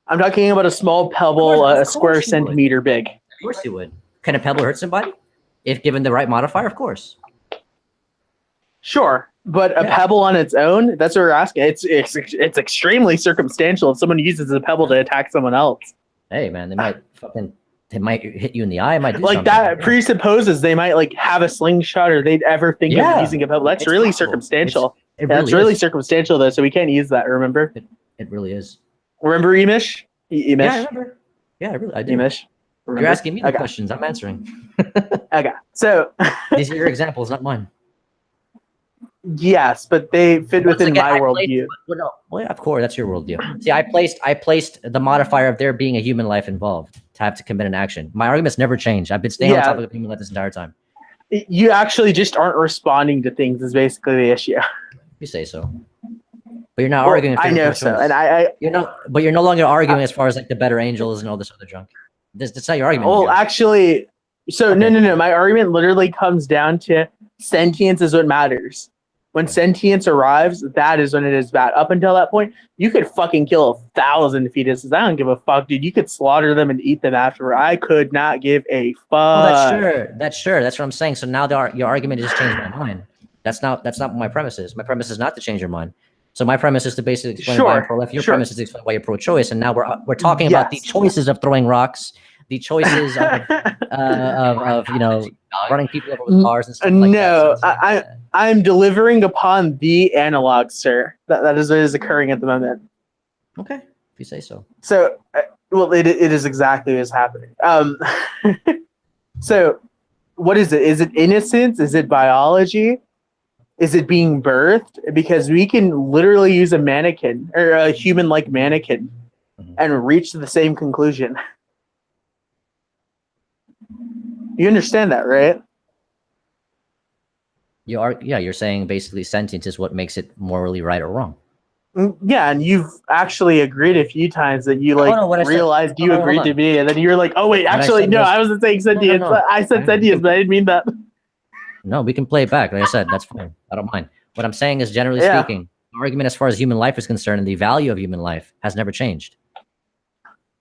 I'm talking about a small pebble, Of a square course you would. centimeter big. Of course you would. Can a pebble hurt somebody if given the right modifier? Of course. Sure, but a Yeah. pebble on its own, that's what we're asking. It's extremely circumstantial if someone uses a pebble to attack someone else. Hey man, they might hit you in the eye. Might do Like something. that Yeah. presupposes they might like have a slingshot or they'd ever think Yeah. of using a pebble. That's It's really possible. circumstantial. It That's really really is. circumstantial though, so we can't use that, remember? It really is. Remember Emish? Emish? Yeah, I remember. Yeah, I do. Emish? You're Remember? asking me the Okay. questions. I'm answering. Okay. So These are your examples, not mine. yes, but they fit Once within again, my I placed- worldview. Well, yeah, of course, that's your worldview. See, I placed the modifier of there being a human life involved to have to commit an action. My argument's never changed. I've been staying on Yeah. the topic of human life this entire time. You actually just aren't responding to things is basically the issue. You say so, but you're not Well, arguing. I know so, and but you're no longer arguing as far as like the better angels and all this other junk. That's not your argument. well, Joe. actually, so Okay. no. My argument literally comes down to sentience is what matters. When sentience arrives, that is when it is bad. Up until that point, you could fucking kill 1,000 fetuses. I don't give a fuck, dude. You could slaughter them and eat them afterward. I could not give a fuck. Well, that's sure. That's what I'm saying. So now your argument just changed my mind. That's not what my premise is. My premise is not to change your mind. So my premise is to basically explain why I'm pro-life. Your premise is to explain why you're pro-choice. And now we're talking about the Yes. choices of throwing rocks, the choices of running people over with cars and stuff like No, that. I'm delivering upon the analog, sir. That is what is occurring at the moment. Okay, if you say so. So, well, it is exactly what's happening. So, what is it? Is it innocence? Is it biology? Is it being birthed? Because we can literally use a mannequin or a human-like mannequin and reach the same conclusion. You understand that, right? You're saying basically sentience is what makes it morally right or wrong. Yeah, and you've actually agreed a few times that you what I said- realized you hold on, agreed hold to on. me, and then you were like, "Oh wait, What I actually, said no, was- I wasn't saying sentience. no. I said sentience, but I didn't mean that." No, we can play it back. Like I said, that's fine. I don't mind. What I'm saying is, generally Yeah. speaking, the argument as far as human life is concerned and the value of human life has never changed.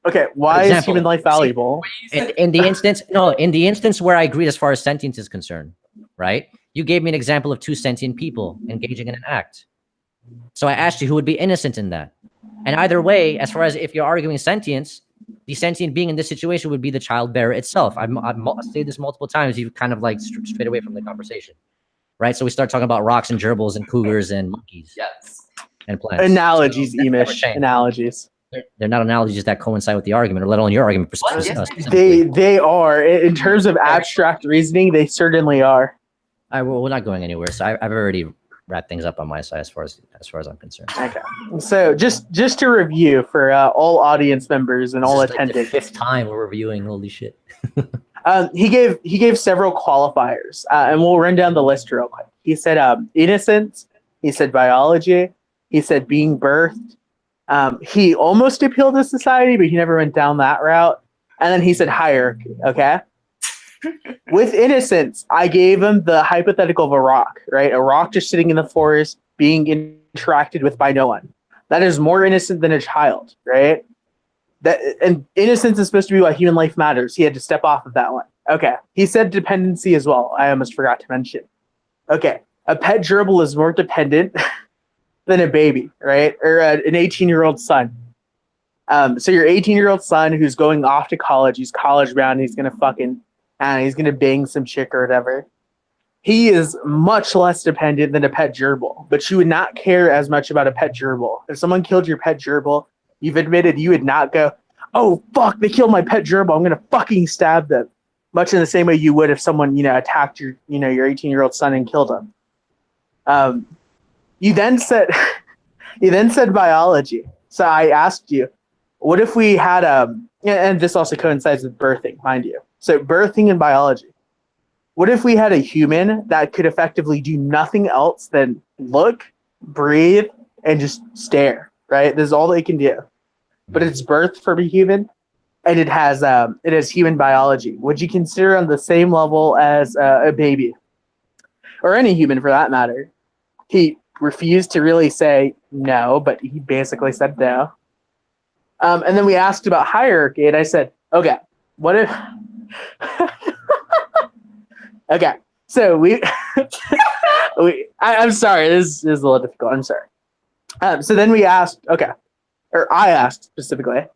Okay, why is example, human life valuable? In the instance where I agreed as far as sentience is concerned, right? You gave me an example of 2 sentient people engaging in an act. So I asked you who would be innocent in that. And either way, as far as if you're arguing sentience, the sentient being in this situation would be the child bearer itself. I've said this multiple times. You've kind of like strayed away from the conversation, right? So we start talking about rocks and gerbils and cougars and monkeys Yes. and plants. Analogies, So that's never Emish. changed. Analogies. They're not analogies that coincide with the argument, or let alone your argument. What? Yes, Specifically. They are in terms of abstract reasoning. They certainly are. We're not going anywhere. So I've already wrapped things up on my side as far as I'm concerned. Okay. So just to review for all audience members and all This is like the attendants. 5th time we're reviewing. Holy shit! He gave several qualifiers, and we'll run down the list real quick. He said innocence. He said biology. He said being birthed. He almost appealed to society, but he never went down that route. And then he said hierarchy. Okay. With innocence, I gave him the hypothetical of a rock, right? A rock just sitting in the forest, being interacted with by no one. That is more innocent than a child, right? And innocence is supposed to be why human life matters. He had to step off of that one. Okay. He said dependency as well. I almost forgot to mention. Okay. A pet gerbil is more dependent than a baby, right? Or an 18-year-old son. So your 18-year-old son who's going off to college, he's college bound, he's gonna he's gonna bang some chick or whatever. He is much less dependent than a pet gerbil, but you would not care as much about a pet gerbil. If someone killed your pet gerbil, you've admitted you would not go, oh fuck, they killed my pet gerbil, I'm gonna fucking stab them. Much in the same way you would if someone, attacked your 18-year-old son and killed him. You then said biology. So I asked you, what if we had and this also coincides with birthing, mind you. So birthing and biology. What if we had a human that could effectively do nothing else than look, breathe, and just stare, right? This is all they can do. But it's birth for a human, and it has human biology. Would you consider on the same level as a baby? Or any human for that matter? He refused to really say no, but he basically said no. And then we asked about hierarchy, and I said, okay, what if... okay, so I'm sorry, this is a little difficult, I'm sorry. So then we asked, I asked specifically,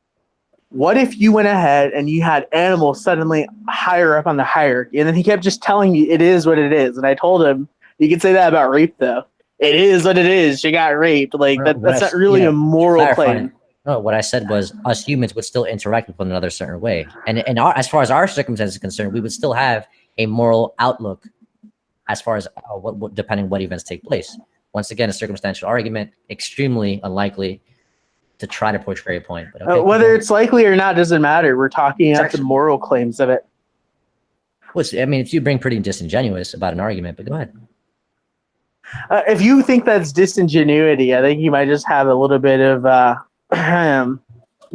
what if you went ahead and you had animals suddenly higher up on the hierarchy? And then he kept just telling me it is what it is. And I told him, you can say that about rape, though. It is what it is. She got raped. Like, that's not really a moral claim. No, what I said was us humans would still interact with one another a certain way. And as far as our circumstances are concerned, we would still have a moral outlook as far as what depending what events take place. Once again, a circumstantial argument, extremely unlikely to try to portray a point. But okay, whether it's likely or not doesn't matter. We're talking about the moral claims of it. I mean, if you bring pretty disingenuous about an argument, but go ahead. If you think that's disingenuity, I think you might just have a little bit of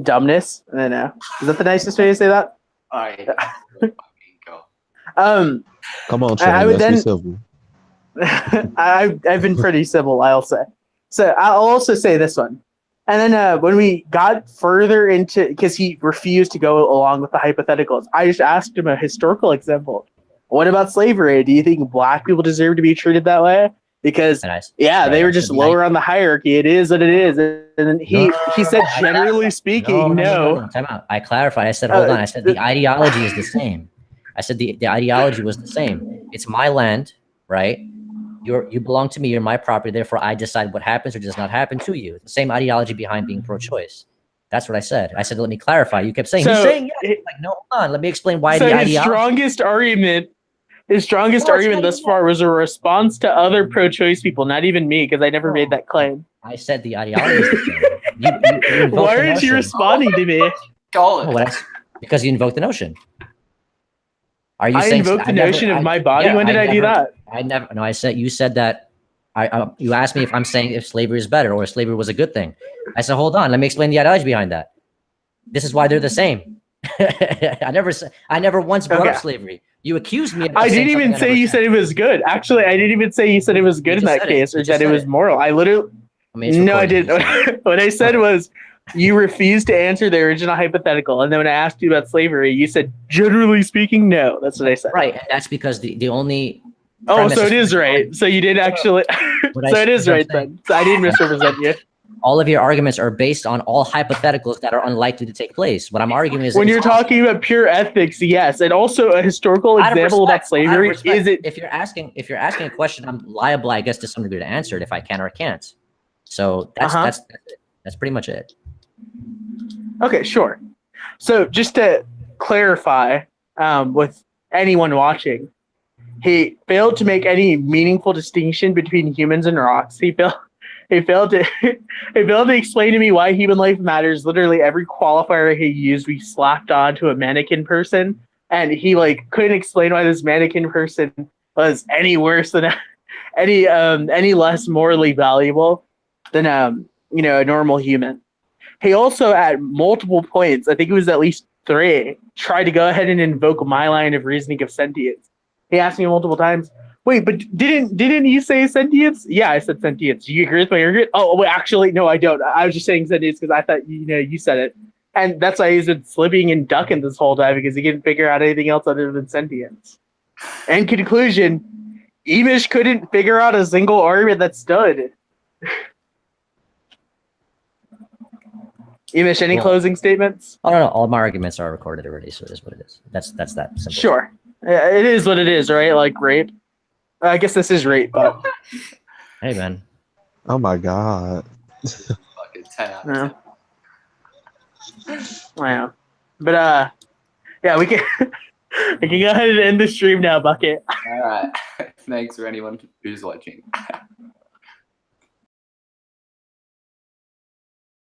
dumbness. I don't know. Is that the nicest way to say that? All right. Go. Come on, Trey, let's be civil. I've been pretty civil, I'll say. So I'll also say this one. And then when we got further into, because he refused to go along with the hypotheticals, I just asked him a historical example. What about slavery? Do you think black people deserve to be treated that way? Because, they were just lower on the hierarchy. It is what it is. And then he said, generally speaking, no. Time out. I clarified. I said, hold on. I said the ideology is the same. I said the ideology was the same. It's my land, right? You belong to me. You're my property. Therefore, I decide what happens or does not happen to you. The same ideology behind being pro-choice. That's what I said. I said, let me clarify. You kept saying, yes. Like, no, hold on. Let me explain why the ideology. His strongest argument thus far was a response to other pro-choice people, not even me, because I never made that claim. I said the ideology is the same. Why aren't you responding to me? Because you invoked the notion. Are you I saying invoked the notion of my body? When did I do that? I never. No, I said you said that. You asked me if I'm saying if slavery is better or if slavery was a good thing. I said, hold on, let me explain the ideology behind that. This is why they're the same. I never once brought up slavery. You accused me. I didn't even say you said it was good. Actually, I didn't even say you said it was good in that case or that it was moral. I literally. No, I didn't. What I said was you refused to answer the original hypothetical, and then when I asked you about slavery, you said, generally speaking, no. That's what I said. Right, and that's because the only. Oh, so it is right. So you did actually. So it is right then. So I didn't misrepresent you. All of your arguments are based on all hypotheticals that are unlikely to take place. What I'm arguing is when you're talking about pure ethics, yes, and also a historical example about slavery. Is it? If you're asking a question, I'm liable, I guess, to some degree to answer it if I can or can't. So that's pretty much it. Okay, sure. So just to clarify, with anyone watching, he failed to make any meaningful distinction between humans and rocks. He failed to explain to me why human life matters. Literally every qualifier he used, we slapped on to a mannequin person, and he couldn't explain why this mannequin person was any worse than any less morally valuable than a normal human. He also at multiple points, I think it was at least 3, tried to go ahead and invoke my line of reasoning of sentience. He asked me multiple times, wait, but didn't you say sentience? Yeah, I said sentience. Do you agree with my argument? Oh, wait, actually, no, I don't. I was just saying sentience because I thought you said it. And that's why he's been slipping and ducking this whole time, because he couldn't figure out anything else other than sentience. In conclusion, Emish couldn't figure out a single argument that stood. Emish, any Well- closing statements? Oh no, all my arguments are recorded already, so it is what it is. That's that simple. Sure. Yeah, it is what it is, right? Like rape. I guess this is rape, but Hey man. Oh my god. Fucking 10 out of no. 10. Wow. But yeah, we can we can go ahead and end the stream now, Bucket. All right. Thanks for anyone who's watching.